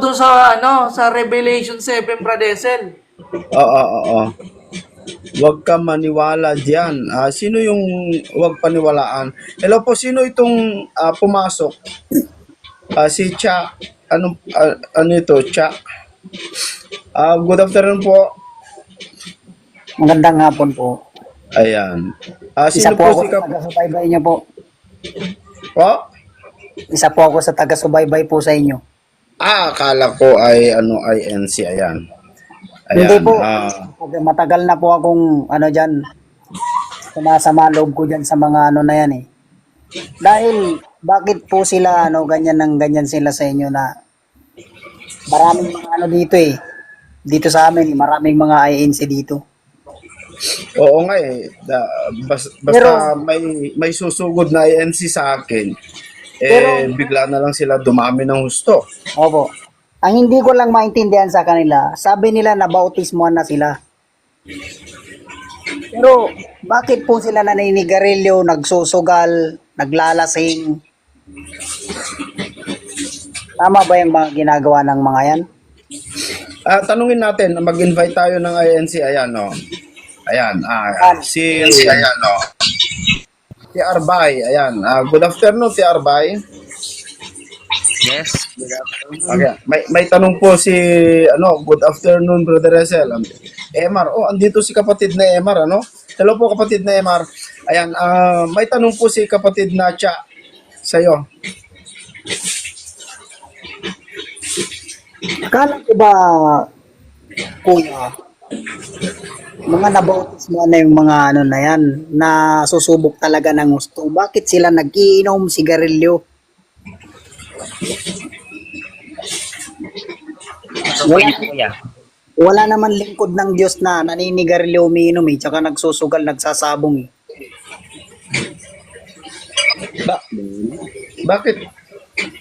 dun sa sa Revelation 7, Bradesel. Oo, oo. Huwag ka maniwala diyan. Sino yung huwag paniwalaan? Hello po, sino itong pumasok? Si Cha. Ano ito? Cha. Good afternoon po. Magandang hapon po. Ayan. Isa Sino po po ako si sa taga-subaybay niyo po. Po? Isa po ako sa taga-subaybay po sa inyo. Akala ko ay INC. Ayan. Hindi Ayan. po. Matagal na po akong dyan, sumasama loob ko dyan sa mga na yan eh. Dahil bakit po sila ganyan ng ganyan sila sa inyo na maraming mga dito eh. Dito sa amin, maraming mga INC dito. Oo nga eh. Basta Pero- may susugod na INC sa akin. Pero- Bigla na lang sila dumami ng husto. Opo. Ang hindi ko lang maintindihan sa kanila, sabi nila na bautismuhan na sila. Pero bakit po sila naninigarilyo, nagsusugal, naglalasing? Tama ba yung mga ginagawa ng mga yan? Tanungin natin, mag-invite tayo ng INC. Ayan, no? Ayan. Si Arbay. Ayan. Good afternoon, si Arbay. Yes. Okay. May tanong po si good afternoon, Brother Resel. Emar. Andito si kapatid na Emar, ano? Hello po, kapatid na Emar. Ayan, may tanong po si kapatid na Cha sa'yo. Akala ko ba, kuya, mga nabautismo na yung mga na yan, na susubok talaga ng gusto. Bakit sila nag-iinom sigarilyo? Wala naman lingkod ng Diyos na naninigarilyo umiinom eh, tsaka nagsusugal, nagsasabong eh.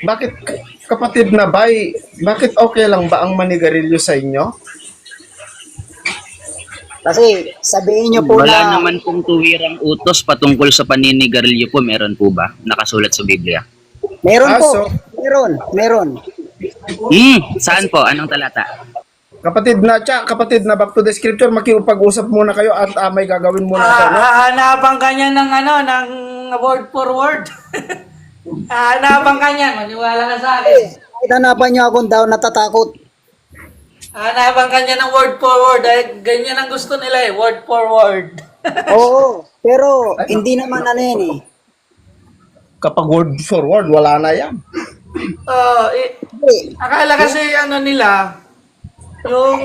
Bakit kapatid na bay, bakit okay lang ba ang manigarilyo sa inyo? Kasi sabihin nyo po Wala na, naman pong tuwirang utos patungkol sa paninigarilyo po. Meron po ba? Nakasulat sa Biblia. meron po, so- meron. Saan po? Anong talata? Kapatid na Cha, kapatid na back to the scripture, makipag-usap muna kayo at may gagawin muna kayo. No? Hahanapan ka niya ng ng word for word. Hahanapan ka niya, maniwala ka sa akin. Kahit hanapan nyo akong daw natatakot. Hahanapan ka niya ng word for word. Dahil ganyan ang gusto nila eh, word for word. Oo, pero hindi naman yan eh. Kapag word for word, wala na yan. Akala kasi nila, yung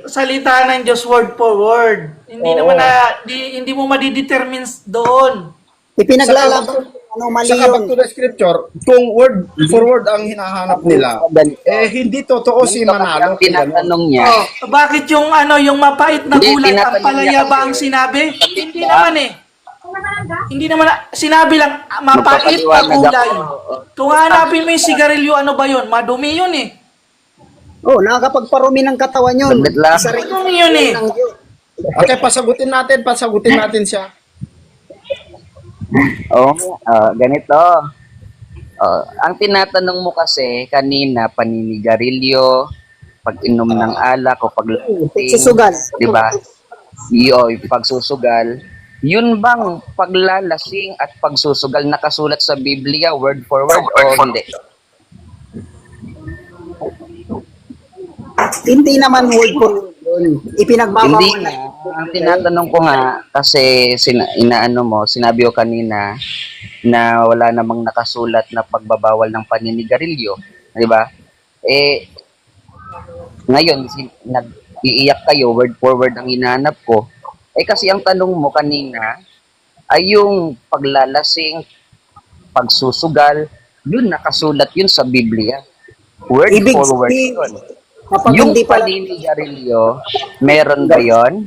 salita ng Diyos word for word. Hindi Oo. naman hindi mo madidetermine doon. Ipinaglalaban mali Saka back yun. to the scripture, kung word for word ang hinahanap nila, hindi totoo si Manalo. Ang tinatanong niya, Bakit yung yung mapait na Hindi, gulay ang tinatanong palaya niya ba ang kasi- sinabi? Hindi naman eh. Hindi naman sinabi lang mapait na Magpapaliwanag gulay. ako. Kung hanapin mo yung sigarilyo, ano ba yun? Madumi yun eh. Oh, nakakapagparumi ng katawan yun. Saglit lang. Isa rin Madumi yun eh. ng Diyos. Okay, pasagutin natin siya. ganito. Ang tinatanong mo kasi kanina, paninigarilyo, pag-inom ng alak o paglasing, Susugal. di ba? Pagsusugal. Yun bang paglalasing at pagsusugal nakasulat sa Biblia word for word o hindi? Hindi naman word for word yun. Ipinagbabawal Hindi na. nga. Ang tinatanong ko nga, kasi sinabi ko kanina na wala namang nakasulat na pagbabawal ng paninigarilyo. Di ba? Ngayon, nag-iiyak kayo, word for word ang hinahanap ko. Kasi ang tanong mo kanina ay yung paglalasing, pagsusugal, yun nakasulat yun sa Biblia. Word Ibig for word sabihin, yun. kapag Yung hindi pala, paninigarilyo, meron ba yun?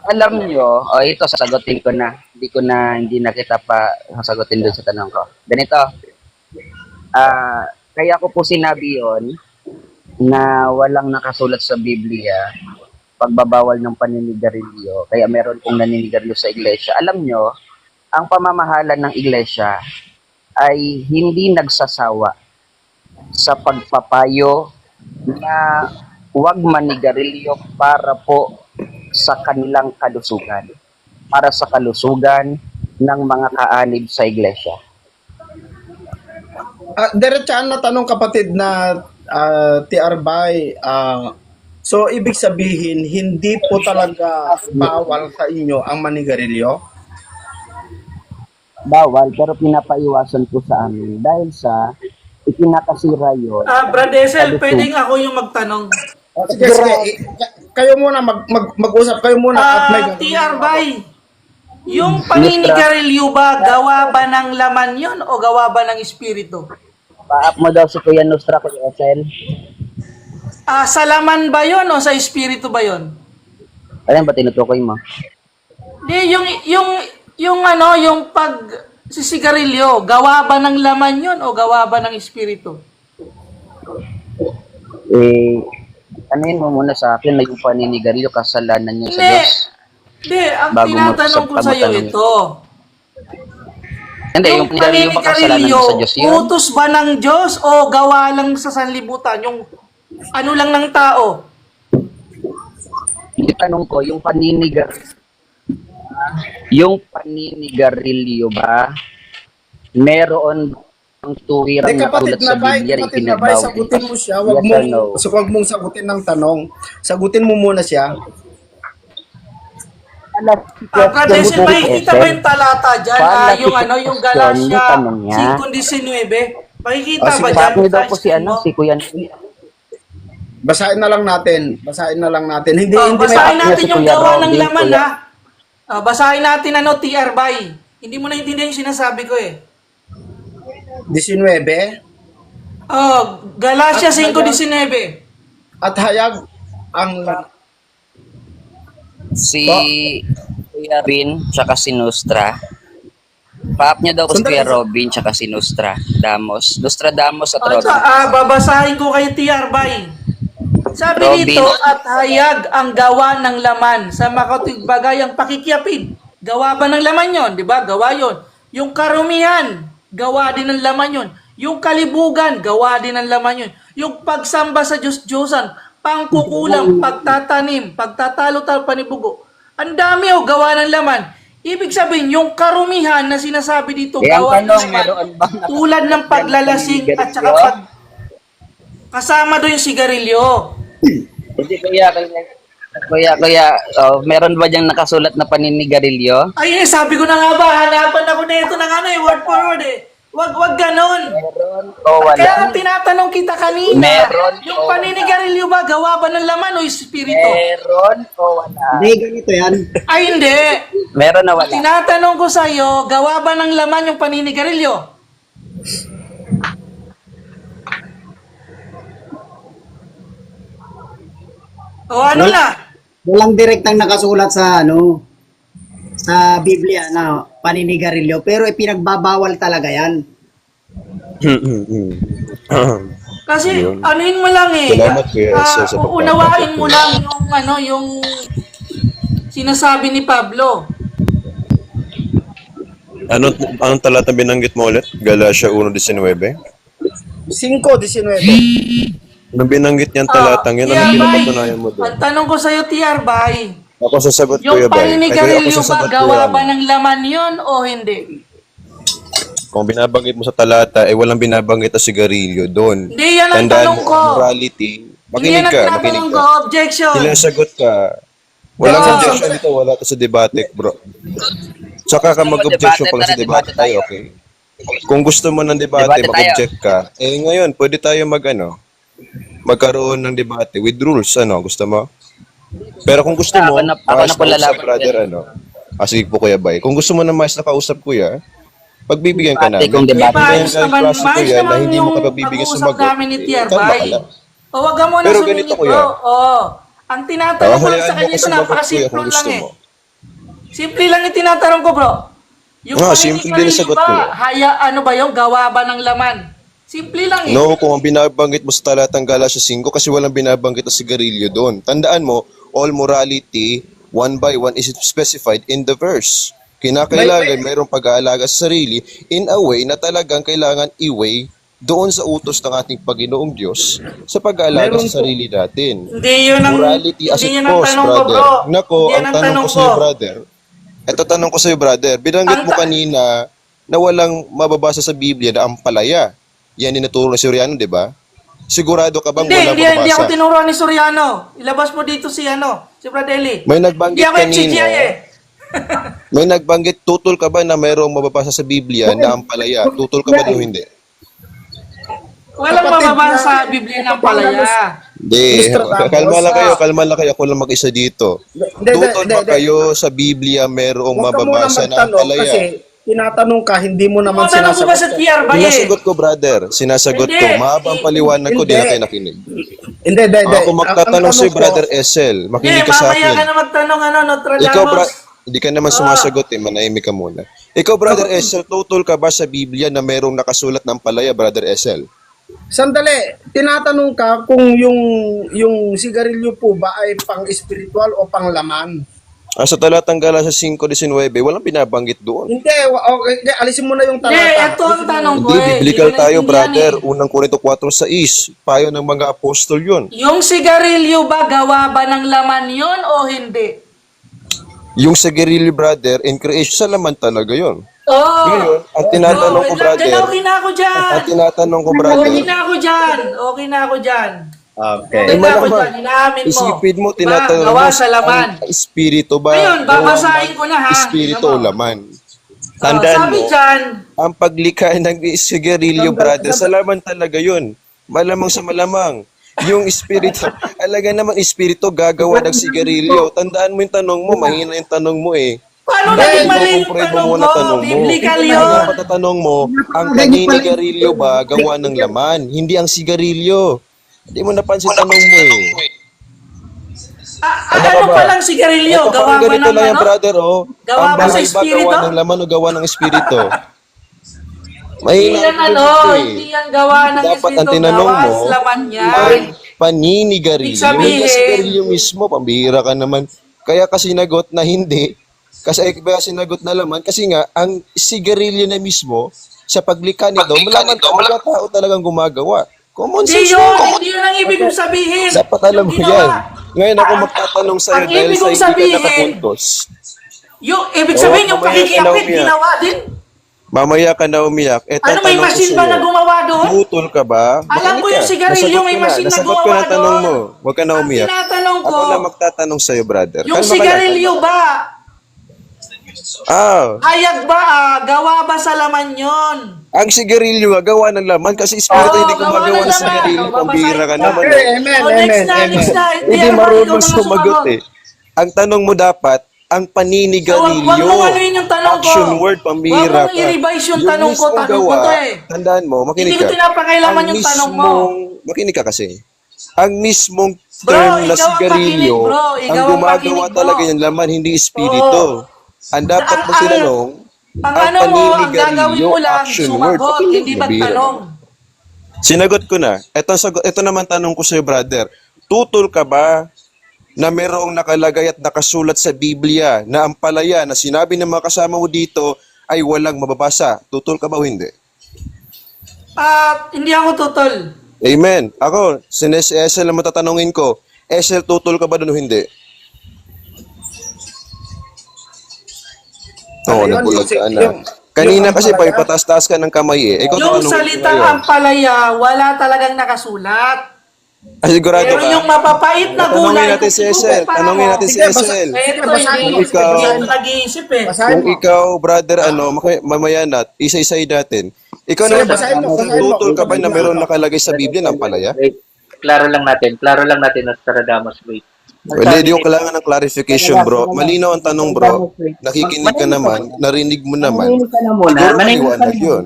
Alam nyo, ito sasagutin ko na. Hindi na kita pa sasagutin doon sa tanong ko. Ganito, kaya ko po sinabi yon na walang nakasulat sa Biblia pagbabawal ng paninigarilyo. Kaya meron pong naninigarilyo sa iglesia. Alam nyo, ang pamamahala ng iglesia ay hindi nagsasawa sa pagpapayo na huwag manigarilyo para po sa kanilang kalusugan, para sa kalusugan ng mga kaanib sa iglesia. Diretsaan na tanong kapatid na TR Bay, so ibig sabihin hindi po talaga bawal sa inyo ang manigarilyo? Bawal, pero pinapaiwasan po sa amin dahil sa ikinakasira yun. Brad Esel, pwedeng ako yung magtanong. Sige, sige. Kayo muna mag-usap kayo muna at may TR Bay, yung paninigarilyo ba, gawa ba ng laman yun o gawa ba ng espiritu? Pa-up mo daw si Kuya Nostra, Kuya Esel. Sa laman ba yun o sa espiritu ba yun? Ayan ba tinutukoy mo? Di, yung pag sisigarilyo, gawa ba ng laman yun o gawa ba ng espiritu? Anuhin mo muna sa akin na yung paninigarilyo kasalanan niyo sa Hindi. Diyos. Hindi, ang Bago mo tinatanong ko sa iyo tanongin. ito. Hindi, yung paninigarilyo ba kasalanan niyo sa Diyos yun? utos ba ng Diyos o gawa lang sa sanlibutan? Yung ano lang ng tao? Itanong ko, yung paninigarilyo ba, meron ang tuwirang Hindi, kapatid nakatulad sa na bay, Biblia kapatid na bay, itinagbaw? sagutin mo siya. Yes or no? Wag mong sagutin ng tanong. Sagutin mo muna siya. Brad Esel, makikita ba yung talata dyan? Paano Yung yung Galatia tanong niya? 5:19. Makikita sige, ba dyan? Paano daw po si Sa si Kuya Basahin na lang natin. Basahin na lang natin. Hindi basahin may natin si yung Kuya gawa ng Robin, laman, Kuya. ha? Basahin natin TR Bay. Hindi mo naintindihan yung sinasabi ko eh. 19 Galatia 5:19. at hayag ang si Kuya Robin tsaka si Nostra. Pa-up niya daw ko si Sandali. Kuya Robin tsaka si Nostra Damos at Robin. Babasahin ko kay TR Bay. Sabi Robin. dito, at hayag ang gawa ng laman sa makatigbagay ang pakikiapid. Gawa ba ng laman yon, di ba? Gawa yon. Yung karumihan, gawa din ng laman yon. Yung kalibugan, gawa din ng laman yon. Yung pagsamba sa Diyos-Diyosan, pangkukulang, pagtatanim, pagtatalo-talo, panibugo. Ang dami gawa ng laman. Ibig sabihin, yung karumihan na sinasabi dito, Eh, ang gawa ng tanong, laman, meron bang tulad ng paglalasing at saka kasama doon yung sigarilyo. Hindi Kuya, meron ba diyang nakasulat na paninigarilyo? Ay, sabi ko na nga ba, hanapan ako na ito ng word for word eh. Wag ganon. Meron o wala? Kaya nga tinatanong kita kanina, Meron yung o paninigarilyo ba, gawa ba ng laman o espiritu? Meron o wala? Hindi, ganito yan. Ay, hindi. Meron na wala? Tinatanong ko sa iyo, gawa ba ng laman yung paninigarilyo? O ano na? Walang direktang nakasulat sa sa Biblia na paninigarilyo, pero ipinagbabawal talaga yan. Kasi anuhin mo lang eh. Salamat, Kuya Esel, sa Unawain mo lang yung sinasabi ni Pablo. Anong talata binanggit mo ulit? Galatia 1:19. 5:19. Anong binanggit niyang talatang yun? Anong pinapatunayan mo doon? Ang tanong ko sa'yo, TR Bay, Ako sasagot, yung Kuya Bay. paninigarilyo Ako ba, sasagot, gawa Kuya ba Ano. ng laman yun o hindi? Kung binabanggit mo sa talata, walang binabanggit na sigarilyo doon. Hindi, yan ang Tandaan tanong mo ko. ang morality. Hindi Makinig yan ang ka, makinig tinatanong ko, ka. objection. Sinasagot ka. Walang Oo. objection dito, wala to sa debate, bro. Saka ka mag-objection pag sa debate tayo, okay? Kung gusto mo ng debate, Debate tayo. mag-object ka. Ngayon, pwede tayo magkaroon ng debate with rules, gusto mo? Pero kung gusto mo, Ako na maayos po na usap, lalaban, brother, sige po, Kuya Bay. Kung gusto mo na maayos na kausap, Kuya, pagbibigyan ka Debate namin. kung debate. Maayos naman, Klase, maayos Kuya, na naman hindi mo yung kapabibigyan pag-uusap sumagot. namin ni TR Tama Bay. ka lang. O, wag ka muna Pero sumingit, ganito, bro. Kuya. Ang tinatanong ko lang Hayaan sa mo kanya ako ito, sumagot, Kuya, napakasimple kung gusto lang eh. mo. Simple lang yung tinatanong ko, bro. Yung simple din ang paninigarilyo sagot ba, ko. ba yung gawa ba ng laman? Simple lang eh. No, kung ang binabanggit mo sa talatang Galatia 5 kasi walang binabanggit na sigarilyo doon. Tandaan mo, all morality, one by one, is specified in the verse. Kinakailangan mayroong pag-aalaga sa sarili in a way na talagang kailangan i-weigh doon sa utos ng ating Panginoong Diyos sa pag-aalaga Meron sa sarili natin. Hindi yun ang, Morality as hindi a yun ang cause, tanong ko, brother. bro. Nako, Hindi yan ang tanong ko sa'yo, brother. Ito tanong ko sa'yo, brother. Binanggit Ang mo kanina na walang mababasa sa Biblia na ampalaya. Yan yung naturo ni Soriano, di ba? Sigurado ka bang walang Hindi ako mababasa? tinuruan ni Soriano. Ilabas mo dito si si Pradeli. May nagbanggit Hindi ako yung kanina. CGI eh. May nagbanggit, tutol ka ba na mayroong mababasa sa Biblia na ampalaya? Tutol ka ba o hindi? Walang Kapatid mababasa na- sa Biblia ng palaya. Hindi. Mr. Ramos, Kalma lang kayo, kalma lang kayo. Ako lang mag-isa dito. Tutol ba kayo sa Biblia mayroong Huwag ka muna mababasa na magtanong kasi ampalaya? tinatanong ka, hindi mo naman Tanong ko ba sa sinasagot. PR ba eh? Sinasagot ko, brother. Sinasagot ko. Hindi. Mahabang paliwanag ko, di na kayo nakinig. Hindi. Ako Ang magtatanong tanong si ko, Brother Esel. Hindi, Makinig ka sa mamaya akin. ka na magtanong Notre Ikaw, Dame. hindi ka naman sumasagot eh. Manahimik ka muna. Ikaw, Brother Esel, tutol ka ba sa Biblia na mayroong nakasulat ng palaya, Brother Esel? Sandali, tinatanong ka kung yung sigarilyo po ba ay pang-spiritual o pang-laman? Sa talatang Galatia 5:19, walang binabanggit doon. Hindi, okay, alisin mo na yung Hindi, talata. ito ang tanong ko Hindi, eh. biblical Hindi ko tayo, naintindihan brother. eh. Unang Korinto 4:6. Payo ng mga apostol yun. Yung sigarilyo ba, gawa ba ng laman yun o hindi? Yung sa Guerrilla, brother, in creation, sa laman talaga yun. Oh. Ngayon, at tinatanong ko, brother, Okay na ako dyan. at tinatanong ko, Okay brother, na ako dyan. Okay na ako dyan. Okay. Okay na ako malamang, dyan. Inaamin mo. isipin mo, Ba, tinatanong gawa mo, sa laman. ang espiritu ba? Ngayon, babasahin gawa ko na, ha? Espiritu o Tingnan mo. laman. Oh, Tandaan sabi mo, dyan, ang paglikha ng sigarilyo, brother, sa laman talaga yun. Malamang sa malamang. Yung espiritu, alaga naman espiritu gagawa ng sigarilyo. Tandaan mo yung tanong mo, mahina yung tanong mo eh. paano naging mali yung Kumpre tanong mo na ko? tanong mo. Biblical Ang yun. patatanong mo, ang paninigarilyo ba gawa ng laman, hindi ang sigarilyo. Hindi mo napansin tanong mo eh. Ano pa lang sigarilyo? Ito Gawa parang ba ganito ng lang yan, ano? brother, oh. Gawa Ang ba sa bahay ba espiritu? gawa ng laman o gawa ng espiritu? Hindi Mahina yan ang ano, ganito eh. hindi yan gawa ng Dapat ang espiritu. tinanong Gawa mo, sa laman yan. ang paninigarilyo. Ibig sabihin- Yung sigarilyo mismo, pambihira ka naman. Kaya ka sinagot na hindi. Kasi kaya sinagot na laman. Kasi nga, ang sigarilyo na mismo, sa paglikha nito, malaman ka, mga tao talagang gumagawa. Common Hindi sense yun, mo. hindi yun ang ibig kong sabihin. Dapat alam mo Yung ginawa. yan. Ngayon ako magtatanong sa'yo Ang dahil ibig sa kong hindi ka sabihin, nakapuntos. Yung ibig sabihin, yung mamaya ka na pakikiapit, umiyak. ginawa din. Mamaya ka na umiyak. Eto Ano, may tanong ko machine ba sa'yo. na gumawa doon? Tutol ka ba? Alam ko Makinig yung ka. sigarilyo, Nasagot may ko na. machine na Nasagot ko gumawa na tanong doon. mo. Huwag ka na Ang umiyak. tinatanong ko, Ako na magtatanong sa'yo, brother. yung Kalma ka lang. sigarilyo ba, hayag ba, gawa ba sa laman yon? Ang sigarilyo gawa ng laman kasi espiritu Oo, hindi gawa gumagawa ng ng laman. sigarilyo. Oo, Pambihira ka babasahin naman. ka. Okay, amen, Oh, next amen, na, amen. next na. Hindi ikaw marunong na sumagot eh. Ang tanong mo dapat, ang paninigarilyo. Wag mo ano yun yung tanong ko. Action word, pambihira Wag mong i-revise yung tanong ko, mismong tanong ko to eh. Tandaan mo, makinig Hindi ko ka. tinapakailaman Ang yung tanong mo. Makinig ka kasi. Ang mismong Bro, term na ikaw ang sigarilyo, makinig, bro. ang Ikaw ang gumagawa makinig, bro. talaga yung laman, hindi espiritu. Ang dapat mo tinanong, Ang ano mo, ang gagawin mo lang, action word. sumagot, hindi Mabihira. magtanong. Sinagot ko na. Ito naman tanong ko sa'yo, brother. Tutol ka ba na merong nakalagay at nakasulat sa Biblia na ang palaya na sinabi ng mga kasama mo dito ay walang mababasa? Tutol ka ba o hindi? Hindi ako tutol. Amen. Ako, si Esel na matatanungin ko, Esel, tutol ka ba doon o hindi? Oo, Ano yun? nabulag ka na. Yung- Kanina yung kasi pa ampalaya? ipatas-tas ka ng kamay eh. Ikaw Yung tatanungin ko salitang ngayon. ampalaya, wala talagang nakasulat. Sigurado Pero ka? yung mapapait na Tanungin gulay, natin si kung Esel. kukuha Tanungin mo. natin si Sige, basa- Esel. Ito, Basahin mo, hindi ikaw. hindi ako nag-iisip eh. Basahin Kung mo. ikaw, brother, mamaya na, isa-isay natin. Ikaw Sige, naman, basahin mo, basahin mo. tutol ka ba na meron nakalagay sa Biblia ng palaya? Wait, klaro lang natin, Nostradamus, wait. Well, hindi ko kailangan ng clarification, bro. Malinaw ang tanong, bro. Nakikinig ka naman, narinig mo naman. Manahimik ka na muna. Siguro Manahimik ka maliwanag na. yun.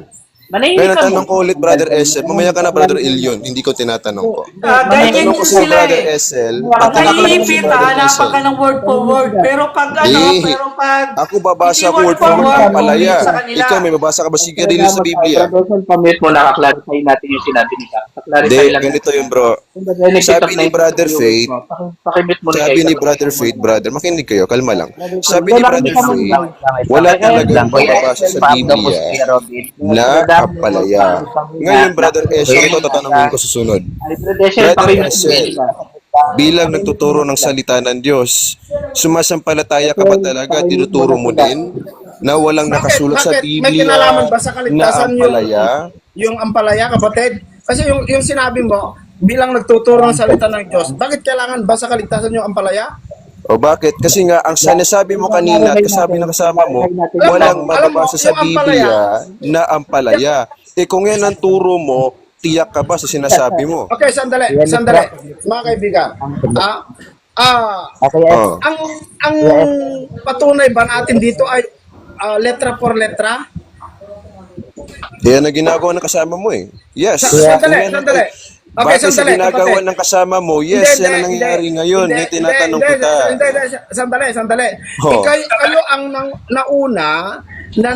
Manahimik Kaya ka natanong muna. ko ulit, brother Esel. Mamaya ka na, brother Ilyon. Hindi ko tinatanong ko. Ganyan Tanong yun ko sa'yo, sila brother eh. Esel. Pag naiipit, brother hanapan ka ng word for word. Pero pag Hindi. pag... Ako babasa hindi ko word for word ng palaya. sa kanila. Ikaw, may babasa ka ba sigarilyo sa Biblia? Brother, pamit mo, nakaklarify natin yung sinabi nila. Clarify Hindi, lang. ganito yun, bro. Kumbaga, Sabi ni nakita Brother ko yung Faith, mo. Pakimit mo na Sabi kayo. ni Brother Faith, brother, makinig kayo, kalma lang. Sabi ni Brother Faith, wala talagang mababasa sa Biblia na ampalaya. Ngayon, Brother Esel, ito tatanungin ko sa sunod. Brother Esel, bilang nagtuturo ng salita ng Diyos, sumasampalataya ka ba talaga, tinuturo mo din na walang nakasulat sa May Biblia kinalaman ba sa na kaligtasan ampalaya? yung ampalaya, kapatid? Kasi yung sinabi mo, bilang nagtuturo ng salita ng Diyos, bakit kailangan ba sa kaligtasan yung ampalaya? O bakit? Kasi nga, ang sinasabi mo kanina at kasabi ng kasama mo, walang mababasa sa Biblia na ampalaya. Eh kung yan ang turo mo, tiyak ka ba sa sinasabi mo? Okay, sandali. Mga kaibigan, Oh. ang patunay ba natin dito ay letra por letra? Yan ang ginagawa ng kasama mo eh. Yes. Sandali. Yan ang- Okay, Bakit sa sandali, ginagawa kapatid. ng kasama mo? Yes, yan ang nangyayari ngayon. May tinatanong kita. Sandali. Oh. Kayo ang nauna na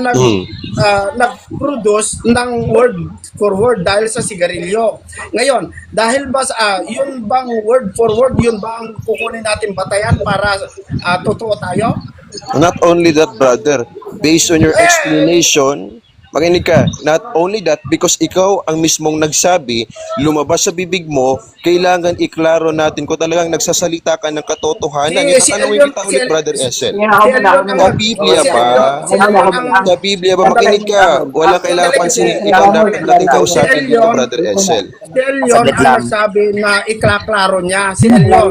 nag-produce ng word for word dahil sa sigarilyo. Ngayon, dahil ba yun bang word for word, yun ba ang kukunin natin batayan para totoo tayo? Not only that, brother. Based on your explanation, makinig ka, not only that, because ikaw ang mismong nagsabi, lumabas sa bibig mo, kailangan iklaro natin kung talagang nagsasalita ka ng katotohanan. Tatanungin kita ulit, Brother Esel. Sa Biblia ba? Sa Biblia ba? Makinig ka. Walang kailangan pansinin. Ikaw dapat natin kausapin dito, Brother Esel. Si Elion ang nagsabi na iklaklaro niya. Si Elion.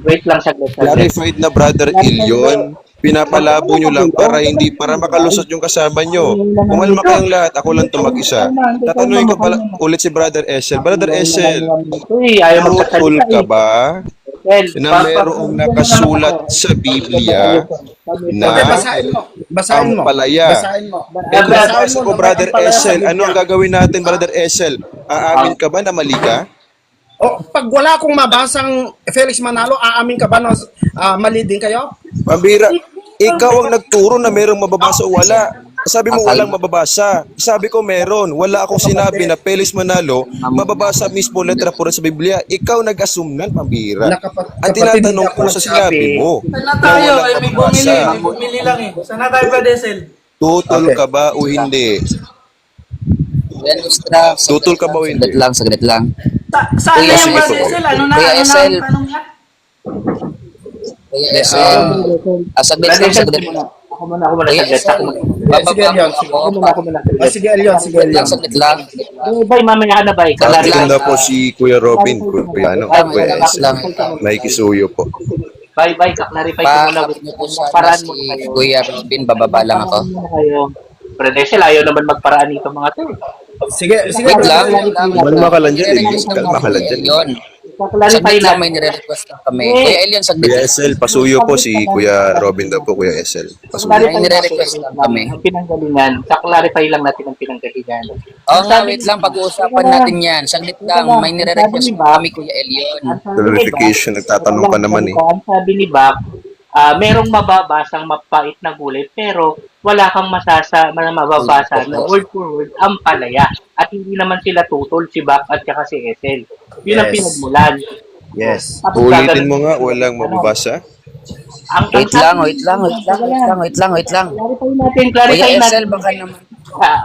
Wait lang saglit. Clarified na, Brother Ilion. Pinapalabo nyo lang para makalusot yung kasama nyo. Kumalma kayong lahat, ako lang ito mag-isa. Tatanungin ko pala ulit si Brother Esel. Brother Esel, tungkol ka ba na mayroong nakasulat sa Biblia na Basahin mo. ampalaya? Basahin mo. Eh kung nabasa ko, Brother Esel, ano ang gagawin natin, Brother Esel? Aamin ka ba na mali ka? Pag wala akong mabasang Felix Manalo, aamin ka ba na mali din kayo? Pambira, ikaw ang nagturo na merong mababasa o wala. Sabi mo walang mababasa. Sabi ko meron. Wala akong sinabi na Felix Manalo mababasa mismo letra po sa Biblia. Ikaw nag-assume nan, pambira. Ang tinatanong ko sa sinabi mo Sana na tayo, walang may mababasa. bumili lang eh. Sana tayo, Brother Esel. Tutol ka ba o hindi? Tutol ka ba o hindi? Saglit lang. Saan na Kuya, yung sige Brother po. Esel? Ano na Kuya ang Esel. tanong niya? Saglit lang. Ako muna Kuya saglit. Esel, Sige, Elion. Sige, Elion. Saglit lang. Bay, mamaya ka na, bay. Akin na po si Kuya Robin, Kuya Esel. Nakikisuyo po. Bay, kaklarify ko muna. Pakapit niyo po sana si Kuya Robin, bababa lang ako. Brother Esel, ayaw naman magparaan nito mga to. Sige. Wait lang. Malma ka lang dyan, kalma ka lang dyan. Elion. Kaklarify Saglit lang, na. may nire-request lang kami. Kuya Elion, saglit Kuya lang. Esel, pasuyo po si Kuya Robin daw po, Kuya Esel. Pasuyo. May nire-request lang kami. Ang pinanggalingan. Kaklarify lang natin ang pinanggalingan. Oo nga, wait lang, pag-uusapan natin yan. Saglit lang, may nire-request lang kami, Kuya Elion. Verification, nagtatanong ka naman eh. Ang sabi ni Bak, merong mababasang mapait na gulay pero wala kang mababasa na word for word ang palaya. At hindi naman sila tutol, si Bak at saka si Esel. Yun ang Yes. pinagmulan. Yes. Tapos Ulitin mo nga, walang mababasa. Wait lang. Clarify Kuya natin. Esel, baka naman.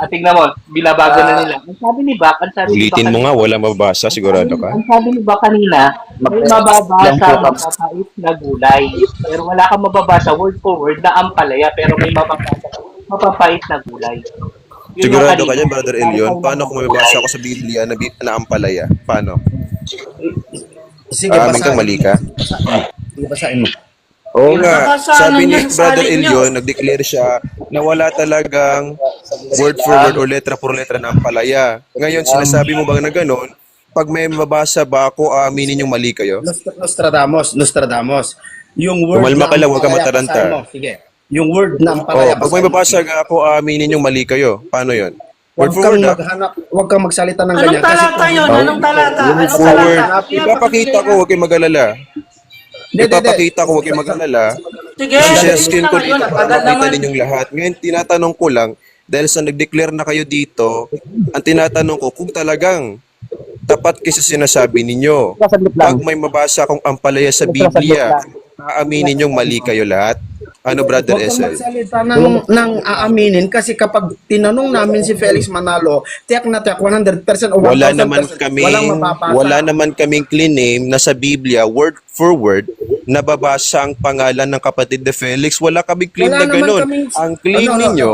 Tingnan mo, binabago na nila. Ang sabi ni Bak, Ulitin mo nga, walang mababasa, sigurado ka. Ang sabi ni Bak kanina, may mababasa mapapait na gulay. Pero wala kang mababasa word for word na ampalaya, pero may mababasa mapapait na gulay. Yun Sigurado yung ka dyan, kanina. Brother Elion. Paano kung may babasa ako sa Biblia na ampalaya? Paano? Sige, Amin kang mali ka? Sige, basahin mo. Oo nga, Baka sa ano sabi ni niyan, sa Brother alin nyo? Elion, nag-declare siya na wala talagang word for word o letra por letra na ampalaya. Ngayon, sinasabi mo ba na gano'n, pag may mabasa ba ako, aaminin yung mali kayo? Nostradamus. Yung word Kumalma ka lang, huwag ka ampalaya, mataranta. basahin mo. Sige. Yung word na Oh, ampalaya. pag may babasa ako, aaminin yung mali kayo. Paano yon? Word for word, Huwag kang magsalita ng Anong ganyan. talata yun? Anong talata? Anong for word. talata? Ipapakita ko, huwag kayong mag-alala. Ipapakita ko, huwag kayong mag-alala. Sige, Siseskin ko yun, dito para agad makita naman. ninyong lahat. Ngayon, tinatanong ko lang, dahil sa nag-declare na kayo dito, ang tinatanong ko, kung talagang tapat kayo sa sinasabi ninyo, pag may mabasa akong ampalaya sa Biblia, aaminin ninyong mali kayo lahat. Ano, Brother Huwag kang Esel? magsalita ng aaminin kasi kapag tinanong namin si Felix Manalo, tiyak na tiyak 100% o 1000%, walang mapapasa. Wala naman kaming claim na sa Biblia, word for word, nababasa ang pangalan ng kapatid de Felix. Wala kaming claim Wala na naman ganun. kaming- Ang claim ninyo,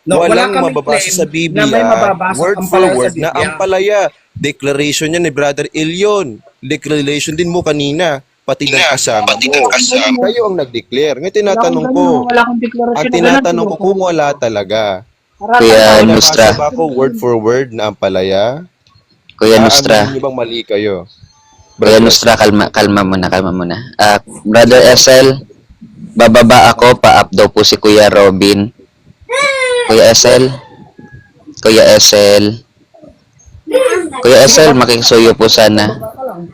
wala walang kaming mababasa claim sa na Biblia, may mababasa word ang for palaya sa word, na Biblia. ang palaya. Declaration yan ni Brother Ilion. Declaration din mo kanina, pati ng kasama mo. Kayo ang nag-declare. Ngayon tinatanong ko, Wala akong deklarasyon ang na ganun. tinatanong ko kung wala talaga. Kuya Nabasa Nustra, ba ako word for word na ang palaya? Kuya Nustra, Aaminin niyo bang mali kayo? Kuya Nustra, kalma muna. Brother SL, bababa ako, pa-up daw po si Kuya Robin. Kuya SL, makikisuyo po sana.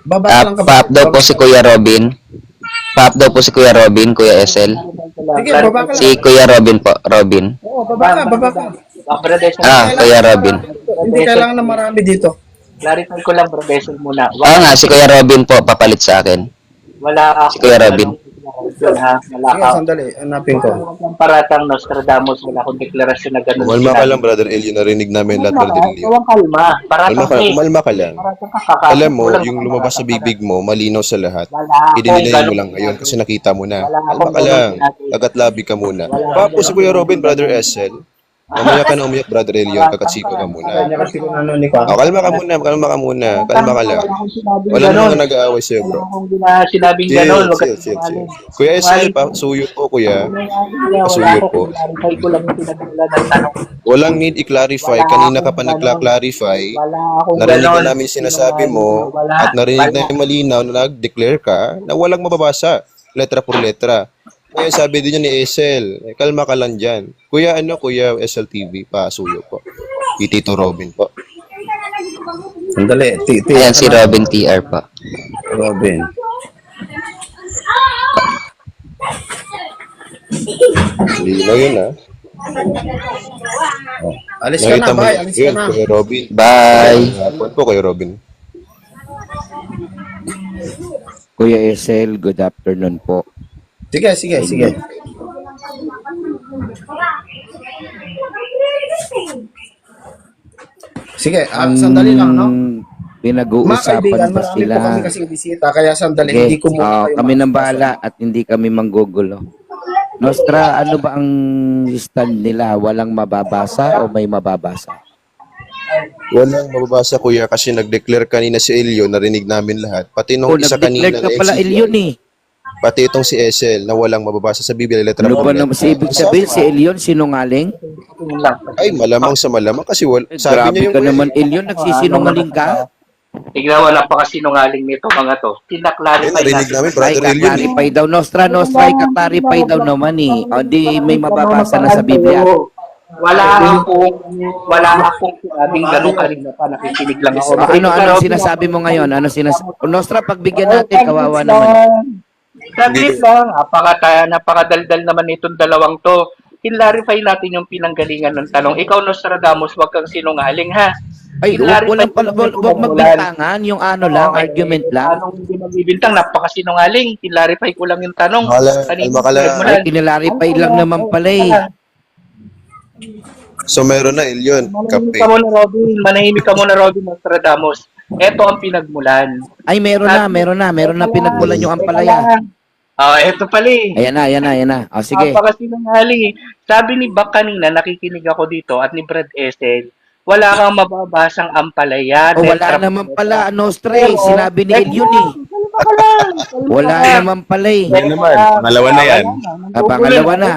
Baba ka lang kapatid. Pa-up daw po si Kuya Robin. Kuya SL. Sige, baba ka lang. Si Kuya Robin po, Robin. Oo, baba ka. Kuya Robin. Hindi kailangan na marami dito. Clarify ko lang, Bradesel muna. Nga, si Kuya Robin po, papalit sa akin. Wala ako. Si Kuya Robin. Ha? Wala Sige, ka. sandali. Hanapin ko. Ang paratang Nostradamus, wala akong deklarasyon na ganun. Kumalma ka lang, Brother Elio. Narinig namin lahat, Brother Elio. Walang kalma. Paratang Kumalma ka lang. Paratang kakaka. Alam mo, Walang yung kalma. lumabas sa bibig mo, malinaw sa lahat. Wala akong Idinilay mo ganun lang ngayon kasi nakita mo na. Wala Kalma akong ka lang. ganun sinabi. Kagatlabi ka muna. Papo si Kuya Robin, Brother Esel. Mamaya ka na umiyak, Brother Elio. Kakatsiko ka muna. Kanya kasi kung ano ni Juan. Kalma ka muna. Kalma ka lang. Wala namang nag-aaway sa'yo, Wala bro. akong sinabing Chill, ganun. Wag ka chill. sinungaling. Kuya Esel, suyo po, kuya. Pasuyo po. Clarify ko lang yung pinagmula ng tanong. Walang need i-clarify. Kanina ka pa nagkla-clarify. Wala akong Narinig ganon. na namin sinasabi mo Wala. at narinig na yung malinaw na nag-declare ka na walang mababasa, letra por letra. Ngayon sabi din yun ni Esel, kalma ka lang dyan. Kuya Kuya Esel TV, pasuyo po. Tito Robin po. Sandali. Ayan, si Robin TR po. Robin. Lino yun ha. Alis ka na, Nakita mo bye. Alis ka yun, na. Kuya Robin. Bye! Hapon po, Kuya Robin. Kuya Esel, good afternoon po. Sige. Sige, sandali lang, no? Mga Pinag-uusapan kaibigan, pa marami sila. po kami kasing bisita, kaya sandali, Okay, hindi ko muna kayo kami nang makakaso. bahala at hindi kami manggugulo. Nostra, ano ba ang stand nila? Walang mababasa o may mababasa? Walang mababasa, Kuya, kasi nag-declare kanina si Elio, narinig namin lahat. Pati nung O, isa kanina nag-declare ka na pala, exit, Elion eh. pati itong si Esel na walang mababasa sa Biblia, letra Ano por ba naman si letra. ibig sabihin? Si Elion sinungaling? Ay, malamang sa malamang kasi sabi Grabe niya yung ka naman, Elion. Nagsisinungaling ka? Tignan, wala pa kasinungaling nito mga to. Eh, Tinaklarify narinig namin, Ay, Brother Elio. kaklarify daw. Nostra, kaklarify daw naman eh. O, di may mababasa na sa Biblia. Wala akong sinabing ganun kanina pa, nakikinig lang ako. Ano sinasabi mo ngayon? Nostra, pagbigyan natin, kawawa naman. Saglit lang, napakadaldal naman itong dalawang to. Clarify natin yung pinanggalingan ng tanong. Ikaw, Nostradamus, wag kang sinungaling, ha? Ay, walang magbintangan. Yung argument lang. Anong hindi magbibintang? Napakasinungaling. Clarify ko lang yung tanong. Kalma ka lang. Ay, kinilarify lang naman pala eh. So, meron na, Elion. Kape. Manahimik ka muna, Robin Nostradamus. Ito ang pinagmulan. Ay, meron na pinagmulan yung ampalaya. Ito pala eh. Ayan na. O, sige. Napakasinungaling eh. Sabi ni Bak kanina, nakikinig ako dito, at ni Brad Esel, wala kang mababasang ampalaya. O, wala naman pala, Nostra eh. Sinabi ni Elion eh. Wala naman pala eh. Malawan na yan. Pangalawa na.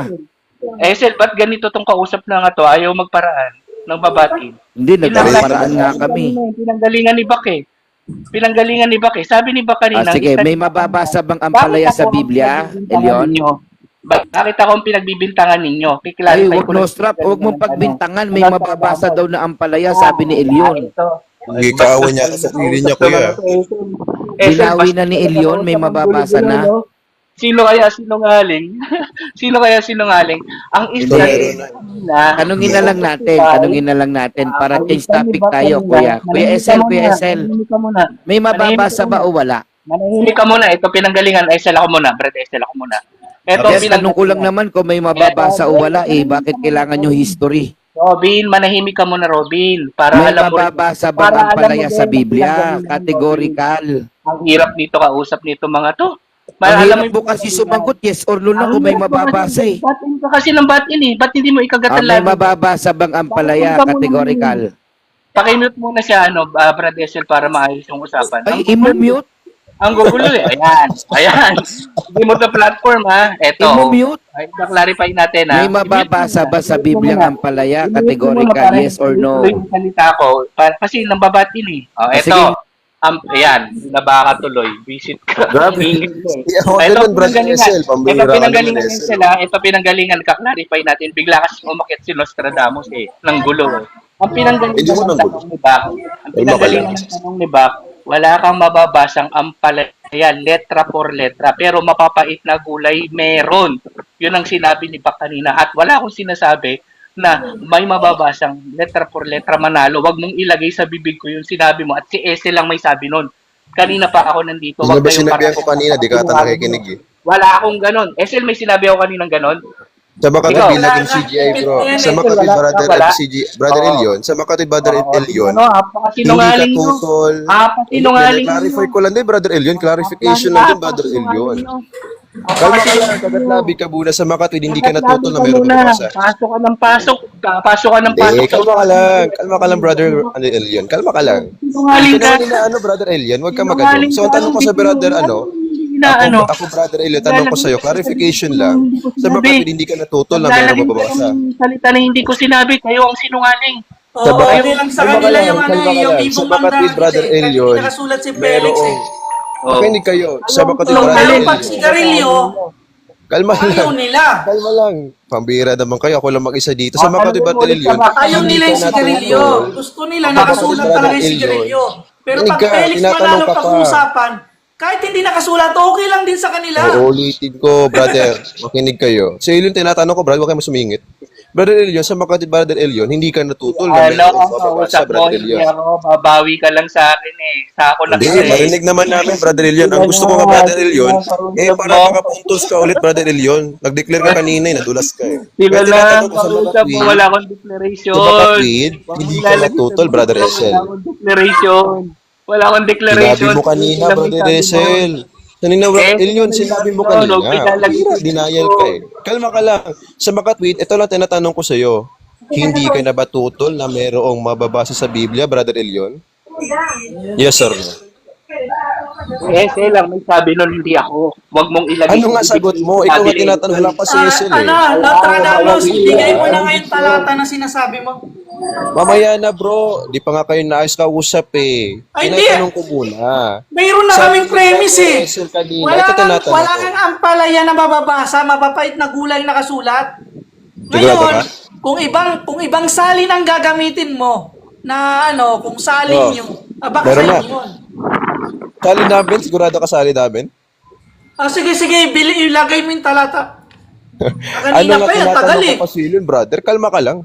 Esel, ba't ganito tong kausap na nga to? Ayaw magparaan ng babatin. Hindi, nagpaparaan nga kami. Pinanggalingan ni Bak eh. Sabi ni Bak kanina, Sige, may mababasa bang ampalaya sa Biblia, Elion? Bakit akong pinagbibintangan ninyo? Ay, Kiklarify wag Nostra, huwag mong pagbintangan. May mababasa daw na ampalaya, sabi ni Elion. Hindi kaawa niya sa sarili niya, Kuya. Binawi na ni Elion, may mababasa na. Sino kaya sinungaling? Ang isa na Tanungin na lang natin para change topic tayo, Kuya. Kuya Esel, may mababasa ba o wala? Manahimik ka muna. Ito pinanggalingan. Esel ako muna. Brad Esel ako muna. Eto, Yes, tanong ko lang naman kung may mababasa o wala eh. Bakit kailangan nyo history? Robin, manahimik ka muna, Robin. Para May alam mo rin, mababasa para bang ang alam mo palaya din sa ang Biblia? pinanggalingan ng Categorical. Robin. Ang hirap dito kausap nito mga to. Ang Alam hirap mo mo kasi sumagot, yes or no lang kung may mababasa eh. Batin ka kasi ng batin eh. Ba't hindi mo ikagat ang May labi? mababasa bang ang palaya? Categorical. Pakimute muna siya, Brad Esel, para maayos yung usapan. Ay, imumute? Ang gugulo eh. Ayan. Ayan. Hindi mo the platform ha. Eto. Imumute? Ay, clarify natin ha. May mababasa ba sa Biblia ang palaya? Categorical, yes or no? Yung salita ko, kasi nambabatin eh. O, eto. Sige. Ayan, nabakatuloy. Visit ka. Grabe. Ako Ito, ganun, Brad Esel. Pambihira ka naman, pinanggalingan Esel. sila. Ito pinanggalingan, kaklarify natin. Bigla kasi umakit si Nostradamus eh. Ng gulo eh. Ang pinanggalingan Hindi mo ng nang tanong ni Bak, ang pinanggalingan ng tanong ni Bak, wala kang mababasang ampalaya, letra por letra, pero mapapait na gulay, meron. Yun ang sinabi ni Bak kanina. At wala akong sinasabi na may mababasang letra por letra manalo. Wag mong ilagay sa bibig ko yung sinabi mo. At si Ese lang may sabi nun. Kanina pa ako nandito. Ano ba kayong sinabihan ko parating- kanina? Di ka ata nakikinig eh. Wala akong ganon. Esel, may sinabi ako kaninang ganon. Sa Makati Ikaw, bilagin CGI bro. Sa Makati brother wala. Brother Elion. Sa Makati brother Elion. Ano, Hindi ka sinungaling nyo. tutol. Sinungaling Clarify ko lang din brother Elion. Clarification lang din brother Elion. Kalma ka lang. Kagat labi ka muna sa Makati. Hindi ka natutol na meron mababasa. Pasok ka ng pasok. Pasok ka ng pasok. Eh, kalma ka lang. Kalma ka lang brother Elion. Kalma ka lang. Sinungaling Hindi ka. ka naman brother Elion. Huwag ka magano. So ang tanong ko sa brother ako brother Elio, tanong ko sa'yo, clarification lang. Sa Makati, hindi ka natutol na meron mababasa. Salita na hindi ko sinabi, kayo ang sinungaling. Oo, Sa Makati, okay lang sa kalma ka kanila lang, yung ano kalma ka eh, yung lang. ibong Sa Makati, mandarang brother eh. Elion, Nakasulat si Felix eh. Makinig kayo. Sa Makati, Yung brother yung Elion. pag sigarilyo, Kalma ayaw lang. nila. Kalma lang. Pambira naman kayo. Ako lang mag-isa dito. Sa Makati, brother Elion. Ayaw nila yung sigarilyo. Gusto nila nakasulat talaga yung sigarilyo. Pero pag Hindi ka, Felix tinatanong Manalo ka pa. pag-uusapan, kahit hindi nakasulat, okay lang din sa kanila. Uulitin ko, brother. Makinig kayo. Sa Elion, tinatanong ko, brother, huwag kayo masumingit. Brother Elion, sa Makati, brother Elion, hindi ka natutol na Ano meron ang mababasa, kausap mo? brother Hindi Elion. ako, babawi ka lang sa akin eh. Sa ako lang Hindi, marinig naman namin, Brother Elion. Ang gusto ko nga, Brother Elion, para makapuntos ka ulit, Brother Elion. Nag-declare ka kanina, nadulas ka eh. Sila Kaya lang, tinatanong ko sa mga kausap mo, tweet, wala akong declaration. sa mga tweet, hindi ka natutol, Brother Esel. Wala akong declaration. Wala akong declaration. Sinabi mo kanina, Brother Esel. Kanina, Elion, sinabi mo kanina. Denial ka eh. Kalma ka lang. Sa mga tweet, ito lang tinatanong ko sa'yo. Hindi ka na ba tutol na merong mababasa sa Biblia, Brother Elion? Yes, sir. Esel lang, may sabi nun, hindi ako. Huwag mong ilagay. Ano nga sagot mo? Ikaw nga tinatanong lang pa si Esel eh. Nostradamus, ibigay mo na ngayon talata na sinasabi mo. Mamaya na bro, di pa nga kayo naayos kausap eh. Ay, hindi. Tinatanong ko muna. Mayroon na kaming premise eh. Esel kanina, Wala ito kang, tinatanong wala ko. kang ampalaya na mababasa, mapapait na gulay nakasulat. Sigurado Ngayon, ka? kung ibang salin ang gagamitin mo, na ano, kung salin Oh. yung, baka Meron sa'yo na. yun. Sali namin, sigurado ka sali namin. Sige, ilagay mo yung talata. Ano Kanina nga pa yan, tagal tinatanong eh. ko pa silin, brother? Kalma ka lang.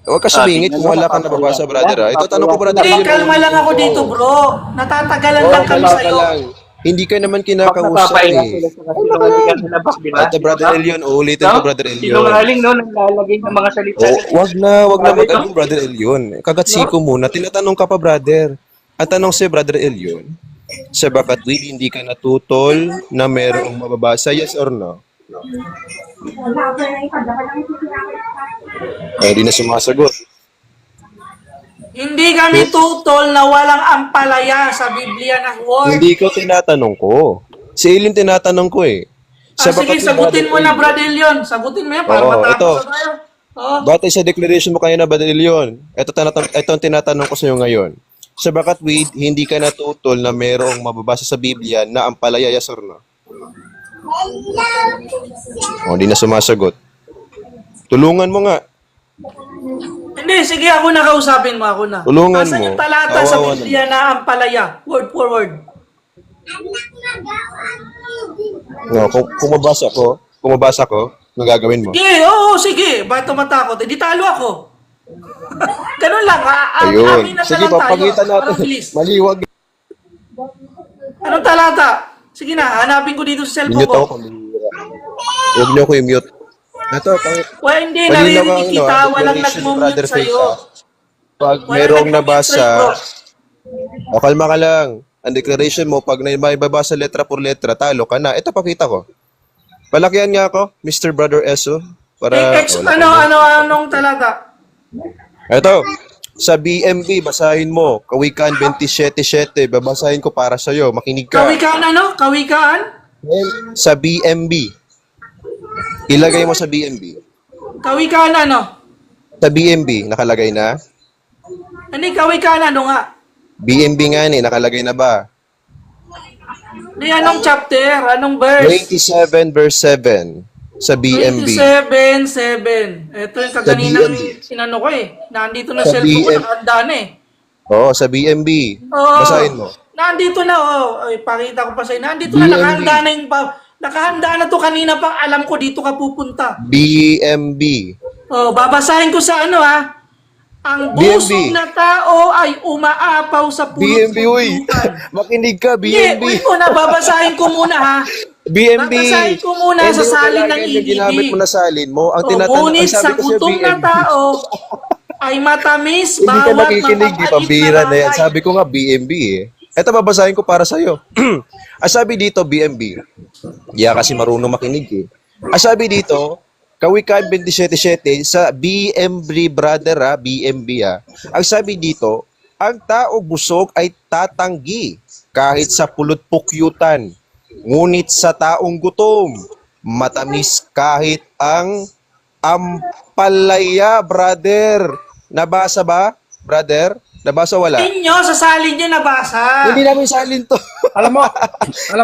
Huwag ka sumingit kung wala kang nababasa, brother. Ha? Ito tanong ko, brother. Hindi, Elion. kalma lang ako dito bro. Natatagalan Oo, lang kami kalma ka sa'yo. lang. Hindi ka naman kinakausap eh. Ate, brother Elion, uulitin ko, brother Elion. Sinungaling, no? Naglalagay ng mga salita. Wag na mag-ano, brother Elion. Kagatsiko muna. Tinatanong ka pa, brother. Ang tanong sa'yo, brother Elion, sa Bakatwid, hindi ka natutol na merong mababasa, yes or no? Eh, di na sumasagot. Hindi kami tutol na walang ampalaya sa Biblia na word. Hindi ko tinatanong ko. Si Elin tinatanong ko eh. Sige, Bakatwid, sagutin mo na, Brother Leon. Sagutin mo yan para Oo, matapos ito. na tayo. Oo. Batay sa declaration mo kayo na, brother Elion, ito ang tinatanong ko sa iyo ngayon. Sa Bakatwid, hindi ka natutol na merong mababasa sa Biblia na ang palaya, yes or no? O, di na sumasagot. Tulungan mo nga. Hindi, sige, ako na kausapin mo. Ako na. Tulungan Asan mo. yung talata sa Kawawa Biblia na ampalaya? Word for word. No, kung mabasa ko, anong gagawin mo? Sige, oo, sige. Ba't matakot? Di talo ako. Ganun lang. Ayun. Amin na Sige, lang tayo. papagitan natin. Parang bilis. Maliwag. Anong talata? Sige na, hanapin ko dito sa cellphone Minute ko. ako, pambihira. Huwag niyo ko i-mute. Ito, Well, hindi, malinaw naririnig ang kita. Walang declaration ni nagmumute Brother Faith, sa'yo. Pag Walang merong nagmumute sa'yo, nabasa, bro. o kalma ka lang. Ang declaration mo, pag may babasa letra por letra, talo ka na. Ito, pakita ko. Palakihan nga ako, Mr. Brother Eso. Para, Anong talata? Ito, sa BMB, basahin mo. Kawikaan 27:7, babasahin ko para sa'yo. Makinig ka. Kawikaan ano? Kawikaan? Sa BMB. Ilagay mo sa BMB. Kawikaan ano? Sa BMB, nakalagay na? Hindi, kawikaan ano nga? BMB nga ni, nakalagay na ba? Hindi, anong chapter? Anong verse? 27 verse 7 sa BMB. 27:7. Ito yung kaganina BMB. sinano ko eh. Nandito na Sa cellphone ko, BM. nakahanda na eh. Oo, sa BMB. Oo. Basahin mo. Nandito na, Ay, pakita ko pa sa'yo. Nandito BMB. na, nakahanda na yung nakahanda na to kanina pa. Alam ko dito ka pupunta. BMB. Babasahin ko sa ano ha. Ang busog BMB. na tao ay umaapaw sa BMB, uy. pulot-pulutan. Makinig ka, Hindi, BMB. wait muna, babasahin ko muna ha. BMB. Babasahin ko muna sa salin ng Yung ginamit mo na salin mo. Ang Ngunit sa gutom na tao ay matamis Hindi ka bawat nakikinig, di pambira na yan. Sabi ko nga, BMB eh. Ito, babasahin ko para sa'yo. Ang sabi dito, BMB. Kasi marunong makinig eh. Ang sabi dito, Kawikaan 27:7 sa BMB brother BMB Ang sabi dito, ang tao busog ay tatanggi kahit sa pulot-pukyutan. Ngunit sa taong gutom, matamis kahit ang ampalaya, brother. Nabasa ba, brother? Nabasa wala? Inyo, sa salin nyo nabasa. Hindi namin salin to. Alam mo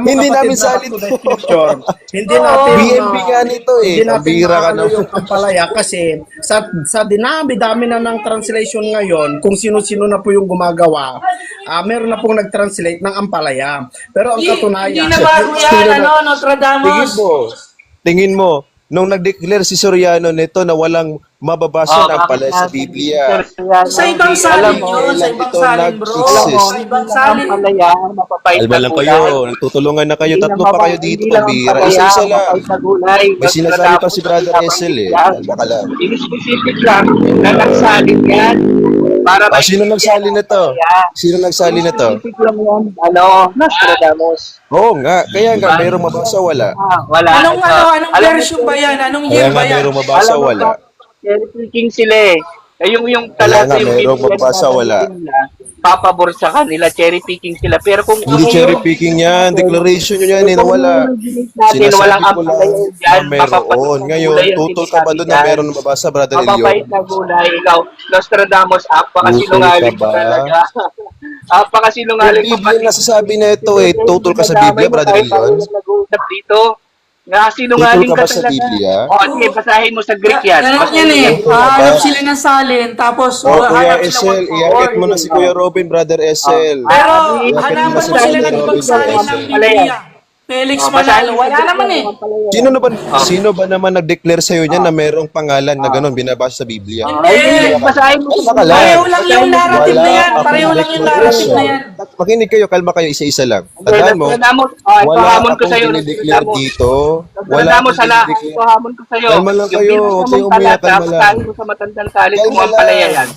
Hindi kapatid, namin na salin back to the to. scripture, hindi natin BMB nga nito eh. hindi natin Pambira ka maano na. yung ampalaya kasi sa dinami-dami na ng translation ngayon, kung sino-sino na po yung gumagawa, meron na pong nag-translate ng ampalaya. Pero ang Hindi katunayan, na bago yan, Nostradamus. Tingin mo, nung nag-declare si Soriano nito na walang mababasa na pala sa Biblia. Sa ibang salin yun, sa ibang salin bro. Sa ibang salin. Palaya, mapapait Alba na lang gulay. kayo, nagtutulungan na kayo, tatlo pa kayo dito, pambira. Isa-isa lang. May sinasabi pa si Brother Esel eh. Alba ka lang. In-specific lang na nagsalin yan. Para Sino nagsalin na to? Sino nagsalin na to? Specific lang yan. Nostradamus. Oo nga, kaya nga, mayroong mabasa, wala. Wala. Anong version ba yan? Anong Kaya year nga, ba yan? mayroong mabasa, wala. Cherry picking sila eh. Yung Kaya nga, yung mayroong Biblia mabasa, na wala. nila, papabor sa kanila, cherry picking sila. Pero kung Hindi cherry picking yan, declaration nyo yan, wala. natin walang Sinasabi ko lang ampalaya dyan, na meron. Ngayon, tutol ka ba doon na meron na mabasa, Brother mapapait Elio? na gulay. Ikaw, Nostradamus, apakasinungaling Tutol ka ka ba? talaga. Apakasinungaling Yung mo. Biblia nasasabi na ito eh, tutol ka sa Biblia, Brother Elion? Nag-uusap dito. Sinungaling Tutol ka ka ba sa talaga. Biblia? O, sige, basahin mo sa Greek yan. Ganun yan eh. Hanap sila ng salin, tapos Kuya hanap sila Esel, iakit mo na si Kuya Robin, Brother Esel. Pero Iakit mo na hanapan si mo sila Brother ng Robin, pagsalin Brother ng Esel. Biblia. Felix Manalo, wala naman eh. Sino ba naman nag-declare sa'yo niyan na mayroong pangalan na gano'n binabasa sa Biblia? Hindi. Basahin mo sa Kalma ka lang. Pareho lang yung narrative na yan. Wala Pareho lang yung narrative na yan. Makinig kayo, kalma kayo, isa-isa lang. Tandaan mo, Ito wala hamon ko akong sa'yo. dinideclare dito. Wala Wala mo akong sana. dinideclare. Ito hamon ko sa'yo. Kalma lang kayo, huwag kayong umiyak, kalma lang. Basahin mo sa matandang salin kung Kalma ang palaya lang. yan.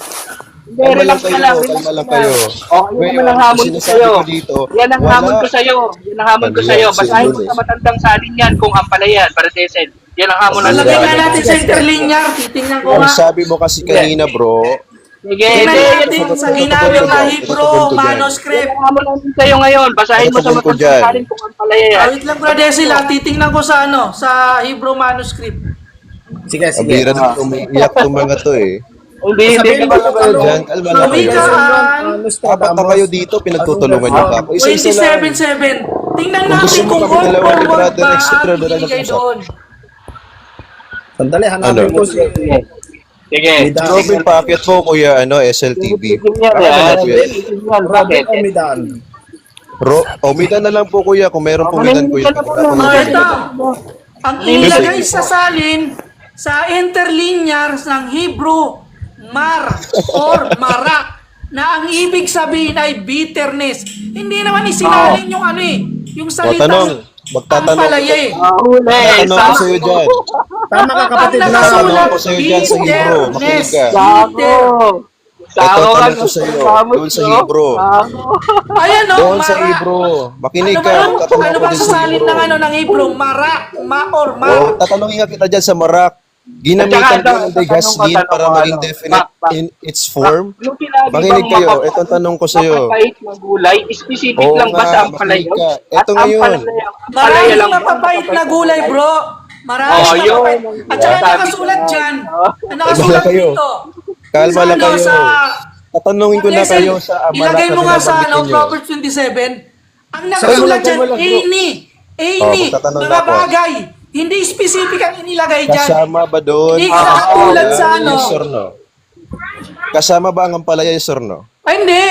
Hindi, Kalma lang relax ka kayo, lang. kalma lang kayo. Yan naman ang hamon ko sinasabi sa'yo. ko dito, Yan ang wala. hamon ko sa'yo. Yan ang hamon ko sa'yo. Basahin mo sa matandang salin yan kung ang palaya yan. Para Desel. Yan ang hamon na Lalagay Wala. na natin sa interlinear. Titingnan ko Ang nga. sabi mo kasi kanina, bro, Sige, Tingnan hindi. natin sa ginamit na Hebrew manuscript. Yan ang hamon natin sa'yo ngayon. Basahin mo sa Tutugon ko matandang dyan. salin kung ang palaya yan. Wait lang Brother Cecil, titingnan ko sa sa Hebrew manuscript. sige. abira na umiiyak itong mga to eh. Hindi Sabihin ka mo ba yung ano, Diyan, kalma lang kayo. Kawikaan Apat na kayo dito, pinagtutulungan niyo pa ako. Isa-isa lang. 27:7. Tingnan Kung gusto natin mo kung kami dalawa ni forward Brother ba Exeter, ang dala na ibigay usap. doon. Sandali, hanapin Ano? ko si Sige. Midan. Robin, packet po, Kuya, SLTV. Robin o Midan. Umidan na lang po, Kuya, kung meron pong umidan, Kuya. Ito, ang inilagay sa salin sa interlinear ng Hebrew, mar or mara, na ang ibig sabihin ay bitterness. Hindi naman isinalin yung yung salita. Magtatanong palaya eh. Huli. Magtatanong ko sa'yo dyan. Tama ka Ang kapatid na. nakasulat, Tatanong ko sa'yo dyan sa Hebrew. Makinig ka. Sako. Ito, Sako ka. tanong ko sa'yo. Doon sa Hebrew. Ayan o, Doon sa mara. Hebrew. Makinig Ano ka. ba, Magtatanong ano ko ba din sa sa salit Hebrew. ng ano ng Hebrew? Mara, or ma. Oh, tatanungin nga kita dyan sa Marak. Ginamitan ko ng degaslin para maging definite in its form. Yung sinabi Makinig bang kayo. Itong tanong ko sa'yo. mapapait na gulay, specific Oo lang ba nga, sa ampalaya? makinig ka. At Ito ngayon. ampalaya Maraming lang ba mapapait na gulay, bro. Maraming Oh, yun. mapapait. At saka Sabi nakasulat ko. dyan. Kalma Nakasulat lang kayo. dito. Kalma lang Sa ano, kayo. Tatanungin ko na Listen, kayo sa Marak ilagay mo na nga sa binabanggit ano, ninyo. Proverbs 27. Ang nakasulat dyan, kalma lang, bro. any, magtatanong na mga ako. bagay. Hindi specific ang inilagay dyan. Kasama ba doon? Hindi ka katulad sa ano. Yes or no? Kasama ba ang ampalaya, yes or no? Ay, hindi.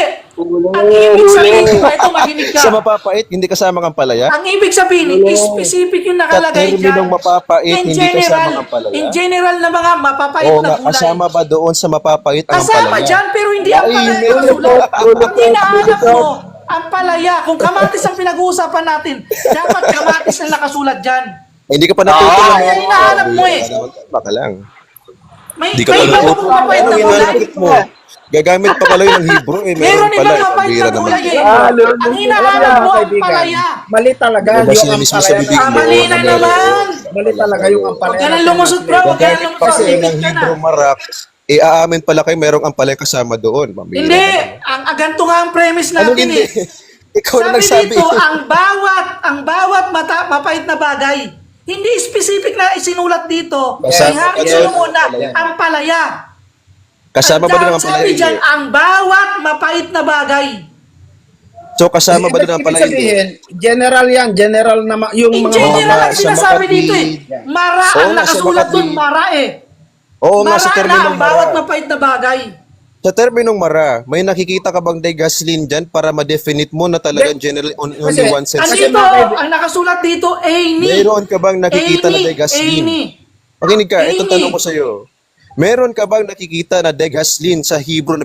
Ang ibig sabihin, ito makinig ka. Sa mapapait, hindi kasama ang ampalaya? Ang ibig sabihin, specific yung Sa nakalagay dyan. terminong mapapait, hindi kasama ang ampalaya? In general na mga mapapait Oo na nga, gulay. kasama ba doon sa mapapait ang Kasama ampalaya? dyan, pero hindi ang palaya Ay, nakasulat. Ang hinahanap mo, ang palaya. Kung kamatis ang pinag-uusapan natin, dapat kamatis ang nakasulat dyan. Ay, hindi ka pa natutunan. Ay, hinahanap mo eh. Baka lang. May Hindi ka pa iba natutunan. pang mapapait na Anong gulay. hinahanap mo? Gagamit pa pala yun ng Hebrew. Eh, Meron meron pala. ibang mapait Bira na naman. gulay eh. Ang hinahanap mo, ang palaya. Mali talaga Diba yung sila mismo sa ampalaya. bibig mo? Mali na naman. Mali talaga yung Huwag ampalaya. ka nang lumusot, bro. Huwag ka nang lumusot. Kasi ng Ipit ka na. Hebrew Marak, aamin pala kayo merong ampalaya kasama doon. Pambira Hindi. naman. Ganito nga ang premise Anong natin hindi? eh. Ikaw na Sabi nagsabi. dito, ang bawat mapait na bagay, hindi specific na isinulat dito. Kasama Ihangin ba doon? mo muna ang palaya. Kasama ba doon ang Sabi ampalaya? dyan, ang bawat mapait na bagay. So kasama ba doon ang Ibig ampalaya? sabihin, general yan, general na yung In mga general mga ang sa sinasabi Makati. dito eh. Mara Oo ang nga, sa nakasulat Makati. doon, mara eh. Oo nga, Mara sa na terminong ang bawat Mara. mapait na bagay. Sa terminong Mara, may nakikita ka bang degaslin dyan para ma-definite mo na talagang general only Kasi- one sense? Andito, ang nakasulat dito, any. Mayroon ka bang nakikita na degaslin? Any. Makinig ka, itong Any. tanong ko sa'yo. Meron ka bang nakikita na degaslin sa Hebrew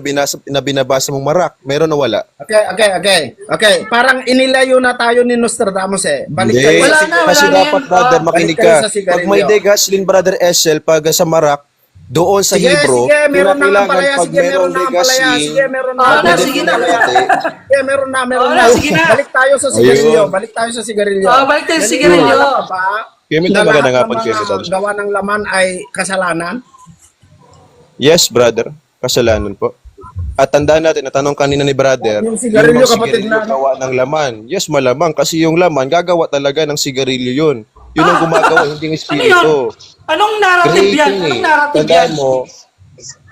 na binabasa mong Marak? Meron o wala? Okay. Parang inilayo na tayo ni Nostradamus eh. Balik Hindi. tayo Wala sa na, Kasi wala na dapat, yan. brother, makinig Balik tayo ka. sa sigarilyo. Pag may degaslin, brother Esel, pag sa Marak, doon sa Sige, Hebrew, sige, meron na ang kinakailangan palaya. pag Sige, meron merong na ang palaya. degaslin, Sige, meron na. Ah, ang na, palaya. sige na. Sige, meron na. Ah, sige na. Balik tayo sa sigarilyo. Ayun. Balik tayo sa sigarilyo. Balik tayo sa sigarilyo. Naniniwala ka ba Kemi, na magandang lahat hapon, ng Kemi, mga Dad. gawa ng laman ay kasalanan? Yes, brother. Kasalanan po. At tandaan natin, natanong kanina ni brother, Yung sigarilyo, mga kapatid sigarilyo na- gawa ng laman. Yes, malamang. Kasi yung laman, gagawa talaga ng sigarilyo yun. Yun ang gumagawa, hindi ng Ano yun? espiritu. Anong narrative yan? Creating Anong eh. narrative yan? Tandaan mo,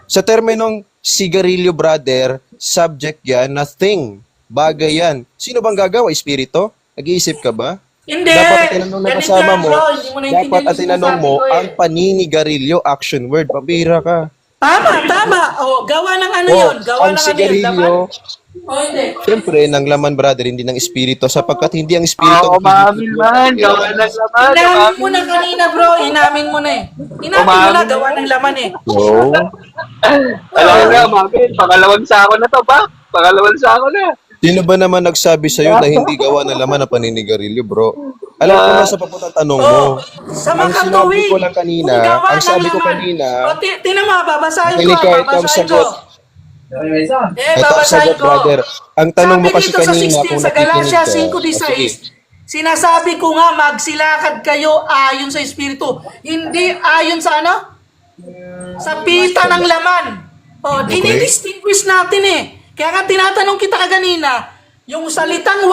sa terminong sigarilyo, brother, subject yan na thing. Bagay yan. Sino bang gagawa? Espiritu? Nag-iisip ka ba? Hindi. Dapat ang tinanong na Ganito kasama yan, mo, bro. Hindi mo naintindihan dapat ang yung tinanong mo, sinasabi ko eh. ang paninigarilyo, action word. Pabira ka. Tama. O, gawa ng ano Oh, yun? Gawa ng ang ano yun? sigarilyo, Laman? O, hindi. siyempre, ng laman, brother, hindi ng espiritu. Sapagkat hindi ang espiritu. Oo, umamin man. Gawa ng laman. Inamin mo na kanina, bro. Inamin mo na eh. Inamin mo na, gawa ng laman eh. No. Alam na, umamin. Pangalawang sako na to, ba? Pangalawang sako na. Sino ba naman nagsabi sa'yo na hindi gawa ng laman ng paninigarilyo, bro? Alam ko na sa papuntang tanong mo. Oh, sa Ang mga sinabi tuwing, ko lang kanina, kung gawa ang ng sabi ko laman. kanina, O, tinan mo, babasahin ko. Makinig ka, ito ang Babasahin ko. sagot. Eh, Ito ang babasahin sagot, ko. brother. Ang tanong mo Sabi kasi dito sa kanina, 16, kung sa nakikinig Galatia ka. 5:16, sinasabi ko nga, magsilakad kayo ayon sa Espiritu. Hindi ayon sa ano? Sa pita ng laman. O, dinidistinguish natin eh. Kaya nga tinatanong kita kaganina, yung salitang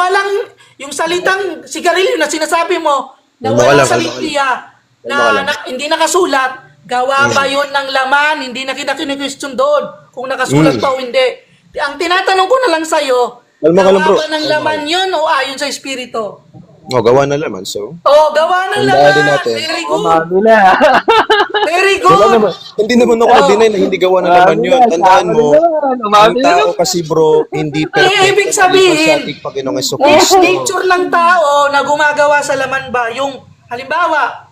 sigarilyo na sinasabi mo, na Kalma ka walang lang, kalma ka salitiya, Kalma ka lang. na hindi nakasulat, gawa ba yun ng laman? Hindi na kita kini-question doon kung nakasulat pa o hindi. Ang tinatanong ko na lang sa'yo, Kalma ka lang, bro. gawa ba ng laman yun o ayon sa Espiritu? O, gawa na laman, so. Oh, gawa ng Tandaan din laman. natin. Very good. Umamin na. Very Wala good. naman. Hindi naman ako deny na hindi gawa ng laman yun. Tandaan mo, ang Umamin na. tao kasi, bro, hindi perfect. ibig sabihin, sa ating Panginoong Yes, Jesucristo. nature ng tao na gumagawa sa laman ba? Yung, halimbawa,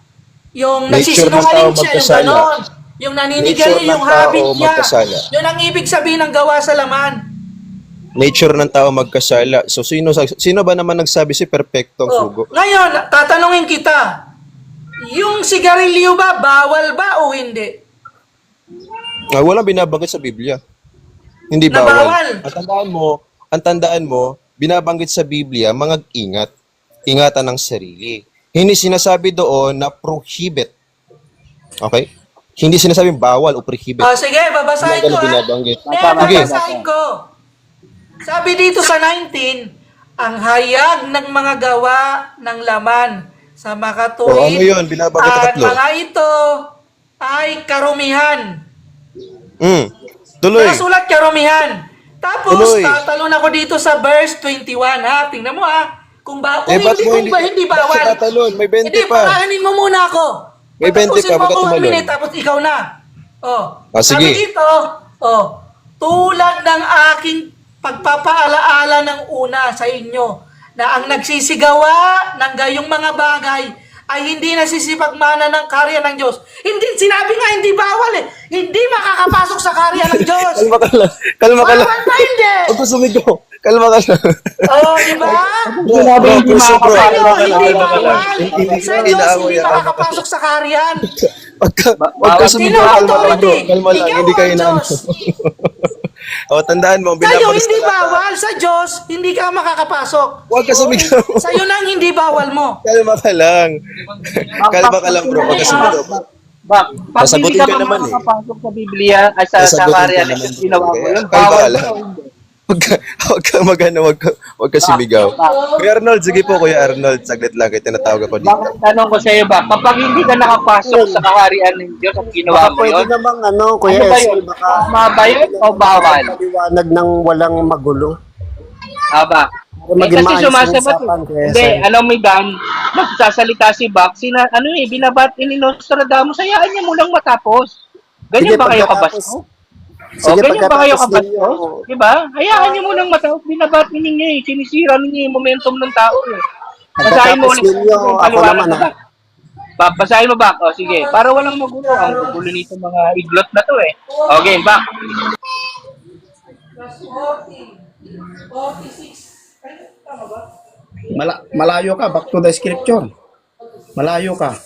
yung Nature ng nagsisinungaling tao siya, yung magkasala. ganon. Yung naninigarilyo, Nature ng yung habit tao niya. magkasala. Yun ang ibig sabihin ng gawa sa laman. nature ng tao magkasala. So sino ba naman nagsabi si perpektong sugo? Ngayon, tatanungin kita, yung sigarilyo ba, bawal ba o hindi? Walang binabanggit sa Biblia. Hindi Na bawal. bawal. Ang tandaan mo, binabanggit sa Biblia, mga ingat. Ingatan ng sarili. Hindi sinasabi doon na prohibit. Okay? Hindi sinasabing bawal o prohibit. Sige, babasahin Hindi ko. binabanggit. Hindi, babasahin ko. Sabi dito sa 19, ang hayag ng mga gawa ng laman sa makatuwid O, ano yun? Binabanggit na at tatlo. mga ito ay karumihan. Tuloy. Nakasulat karumihan. Tapos, Tuloy. tatalon ako dito sa verse 21, ha? Tingnan mo, ha? Kung ba't mo hindi bawal. Bakit tatalon? May 20 Hindi, pa. pakahanin mo muna ako. May 20 Patapusin ka, mo ba't ako tumalon? 1 minute, tapos ikaw na. Sige. Sabi dito, tulad ng aking pagpapaalaala ng una sa inyo, na ang nagsisigawa ng gayong mga bagay ay hindi nasisipagmana ng karya ng Diyos. Hindi, sinabi nga hindi bawal eh. Hindi makakapasok sa karya ng Diyos. Kalma ka lang. Kalma ka lang. Bawal ba hindi? Huwag ko sumigaw. Kalma ka lang. Di ba? Sinabi hindi Sa'yo, makakapasok. hindi bawal. Hindi- Sa hindi Diyos, na ako hindi yan. makakapasok sa karyan. Huwag ka Sino sumigaw. ang Kalma lang bro. authority? Kalma lang. Ikaw Hindi kayo ang na. Diyos. Tandaan mo, Sa'yo, binabanggit hindi sa lahat. bawal. Sa Diyos, hindi ka makakapasok. Huwag ka sumigaw. Sa'yo nang hindi bawal mo. Kalma ka lang. Kalma ka lang bro. Huwag ka sumigaw. Pag hindi Sasagutin ka ka pa naman eh. makakapasok sa Biblia, ay sa Sasagutin ka karya naman. ng ginawa mo yun, Kalma ka bawal lang. ba o hindi? Huwag ka magano, huwag ka sumigaw. Kuya Arnold, sige po Kuya Arnold, saglit lang, kaya tinatawag ako dito. Bakit tanong ko sa iyo ba, kapag hindi ka nakapasok sa kaharian ng Diyos at ginawa mo Pwede yun, namang Kuya ano ba Esel, yun? baka Tama ba yun o bawal? maliwanag ng walang magulo. Aba. Maging Kasi maayos yung sumasagot. usapan, Kuya Hindi, Esel. alam mo Dan, nagsasalita si Bak, binabat ni Nostradamus, hayaan niya mo lang matapos. Ganyan Sige, ba kayo pagkatapos- kabasto? Sige, Ganyan ba kayo pagkatapos kabasto? ninyo, Diba? Hayaan niyo mo lang matapos, binabat ninyo eh, sinisira ninyo yung momentum ng tao eh. Basahin mo pagkatapos ulit. ninyo, ako naman Basahin mo Bak. O sige, para walang magulo. Ang gulo nito mga iglot na to eh. Okay, Bak. Plus 40, 46. Ay, tama ba? Malayo ka, back to the scripture. Malayo ka.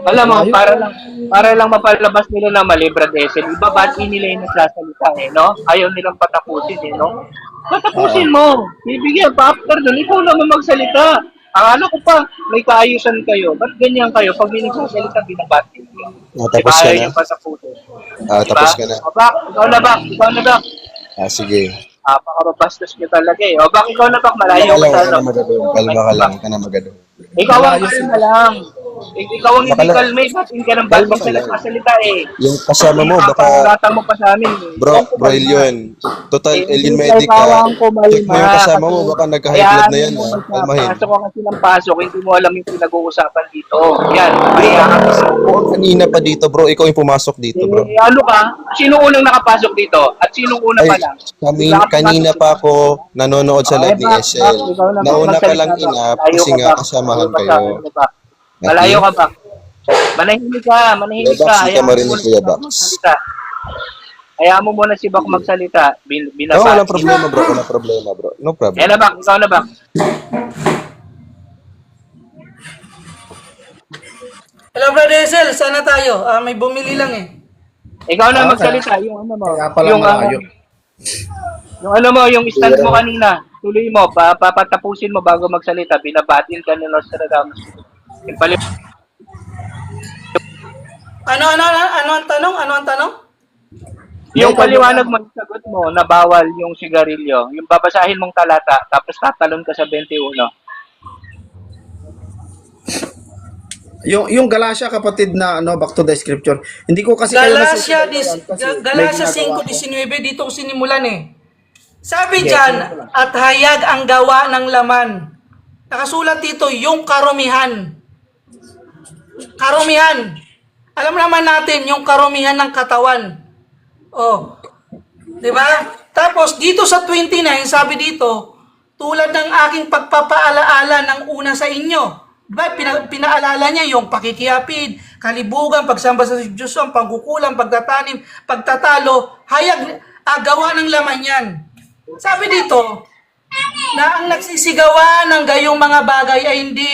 Alam mo, para lang mapalabas nila na mali, Brad Esel, ibabati nila yung nagsasalita eh, no? Ayaw nilang patapusin eh, no? Patapusin mo! Bibigyan pa after nun, ikaw naman magsalita. Akala ko pa, may kaayusan kayo. Ba't ganyan kayo? Pag may nagsasalita, binabati. Tapos ka Ayaw na? niyo patapusin. Tapos ka na. O Bak, ikaw na Bak, ikaw na Bak. Sige. Napakabastos niyo talaga eh. O Bak, ikaw na Bak, malayo Kalma ka sa ka na ano. magado. Kalma ka lang, ka na magado. Ikaw ang kalma lang. Ikaw ang hindi Bakala- kalma eh. Ba't hindi ka ng Kalma bating ka lang. salita eh. Yung kasama mo, baka, Napapangatan mo pa sa amin eh. bro yun. Total, alien Hindi medic ka. kailangan ko Check mo yung kasama mo, kasi baka nagka-high blood na yan. hayaan mo Kalmahin. Pasok ka kasi ng pasok, hindi mo alam yung pinag-uusapan dito. Yan, kaya ka kasi. Kanina pa dito bro, ikaw yung pumasok dito bro. Ano ka? Sino unang nakapasok dito? At sinong una pa lang? Kanina pa ako nanonood sa live ni Esel. Nauna ka lang inap kasi nga kasamahan kayo. Malayo ka ba? Manahimik ka. Kuya Bax, hindi ka marinig, Kuya Bax. Hayaan mo muna si Bak magsalita. No, walang problema bro, walang problema bro. No problem. Eh na Bak, ikaw na Bak. Hello, Brother Esel. Sana tayo. May bumili lang eh. Ikaw na magsalita. Yung ano mo. Kaya pala malayo. Yung ano mo, yung stand mo kanina. Tuloy mo, papatapusin mo bago magsalita. Binabatin ka ni Nostradamus. Yung pali- Ano ang tanong? Ano ang tanong? Yung paliwanag mo, yung sagot mo, na bawal yung sigarilyo. Yung babasahin mong talata, tapos tatalon ka sa 21. Yung Galatia kapatid na back to the scripture. Hindi ko kasi kayo Galatia, nasusunod kasi Galatia may ginagawa ko. 5:19 dito ko sinimulan eh. Sabi diyan, at hayag ang gawa ng laman. Nakasulat dito yung karumihan. Karumihan. Alam naman natin yung karumihan ng katawan. Oh. 'Di ba? Tapos dito sa 29, sabi dito, tulad ng aking pagpapaalaala ng una sa inyo. Diba? Pinaalala niya yung pakikiyapid, kalibugan, pagsamba sa Diyos, ang pagkukulang, pagtatanim, pagtatalo, hayag, gawa ng laman yan. Sabi dito, na ang nagsisigawan ng gayong mga bagay ay hindi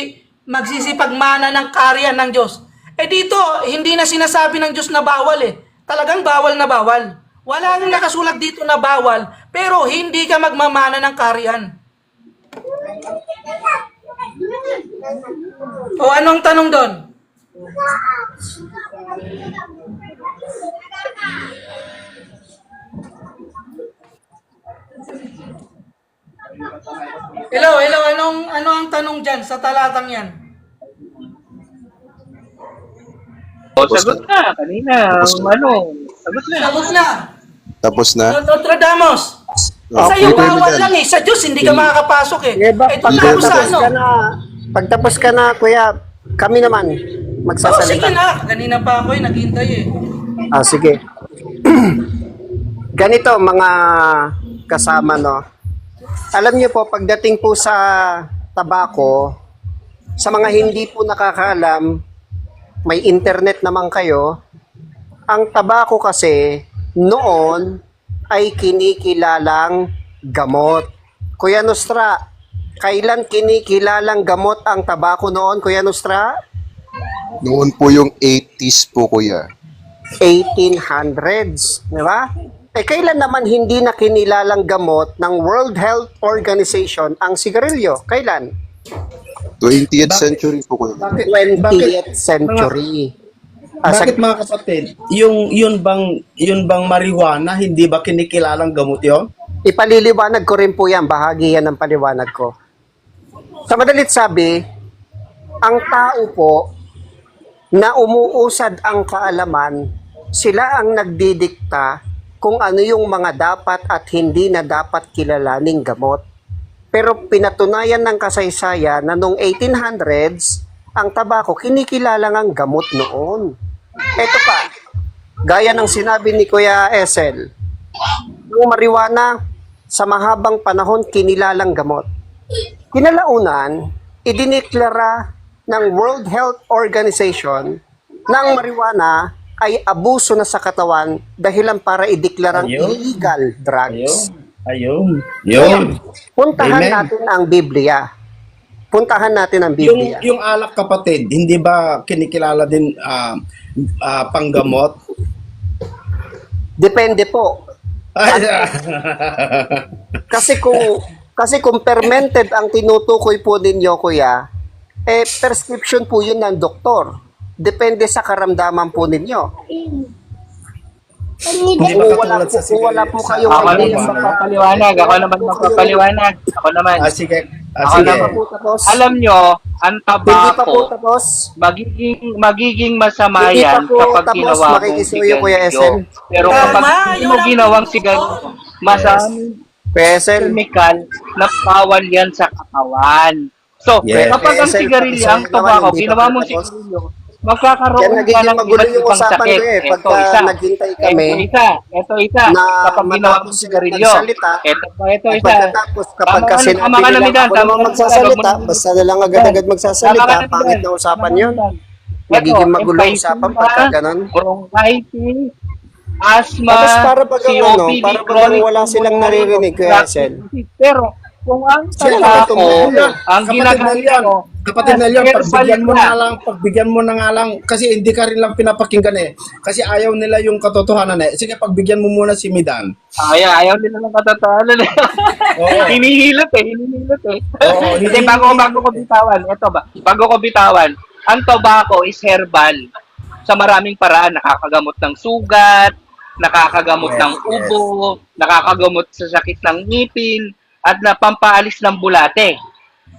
magsisipagmana ng karyan ng Diyos. Dito, hindi na sinasabi ng Diyos na bawal Talagang bawal na bawal. Wala nang nakasulat dito na bawal, pero hindi ka magmamana ng karyan. O anong tanong doon? Hello, ano ang tanong dyan sa talatang yan? O, sagot na. Kanina, sagot na. Sagot na. Tapos na? Nostradamus. Sa iyo bawal lang sa Diyos hindi ka makakapasok Tapos sa ano? Pagtapos ka na, kuya, kami naman Sige magsasalita. na. Kanina pa ako naghintay Sige. Ganito, mga kasama, no? Alam niyo po, pagdating po sa tabako, sa mga hindi po nakakaalam, may internet naman kayo, ang tabako kasi noon ay kinikilalang gamot. Kuya Nostra, kailan kinikilalang gamot ang tabako noon, Kuya Nostra? Noon po yung 80s po, kuya. 1800s, di ba? Kailan naman hindi na kinilalang gamot ng World Health Organization ang sigarilyo? Kailan? 20th century po, kuya. 20th century. Bakit mga kapatid, yun bang marijuana, hindi ba kinikilalang gamot yon? Ipaliliwanag ko rin po yan, bahagi yan ng paliwanag ko. Sa madalit sabi, ang tao po na umuusad ang kaalaman, sila ang nagdidikta kung ano yung mga dapat at hindi na dapat kilalaning gamot. Pero pinatunayan ng kasaysayan na noong 1800s, ang tabako kinikilalang ang gamot noon. Ito pa, gaya ng sinabi ni Kuya Esel, yung marijuana, sa mahabang panahon kinilalang gamot. Kinalaunan, idineklara ng World Health Organization na ang marijuana ay abuso na sa katawan dahilan para ideklarang Ayun. illegal drugs. Ayun. Yun. Puntahan Amen. natin ang Biblia. Puntahan natin ang Biblia. Yung alak kapatid, hindi ba kinikilala din panggamot? Depende po. Kasi kung fermented ang tinutukoy po ninyo, kuya, prescription po yun ng doktor. Depende sa karamdaman po ninyo. Hindi ba Kung katulad sa kung wala po sigarilyo? kayong Ako naman idea sa magpapaliwanag. Ako naman. Sige. Ako Sige. naman. po tapos. Alam nyo, ang Hindi pa po tabako, tapos. magiging masama Hindi pa yan po kapag tapos, ginawa mong makikisuyo, Kuya Esen. sigarilyo. Pero Tama, kapag hindi mo yun ang ginawang punto. sigarilyo, masaming Pesel. chemical na bawal yan sa katawan. So, Yes. kapag ang Yes, sigarilyo, ang naman, tabako, hindi pa ginawa mong tapos. sigarilyo, magkakaroon Kaya ka nagiging ng magulo iba't yung ibang usapan sakit. ko Ito isa. pagka naghintay kami Ito isa. na Kapag ginawa mong matapos sigarilyo. magsalita, Ito at isa. pagkatapos kapag Tama kasi ka na natin midan, ako tama naman ka na magsasalita, midan. basta na lang agad-agad magsasalita, pangit na usapan yun. Nagiging magulo ang usapan pagka ganun. Bronchitis, asthma, Tapos para bagang ano, COPD, para bagang chronic wala silang naririnig, Kuya Hazel. Pero kung ang Sila tabako, tumulong. ang ginagamit mo, Kapatid na yan, pagbigyan mo na nga lang, kasi hindi ka rin lang pinapakinggan Kasi ayaw nila yung katotohanan Sige, pagbigyan mo muna si Midan. ayaw nila ng katotohanan. Oo. Hinihilot eh. Oo, Hindi, bago ko bitawan. Ito ba? Bago ko bitawan, ang tobacco is herbal. Sa maraming paraan, nakakagamot ng sugat, nakakagamot ng ubo, nakakagamot sa sakit ng ngipin, at napampaalis ng bulate.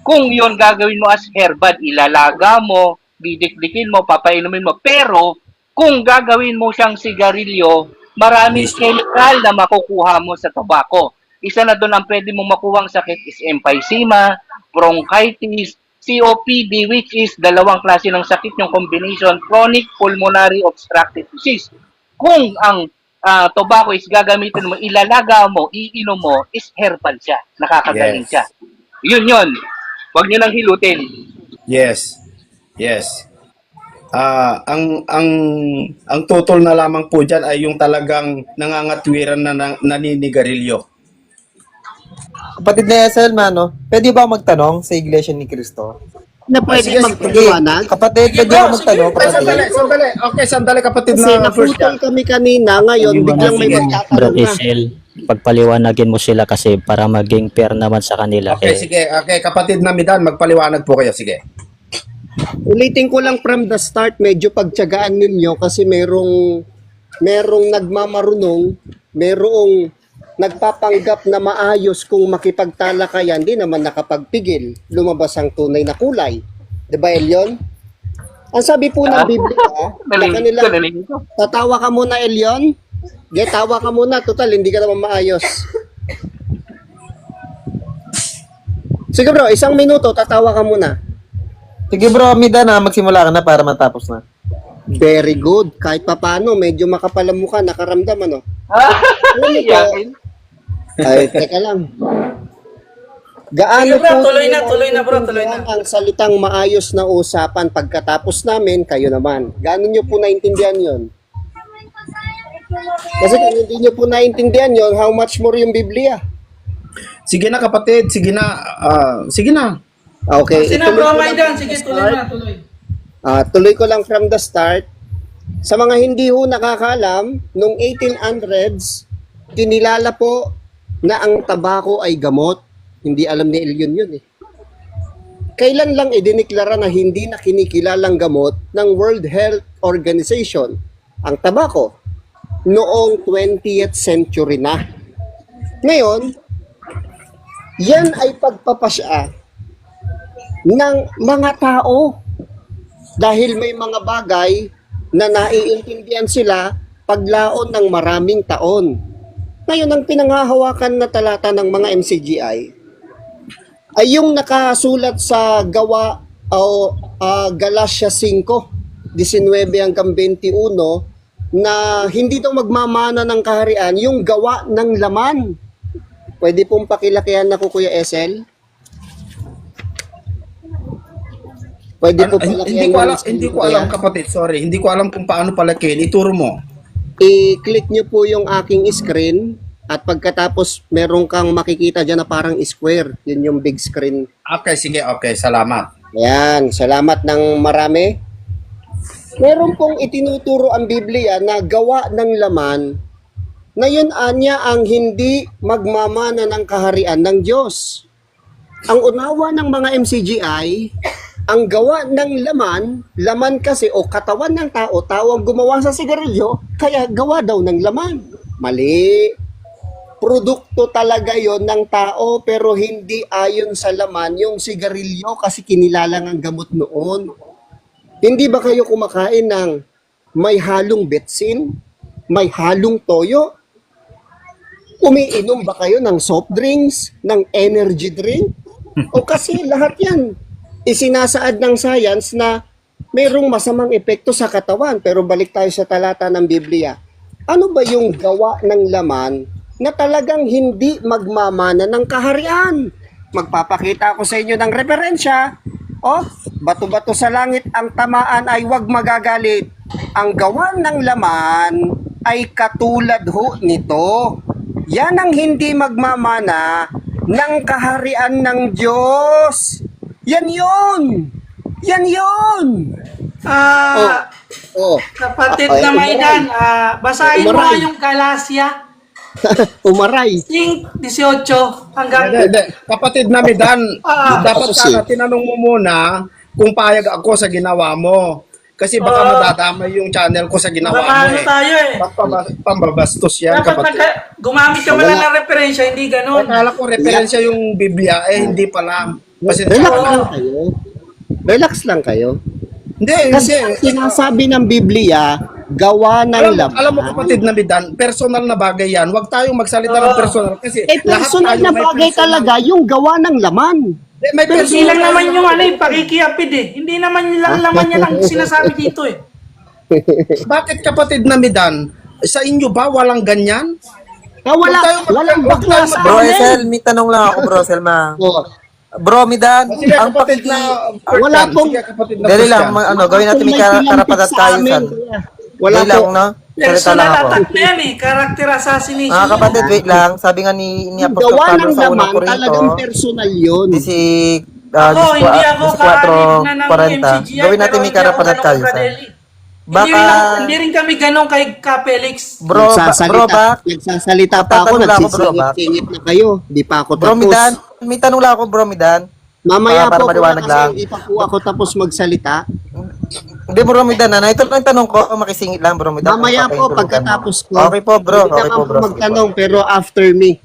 Kung yon gagawin mo as herbal, ilalaga mo, didikdikin mo, papainumin mo. Pero, kung gagawin mo siyang sigarilyo, maraming chemical na makukuha mo sa tobacco. Isa na doon ang pwede mong makuha ang sakit is emphysema, bronchitis, COPD, which is dalawang klase ng sakit, yung combination, chronic pulmonary obstructive disease. Kung ang tobacco is gagamitin mo, ilalaga mo, iinom mo, is herbal siya. Nakakagaling siya. Yun. Huwag nyo nang hilutin. Yes. ang tutol na lamang po diyan ay yung talagang nangangatwiran na naninigarilyo. Kapatid na Esel, mano, pwede ba ako magtanong sa Iglesia ni Cristo? Na pwede Sige, magpaliwanag? Kapatid, pwede ako magtanong, Ay, kapatid? sandali. Okay, sandali kapatid Kasi na first naputol kami kanina, ngayon biglang may magtatanong Brad na. Isel, pagpaliwanagin mo sila kasi para maging fair naman sa kanila. Okay, sige. Okay, kapatid na Midan, magpaliwanag po kayo. Sige. Ulitin ko lang from the start, medyo pagtiyagaan ninyo kasi merong nagmamarunong, merong nagpapanggap na maayos kung makipagtalakayan, di naman nakapagpigil. Lumabas ang tunay na kulay. Diba, Elion? Ang sabi po ng Biblia, sa kanila, tatawa ka muna, Elion. Tawa ka muna, total, hindi ka naman maayos. Sige bro, 1 minuto, tatawa ka muna. Sige bro, Mida na, magsimula ka na para matapos na. Very good. Kahit papano, medyo makapal ang mukha, nakaramdam ano. Ano to? Ay, teka lang. Gaano Sige, bro, po tuloy na, bro, tuloy na. ang salitang maayos na usapan pagkatapos namin, kayo naman. Gaano nyo po naintindihan yon? Kasi kung hindi nyo po naintindihan yon, how much more yung Biblia? Sige na kapatid, sige na. Sige na. Okay. Sina ituloy bro ko lang Maidan, from sige the tuloy start. na, tuloy. Tuloy ko lang from the start. Sa mga hindi ho nakakaalam, noong 1800s, kinilala po na ang tabako ay gamot. Hindi alam ni Elion yun eh. Kailan lang idiniklara na hindi na kinikilalang gamot ng World Health Organization ang tabako? Noong 20th century na. Ngayon, yan ay pagpapasya ng mga tao dahil may mga bagay na naiintindihan sila paglaon ng maraming taon. Ngayon, ang pinanghahawakan na talata ng mga MCGI ay yung nakasulat sa gawa o Galatia 5, 19 hanggang 21 na hindi daw magmamana ng kaharian yung gawa ng laman. Pwede pong pakilakihan ako, Kuya Esel? Pwede po palakihan Hindi ko alam kapatid, sorry. Hindi ko alam kung paano palakihin. Ituro mo. I-click nyo po yung aking screen at pagkatapos meron kang makikita dyan na parang square. Yun yung big screen. Okay, sige. Okay, salamat. Ayan, salamat ng marami. Meron pong itinuturo ang Biblia na gawa ng laman na yun anya ang hindi magmamana ng kaharian ng Diyos. Ang unawa ng mga MCGI, ang gawa ng laman kasi o katawan ng tao, tao ang gumawa sa sigarilyo, kaya gawa daw ng laman. Mali. Produkto talaga yon ng tao pero hindi ayon sa laman yung sigarilyo kasi kinilalang ang gamot noon. Hindi ba kayo kumakain ng may halong betsin? May halong toyo? Umiinom ba kayo ng soft drinks? Ng energy drink? O kasi lahat yan isinasaad ng science na mayroong masamang epekto sa katawan. Pero balik tayo sa talata ng Biblia. Ano ba yung gawa ng laman na talagang hindi magmamana ng kaharian? Magpapakita ako sa inyo ng referensya. Oh, bato-bato sa langit ang tamaan ay huwag magagalit. Ang gawa ng laman ay katulad ho nito. Yan ang hindi magmamana ng kaharian ng Diyos. Yan yun! Yan yun! Kapatid na Maidan, basahin mo Umaray. nga yung Galatia Umaray. 5:18 hanggang Hindi. Kapatid na Midan, dapat kasi- sana tinanong mo muna kung payag ako sa ginawa mo. Kasi baka madadamay yung channel ko sa ginawa mo Mamano eh. tayo eh. Pambabastos yan, Dapat kapatid. gumamit ka pala ng referensya, hindi ganun. Akala ko referensya yung Biblia, hindi pala. Pasensya Relax ka. lang kayo. Relax lang kayo. Hindi, Kasi hindi. ang sinasabi ng Biblia, gawa ng laman. Alam mo kapatid na Midan, personal na bagay yan. Huwag tayong magsalita ng personal kasi Personal tayo na may bagay personal. talaga yung gawa ng laman. May Hindi personal lang naman yung pakikiapid eh. Hindi naman lang laman yan ang sinasabi dito eh. Bakit kapatid na Midan? Sa inyo ba walang ganyan? Wala, Huwag tayo walang huwag bakla tayo sa Bro amin. Esel, may tanong lang ako bro Selma. Oh, Bro, Midan, Sige, ang kapatid pakiki... na Wala pong- Sige, kapatid na Dali first lang, yan. gawin natin may karapat at tayo san. Wala Dali lang, po. no? Salita Personal lang ako. attack na yan eh. Character assassination. Mga kapatid, wait lang. Sabi nga ni Apostol Gawa Pablo ng sa unang laman, Korinto, talagang personal yun. Ako, hindi ako kaanib na ng 14:40. MCGI. Gawin natin pero may hindi karapat ako at ganun tayo san. kadeli. Baka- Hindi rin kami ganun kay Kapelix. Bro, Nagsasalita pa ako, Tatanong lang ako, bro, nagsisingit-singit na kayo. Di pa ako Bro, tapos. Midan, may tanong lang ako, Bro, Midan. Mamaya Para po, maliwanag kasi lang. hindi pa po ako tapos magsalita. Hindi, Bro, Midan, ito lang tanong ko, makisingit lang, Bro, Midan. Mamaya po, Papahintulutan mo. pagkatapos ko. Okay po, bro. Pwede Okay ka po, bro. po magtanong, pero after me.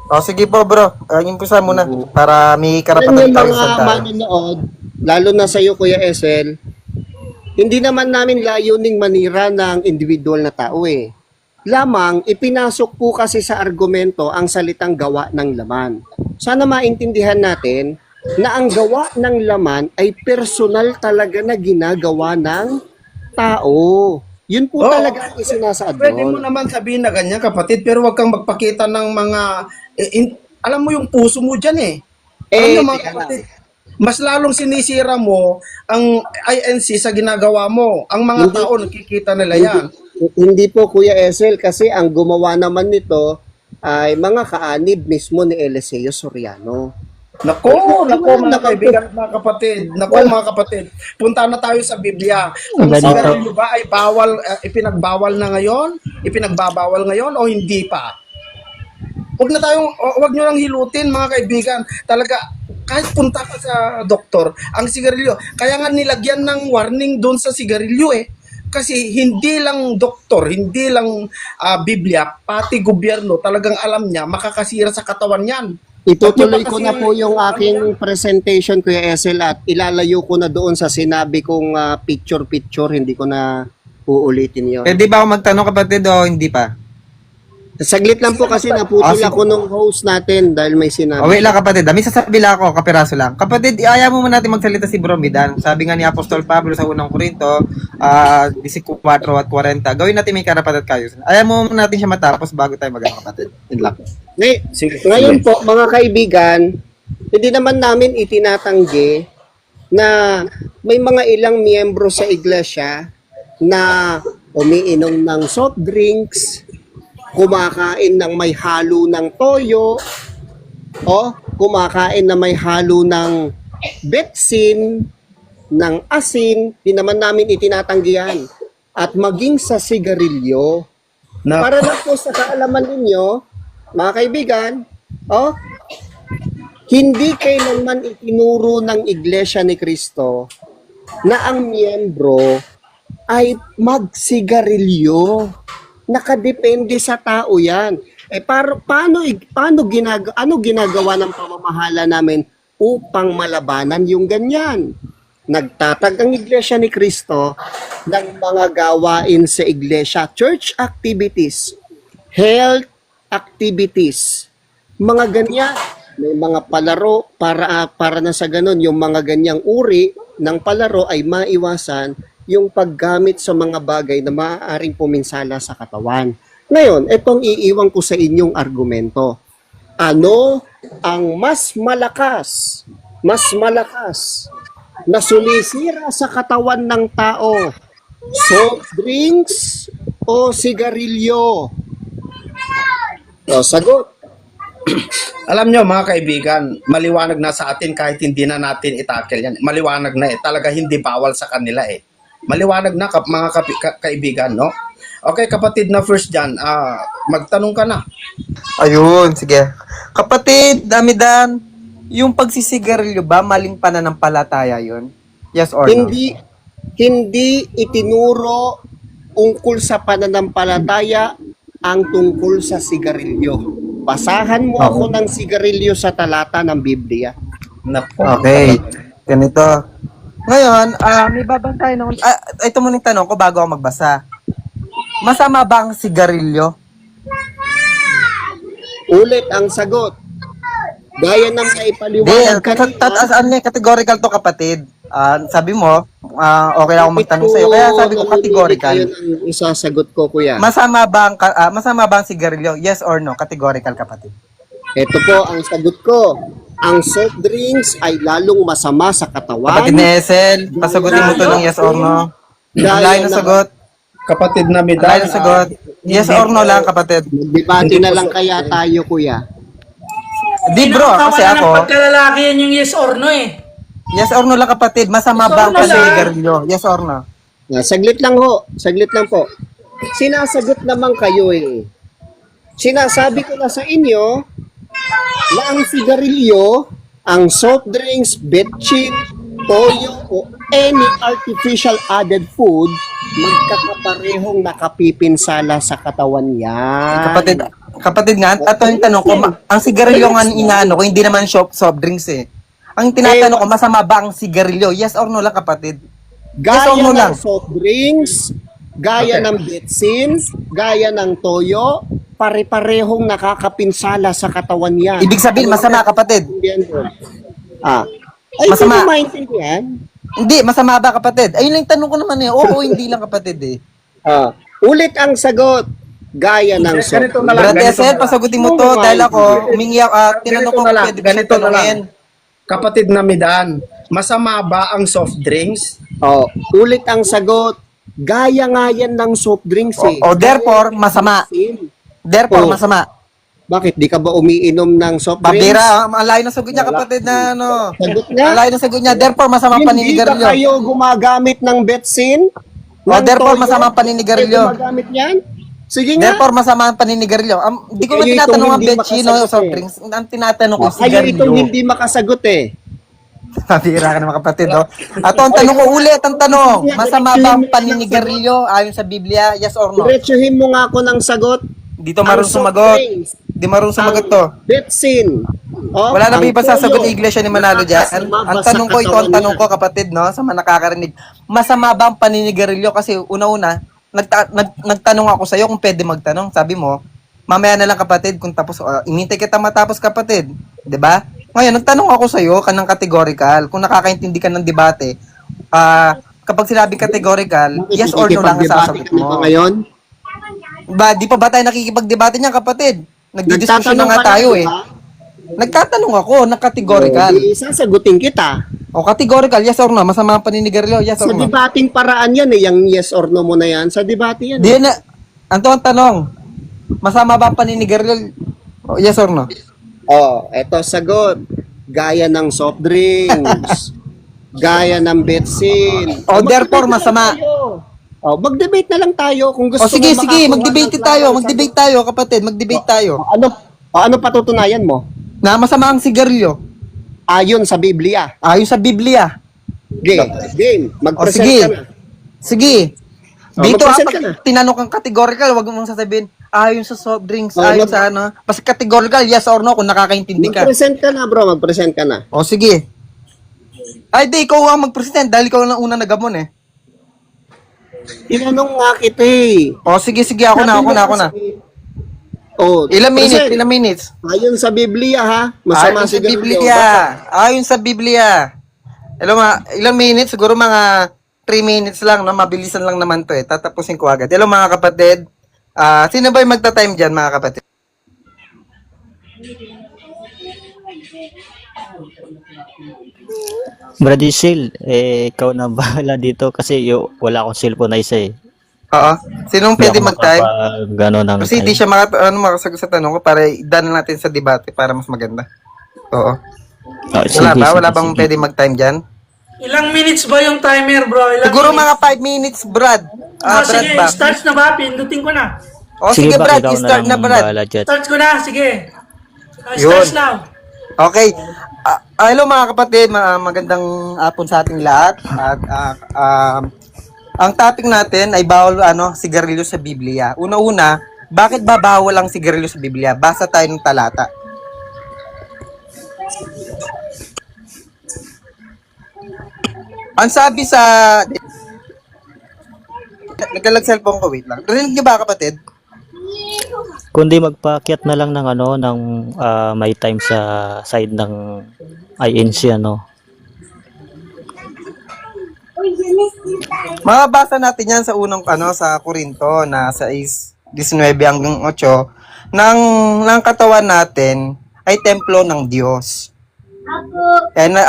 O, sige po, bro. Umpisa muna para may Alam karapatan niyo, tayo mga sa tayo. manonood, lalo na sa iyo, Kuya Esel, hindi naman namin layuning manira ng individual na tao eh. Lamang, ipinasok po kasi sa argumento ang salitang gawa ng laman. Sana maintindihan natin na ang gawa ng laman ay personal talaga na ginagawa ng tao. Yun po Oo. talaga ang isinasaad Pwede mo doon. naman sabihin na ganyan, kapatid, pero wag kang magpakita ng mga... alam mo yung puso mo dyan eh. Alam Eh, niyo, mga teka kapatid, mas lalong sinisira mo ang INC sa ginagawa mo. Ang mga Hindi. tao, nakikita nila yan. Hindi po, Kuya Esel, kasi ang gumawa naman nito ay mga kaanib mismo ni Eliseo Soriano. Nako, Wala mga kaibigan, mga kapatid. Nako, mga kapatid. Punta na tayo sa Biblia. Ang Ganito. sigarilyo ba ay bawal, ipinagbawal na ngayon? Ipinagbabawal ngayon o hindi pa? Huwag nyo lang hilutin, mga kaibigan. Talaga, kahit punta ka sa doktor, ang sigarilyo, kaya nga nilagyan ng warning doon sa sigarilyo eh. Kasi hindi lang doktor, hindi lang Biblia, pati gobyerno, talagang alam niya, makakasira sa katawan yan. Itutuloy Ba't ko nyo ba na kasi- po yung aking presentation, Kuya Esel, at ilalayo ko na doon sa sinabi kong picture-picture, hindi ko na uulitin yun. Pwede ba ako magtanong, kapatid, o hindi pa? Saglit lang po kasi naputol sige. ako nung host natin dahil may sinabi. O, wait lang, kapatid. May sasabi lang ako, kapiraso lang. Kapatid, ayaw mo natin magsalita si Bro Midan. Sabi nga ni Apostol Pablo sa unang Korinto, 14:40. Gawin natin may karapat at kayo. Ayaw mo natin siya matapos bago tayo kapatid. Yun lang. Ngayon po, mga kaibigan, hindi naman namin itinatanggi na may mga ilang miyembro sa iglesia na umiinom ng soft drinks, kumakain ng may halo ng toyo, o kumakain na may halo ng betsin, ng asin, di naman namin itinatanggihan. At maging sa sigarilyo, Na, para lang po sa kaalaman ninyo, mga kaibigan, hindi kailanman itinuro ng Iglesia ni Cristo na ang miyembro ay magsigarilyo. Nakadepende sa tao yan. Ano ginagawa ng pamamahala namin upang malabanan yung ganyan? Nagtatag ang Iglesia ni Cristo ng mga gawain sa iglesia, church activities, health activities, mga ganyan. May mga palaro para na sa ganun, yung mga ganyang uri ng palaro ay maiwasan yung paggamit sa mga bagay na maaaring puminsala sa katawan. Ngayon, itong iiwan ko sa inyong argumento. Ano ang mas malakas na sumisira sa katawan ng tao? Soft drinks o sigarilyo? O, sagot. alam nyo, mga kaibigan, maliwanag na sa atin kahit hindi na natin itakel yan. Maliwanag na eh. Talaga hindi bawal sa kanila eh. Maliwanag na, mga kaibigan, no? Okay, kapatid na first dyan, magtanong ka na. Ayun, sige. Kapatid, Midan, yung pagsisigarilyo ba, maling pananampalataya yun? Yes or no? Hindi itinuro ungkol sa pananampalataya ang tungkol sa sigarilyo. Basahan mo ako ng sigarilyo sa talata ng Biblia. Okay. Ganito. Ngayon, may babantay naman. Ito muna yung tanong ko bago ako magbasa. Masama ba ang sigarilyo? Ulit ang sagot. Gaya ng naipaliwanag kanina. Categorical to, kapatid. Sabi mo, okay lang ako magtanong sa'yo. Kaya sabi ko categorical. Yun ang isasagot ko, kuya. Masama ba ang sigarilyo? Yes or no? Categorical, kapatid. Ito po ang sagot ko. ang soft drinks ay lalong masama sa katawan. Kapatid ni Esel, pasagutin mo to ng yes or no. Ang layo na sagot. Kapatid na Ang Midan, layo na sagot. Yes or no lang, kapatid. Debate na lang kaya tayo, kuya. Di bro, kasi Pinakatawanan ako, ng pagkalalaki yan yung yes or no eh. yes or no lang, kapatid. Masama Yes ba or ang no lang. paninigarilyo? Yes or no? Saglit lang ho. Saglit lang po. Sinasagot naman kayo eh. Sinasabi ko na sa inyo na ang sigarilyo, ang soft drinks, betchin, toyo, o any artificial added food, magkakaparehong nakapipinsala sa katawan yan. Kapatid nga, ato yung tanong ko, ang sigarilyo nga inaano ko, hindi naman soft drinks eh. Ang tinatanong ko, masama ba ang sigarilyo? Yes or no lang, kapatid? Yes Gaya or no ng lang? soft drinks, gaya ng betsin, gaya ng toyo, pare-parehong nakakapinsala sa katawan yan. Ibig sabihin, masama, kapatid. Ay, Masama. hindi mo maintindihan. Hindi, masama ba, kapatid? Ayun lang yung tanong ko naman eh. Oo, hindi lang, kapatid eh. Ulit ang sagot. Gaya ng soft ganito na lang. Brad Esel, pasagutin mo to dahil ako, tinanong ko, pwede ba siya tanongin? kapatid na Midan, masama ba ang soft drinks? Ulit ang sagot. Gaya nga yan ng soft drinks eh. Therefore, masama. Therefore, Oh. masama. Bakit? Di ka ba umiinom ng soft drinks? Pabira, ang layo na sagot niya, kapatid na ano. Sagot Ang nga. layo na sagot niya. Therefore, masama ang Hindi ba paninigarilyo. kayo gumagamit ng betsin? Therefore, masama ang paninigarilyo. Kayo gumagamit yan? Sige nga. Therefore, masama ang paninigarilyo. Hindi ko Kayo man tinatanong itong ang hindi betchino o makasagot soft eh. drinks. Ang tinatanong ko, Kayo itong sigarilyo. hindi makasagot eh. Pabira ka naman, kapatid. Oh. Ato, ang tanong ko ulit, ang tanong. Masama ba ang paninigarilyo ayon sa Biblia? Yes or no? Diretsuhin mo nga ako ng sagot. Dito marunong Ang soft sumagot. drinks, Di marunong sumagot ang to. betsin. Wala na ang ba sasagot toyo. ng iglesia ni Manalo dyan? Ang tanong ko, ito ang tanong ko, kapatid, no? Sa mga nakakarinig. Masama ba ang paninigarilyo? Kasi una-una, nagtanong ako sa'yo kung pwede magtanong. Sabi mo, mamaya na lang, kapatid, kung tapos, inintay kita matapos, kapatid. 'Di ba? Ngayon, nagtanong ako sa'yo, kanang categorical. Kung nakakaintindi ka ng debate, kapag sinabing categorical, Bakit yes or no lang ang nakikipagdebate sasagot kami pa mo. ngayon? Di pa ba tayo nakikipagdebate niyan, kapatid? Nagdidiskusyon na Nagtatanong nga ka tayo lang, eh. di ba? Nagtatanong ako ng categorical. Di, sasagutin kita. O categorical, yes or no? Masama ang paninigarilyo, yes Sa or no? debating paraan yan eh, yung yes or no mo na yan. Sa debate yan. Di na, ang tanong, masama ba ang paninigarilyo? O, yes or no? Eto sagot. Gaya ng soft drinks. Gaya ng betsin. Therefore, masama. Mag-debate na lang tayo kung gusto Sige, mo sige, makakuha mag-debate ng tayo, klaro. mag-debate tayo, kapatid, mag-debate tayo. Ano patutunayan mo? Na masama ang sigarilyo, Ayon sa Biblia. ayon sa Biblia. Game. Mag-present sige. ka na. Sige. Dito, mag-present pag ka na. tinanong kang categorical, wag mong sasabihin, ayon sa soft drinks, Oh, ayon sa ano. Basta categorical, yes or no, kung nakakaintindi ka. Mag-present ka na, bro. Mag-present ka na. O, sige. Ay, di, ikaw ang mag-present dahil ikaw ang unang nagamon eh. Tinanong nga kita eh. O, sige, ako na. Ilang minutes? Ayon sa Biblia ha. Ayon Masama sa sigarilyo. Biblia. Ayon sa Biblia. Ilang minutes? Siguro mga 3 minutes lang, no? Mabilisan lang naman to eh. Tatapusin ko agad. Hello mga kapatid. Sino ba yung magta-time dyan, mga kapatid? Brad Isil, ikaw na bahala dito kasi wala akong cellphone na isa eh. Oo. Sinong pwede mag-time? Gano'n ng Kasi hindi siya makasagot sa tanong ko para idaan natin sa debate para mas maganda. Oo. Wala bang pwede mag-time dyan? Ilang minutes ba yung timer, bro? Siguro mga 5 minutes, Brad. Brad Sige, ba? start na ba? Pindutin ko na. O sige, ba, Brad, ikaw i-start na, lang Brad. bahala dyan. Start ko na, sige. Yun. Start now. Okay. Hello mga kapatid, magandang hapon sa ating lahat. At ang topic natin ay bawal sigarilyo sa Biblia. Una-una, bakit ba bawal ang sigarilyo sa Biblia? Basa tayo ng talata. Ang sabi sa nagkalag cellphone ko, wait lang. Rinig niyo ba, kapatid? Kundi magpaakyat na lang ng may time sa side ng INC Mababasa natin yan sa unang sa Korinto na sa 19 hanggang 8 ng katawan natin ay templo ng Diyos. And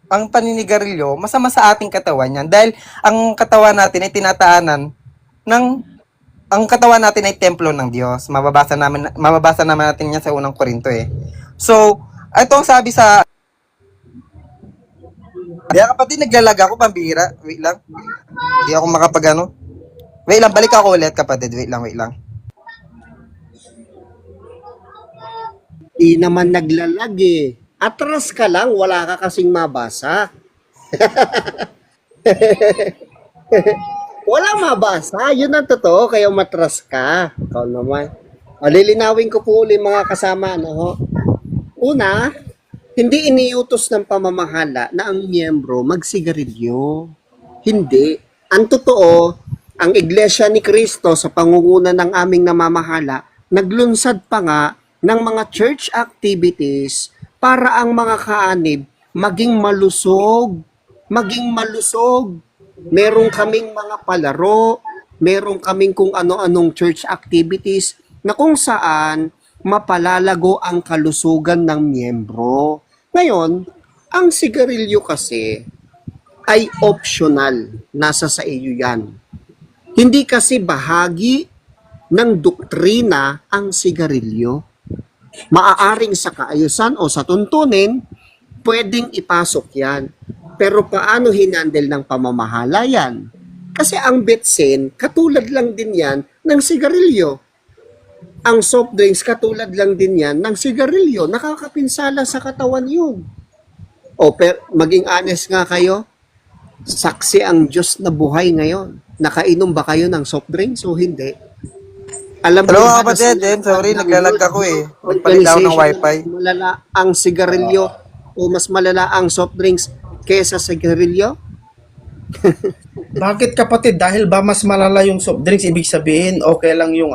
ang paninigarilyo, masama sa ating katawan yan. Dahil ang katawan natin ay tinataanan ng ang katawan natin ay templo ng Diyos. Mababasa naman natin yan sa unang Korinto eh. So, ito ang sabi sa Kaya kapatid, naglalag ako, pambihira. Wait lang. Hindi ako makapagano. Wait lang, balik ako ulit kapatid. Wait lang. Di naman naglalag eh. Atras ka lang, wala ka kasing mabasa. Wala mabasa, yun ang totoo, kaya matras ka. Ikaw naman. O, lilinawin ko po ulit mga kasama. Ho? Una, hindi iniutos ng pamamahala na ang miyembro magsigarilyo. Hindi. Ang totoo, ang Iglesia ni Cristo sa pangunguna ng aming namamahala, naglunsad pa nga ng mga church activities para ang mga kaanib maging malusog. Meron kaming mga palaro, meron kaming kung ano-anong church activities na kung saan mapalalago ang kalusugan ng miyembro. Ngayon, ang sigarilyo kasi ay optional. Nasa sa iyo yan. Hindi kasi bahagi ng doktrina ang sigarilyo. Maaaring sa kaayusan o sa tuntunin, pwedeng ipasok yan. Pero paano hinandle ng pamamahala yan? Kasi ang betsin, katulad lang din yan ng sigarilyo. Ang soft drinks, katulad lang din yan ng sigarilyo. Nakakapinsala sa katawan yun. O, maging honest nga kayo, saksi ang Diyos na buhay ngayon. Nakainom ba kayo ng soft drinks o hindi? Alam Hello mo ba na kapatid, sorry, naglalag ako eh. Nagpalit ako ng wifi. mas malala ang sigarilyo o mas malala ang soft drinks kesa sigarilyo? Bakit kapatid? Dahil ba mas malala yung soft drinks, ibig sabihin okay lang yung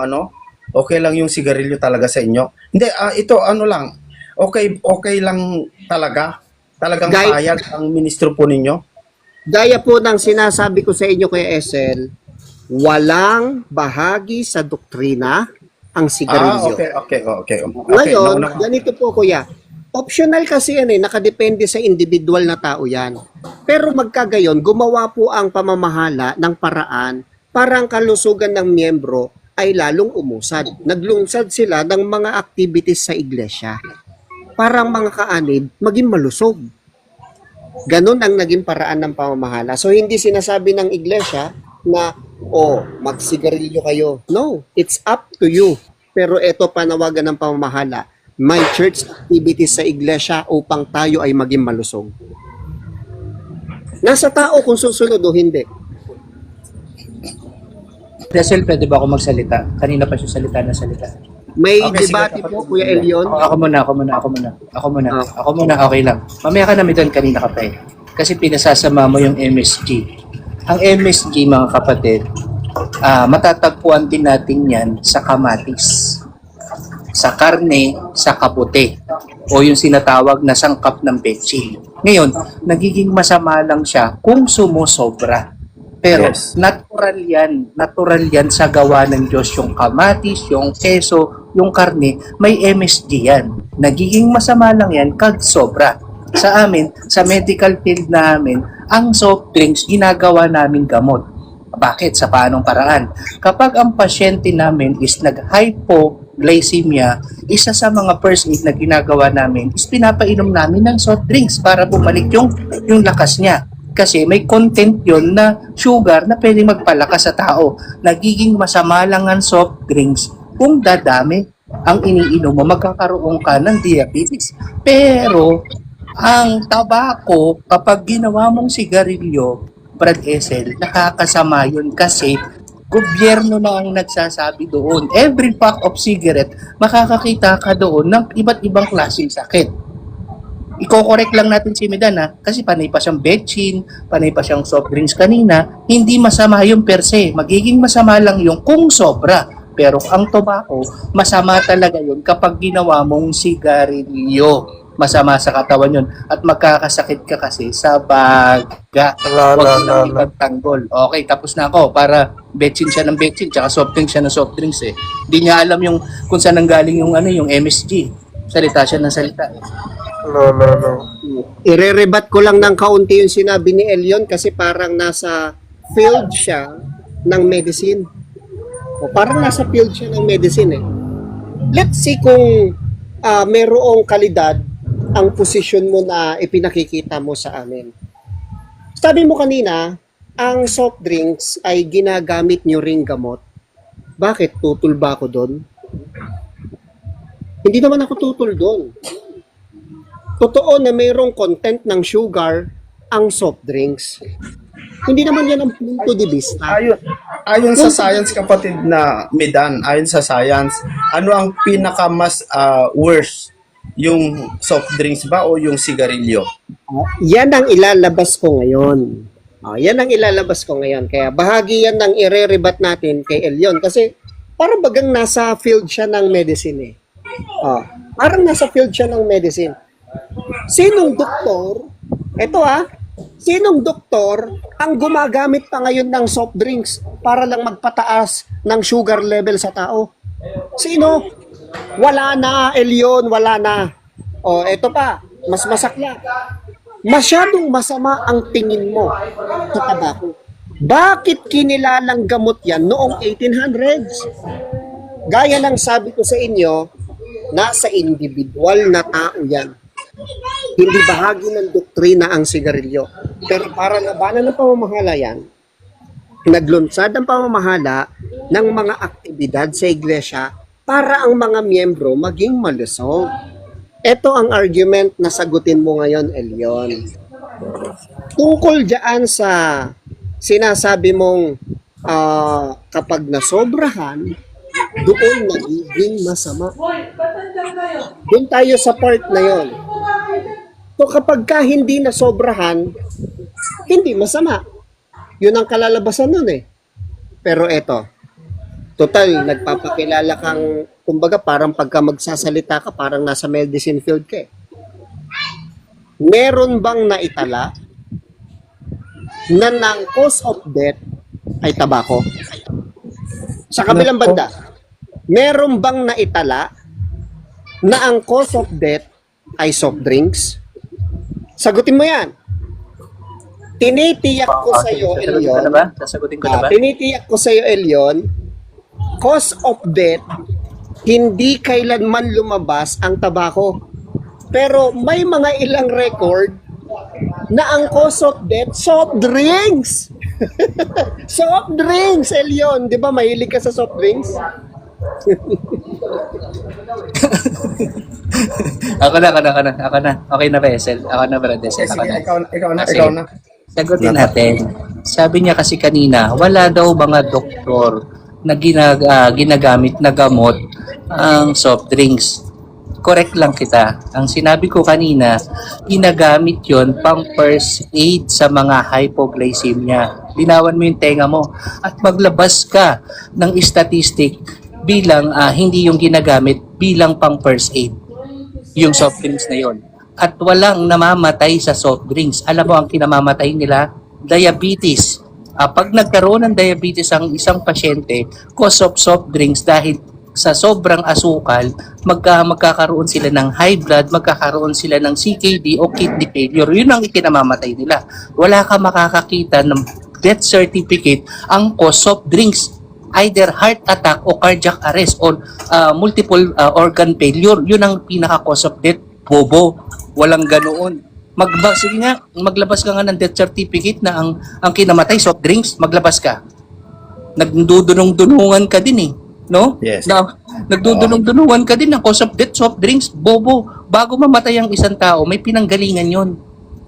okay lang yung sigarilyo talaga sa inyo? Hindi, ito lang, okay lang talaga? Talagang payag ang ministro po ninyo? Gaya po ng sinasabi ko sa inyo kay SL, walang bahagi sa doktrina ang sigarilyo. Okay. Ngayon, ganito po kuya, optional kasi yan nakadepende sa individual na tao yan. Pero magkagayon, gumawa po ang pamamahala ng paraan para ang kalusugan ng miyembro ay lalong umusad. Naglungsad sila ng mga activities sa iglesia para ang mga kaanib maging malusog. Ganon ang naging paraan ng pamamahala. So hindi sinasabi ng iglesia na, magsigarilyo kayo. No, it's up to you. Pero ito panawagan ng pamamahala. May church activities sa iglesia upang tayo ay maging malusog. Nasa tao kung susunod o hindi. Desel, pwede ba ako magsalita? Kanina pa siya salita. May debate po, Kuya Elion. Ako muna. Okay lang. Mamaya ka namin doon, kanina ka pa eh. Kasi pinasasama mo yung MSG. Ang MSG, mga kapatid, matatagpuan din natin yan sa kamatis, sa karne, sa kabote, o yung sinatawag na sangkap ng betsin. Ngayon, nagiging masama lang siya kung sumusobra. Pero Yes. natural yan sa gawa ng Diyos, yung kamatis, yung keso, yung karne, may MSG yan. Nagiging masama lang yan kag sobra. Sa amin, sa medical field namin, ang soft drinks ginagawa namin gamot. Bakit? Sa paanong paraan? Kapag ang pasyente namin is nag-hypoglycemia, isa sa mga first aid na ginagawa namin is pinapainom namin ng soft drinks para bumalik yung lakas niya. Kasi may content yon na sugar na pwede magpalakas sa tao. Nagiging masama lang ang soft drinks kung dadami ang iniinom mo, magkakaroon ka ng diabetes. Pero ang tabako, kapag ginawa mong sigarilyo, Brad Esel, nakakasama yun kasi gobyerno na ang nagsasabi doon. Every pack of cigarette, makakakita ka doon ng iba't ibang klaseng sakit. Iko-correct lang natin si Medan kasi panay pa siyang betsin, panay pa siyang soft drinks kanina. Hindi masama yung per se. Magiging masama lang yung kung sobra. Pero ang tobacco, masama talaga yun kapag ginawa mong sigarilyo. Masama sa katawan yun. At magkakasakit ka kasi sa baga. Huwag mo lang ipagtanggol. Okay, tapos na ako. Para betsin siya ng betsin, tsaka soft drinks siya ng soft drinks eh. Hindi niya alam yung kung saan nanggaling yung MSG. Salita siya ng salita eh. Irerebat ko lang ng kaunti yung sinabi ni Elion kasi parang nasa field siya ng medicine. O parang nasa field siya ng medicine eh. Let's see kung merong kalidad ang posisyon mo na ipinakikita mo sa amin. Sabi mo kanina, ang soft drinks ay ginagamit nyo ring gamot. Bakit? Tutol ba ako doon? Hindi naman ako tutol doon. Totoo na mayroong content ng sugar ang soft drinks. Hindi naman yan ang punto de vista. Ayon sa science, kapatid na Medan, ayon sa science, ano ang pinaka mas worse? Yung soft drinks ba o yung sigarilyo? Yan ang ilalabas ko ngayon. Yan ang ilalabas ko ngayon. Kaya bahagi yan ng ire-rebat natin kay Elion. Kasi parang bagang nasa field siya ng medicine eh. Parang nasa field siya ng medicine. Sinong doktor, sinong doktor ang gumagamit pa ngayon ng soft drinks para lang magpataas ng sugar level sa tao? Sino? Wala na, Elion, wala na. Eto pa, mas masakla. Masyadong masama ang tingin mo sa tabako. Bakit kinilalang gamot yan noong 1800s? Gaya ng sabi ko sa inyo, nasa individual na tao yan. Hindi bahagi ng doktrina ang sigarilyo. Pero para labanan ng pamamahala yan, naglunsad ang pamamahala ng mga aktibidad sa iglesia para ang mga miyembro maging malusog. Ito ang argument na sagutin mo ngayon, Elion. Tungkol dyan sa sinasabi mong kapag nasobrahan, doon nagiging masama. Doon tayo sa part na yon. So kapag ka hindi nasobrahan, hindi masama. Yun ang kalalabasan nun eh. Pero eto, total, nagpapakilala kang, kumbaga parang pagka magsasalita ka, parang nasa medicine field ka eh. Meron bang naitala na ng cause of death ay tabako? Sa kabilang banda, meron bang naitala na ang cause of death ay soft drinks? Sagutin mo yan. Tinitiyak ko sa iyo, Elion. Sasagutin ko na ba? Tinitiyak ko sa iyo, Elion, cause of death, hindi kailanman lumabas ang tabako. Pero may mga ilang record na ang cause of death, soft drinks. Soft drinks, Elion. Di ba mahilig ka sa soft drinks? Ako na. Okay na ba, Esel? Ako na, Brad Esel. Ako na. Ikaw na. Sagutin natin. Sabi niya kasi kanina, wala daw mga doktor na ginagamit na gamot ang soft drinks. Correct lang kita. Ang sinabi ko kanina, ginagamit yon pang first aid sa mga hypoglycemia. Linawan mo yung tenga mo at maglabas ka ng statistic bilang hindi yung ginagamit bilang pang first aid. Yung soft drinks na yon. At walang namamatay sa soft drinks. Alam mo ang kinamamatay nila? Diabetes. Pag nagkaroon ng diabetes ang isang pasyente, cause of soft drinks dahil sa sobrang asukal, magkakaroon sila ng high blood, magkakaroon sila ng CKD o kidney failure. Yun ang ikinamamatay nila. Wala ka makakakita ng death certificate ang cause soft drinks. Either heart attack o cardiac arrest or multiple organ failure. Yun ang pinaka-cause of death. Bobo. Walang ganoon. Sige nga, maglabas ka nga ng death certificate na ang kinamatay soft drinks, maglabas ka. Nagdudunong-dunungan ka din eh. No? Yes. Nagdudunong-dunungan ka din ng cause of death, soft drinks, bobo. Bago mamatay ang isang tao, may pinanggalingan yon.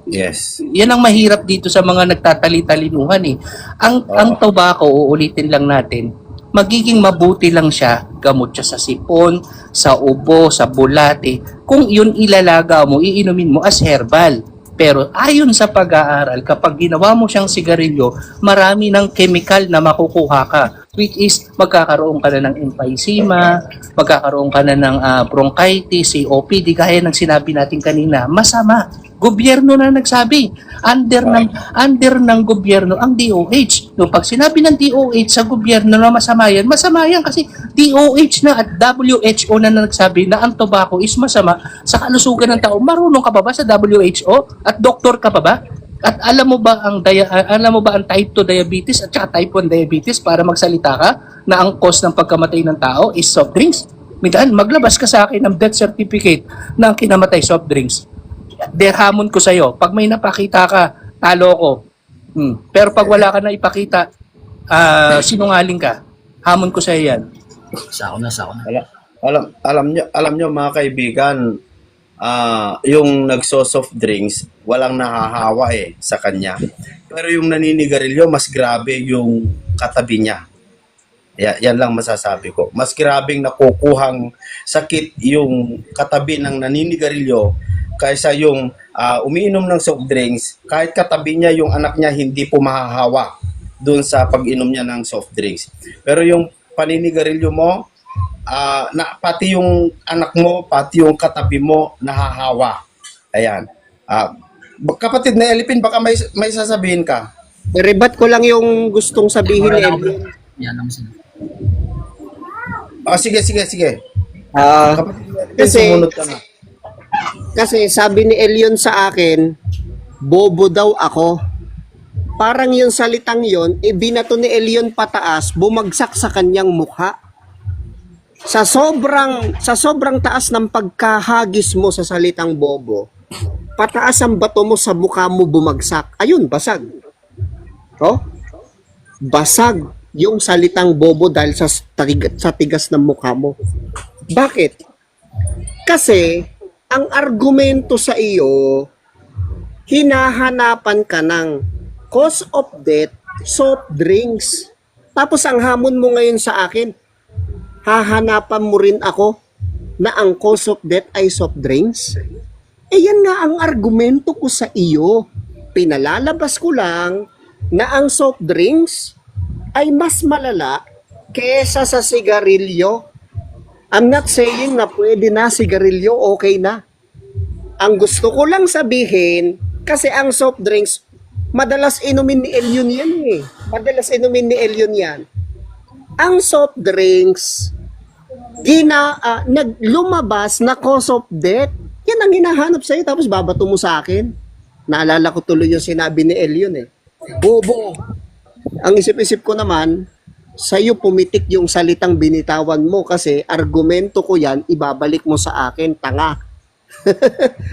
Yes. Yan ang mahirap dito sa mga nagtatali-talinuhan eh. Ang tobacco, uulitin lang natin, magiging mabuti lang siya, gamot siya sa sipon, sa ubo, sa bulate. Kung yun ilalaga mo, iinumin mo as herbal. Pero ayon sa pag-aaral, kapag ginawa mo siyang sigarilyo, marami ng chemical na makukuha ka. Which is, magkakaroon ka na ng emphysema, magkakaroon ka na ng bronchitis, COPD, gaya ng sinabi natin kanina, masama. Gobyerno na nagsabi. Under ng gobyerno ang DOH. No, pag sinabi ng DOH sa gobyerno na masama yan kasi DOH na at WHO na nagsabi na ang tobacco is masama sa kalusugan ng tao. Marunong ka pa ba sa WHO? At doktor ka pa ba? At alam mo ba ang type 2 diabetes at saka type 1 diabetes para magsalita ka na ang cause ng pagkamatay ng tao is soft drinks? Midan, maglabas ka sa akin ng death certificate na ang kinamatay soft drinks. Hamon ko sa'yo. Pag may napakita ka, talo ko. Pero pag wala ka na ipakita, sinungaling ka. Hamon ko sa'yo yan. Alam nyo mga kaibigan, yung nagso-soft drinks, walang nahahawa sa kanya. Pero yung naninigarilyo, mas grabe yung katabi niya. Yan lang masasabi ko. Mas grabeng nakukuhang sakit yung katabi ng naninigarilyo kaysa yung umiinom ng soft drinks. Kahit katabi niya, yung anak niya hindi po mahahawa dun sa pag-inom niya ng soft drinks. Pero yung paninigarilyo mo, pati yung anak mo, pati yung katabi mo, nahahawa. Ayan. Kapatid na Elipin, baka may sasabihin ka. Rebat ko lang yung gustong sabihin ni Elion. Sige. Kasi, sumunod ka na. kasi sabi ni Elion sa akin, bobo daw ako. Parang yung salitang yon, binato ni Elion pataas, bumagsak sa kanyang mukha. Sa sobrang taas ng pagkahagis mo sa salitang bobo, pataas ang bato mo sa mukha mo bumagsak. Ayun, basag. Oh? Basag yung salitang bobo dahil sa tigas ng mukha mo. Bakit? Kasi ang argumento sa iyo, hinahanapan ka ng cause of death, soft drinks. Tapos ang hamon mo ngayon sa akin, hahanapan mo rin ako na ang cause of death ay soft drinks? Yan nga ang argumento ko sa iyo. Pinalalabas ko lang na ang soft drinks ay mas malala kesa sa sigarilyo. I'm not saying na pwede na sigarilyo, okay na. Ang gusto ko lang sabihin, kasi ang soft drinks, madalas inumin ni Elion yan Ang soft drinks, lumabas na cause of death. Yan ang hinahanap sa'yo, tapos babato mo sa akin. Naalala ko tuloy yung sinabi ni Elion Bobo. Ang isip-isip ko naman, sa'yo pumitik yung salitang binitawan mo kasi argumento ko yan, ibabalik mo sa akin, tanga.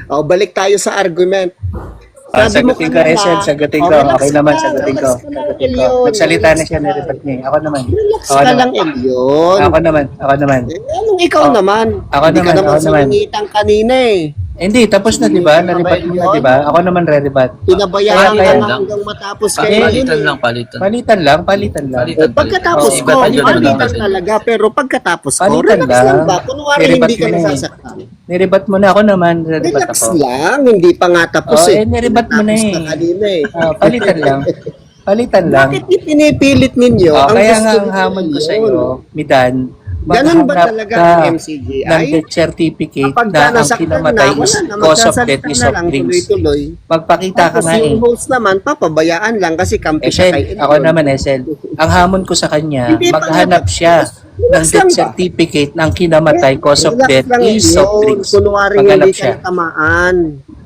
O, balik tayo sa argument. Sagutin ko, Esel. Sagutin ko. Okay naman, sagutin ko. Nagsalita na siya, naripat niya. Ako naman. Relax ka lang, Elion. Ako naman. Anong ikaw naman? Ako Hindi ka naman, naman ako naman. siningitang kanina Hindi, tapos na, di ba? Naripat mo na, di ba? Ako naman re-rebat. Pinabayaan ka Kaya nga hanggang matapos kayo. Palitan lang. Pagkatapos Oo, ko, palitan lang. palitan talaga. Pero pagkatapos ko, Palitan relax lang lang. ba? Kunwari Niribat hindi ka mo na nasasaktan. Niribat mo na, ako naman. Re-rebat Relax ako. lang, hindi pa nga tapos niribat mo na Tapos kanina Palitan lang. Palitan lang. Bakit pinipilit ninyo? ang Kaya gusto nga ang ninyo hamon ko yun? sa iyo, Midan, Ganun ba maghanap talaga ka ang ng MCGI? death certificate Kapag na ka ang nasaktan kinamatay na, is wala na, cause of magsasalita death is na of lang, drinks. tuloy-tuloy. Magpakita ka Tapos nga yung host naman, papabayaan lang kasi kampi siya kay Esel, ako naman Esel. Ang hamon ko sa kanya, Hindi pa maghanap nga- siya ng Relax death lang ba? certificate ng kinamatay cause of Relax death lang is yun. of drinks. Kunwari Maghanap hindi ka siya. natamaan.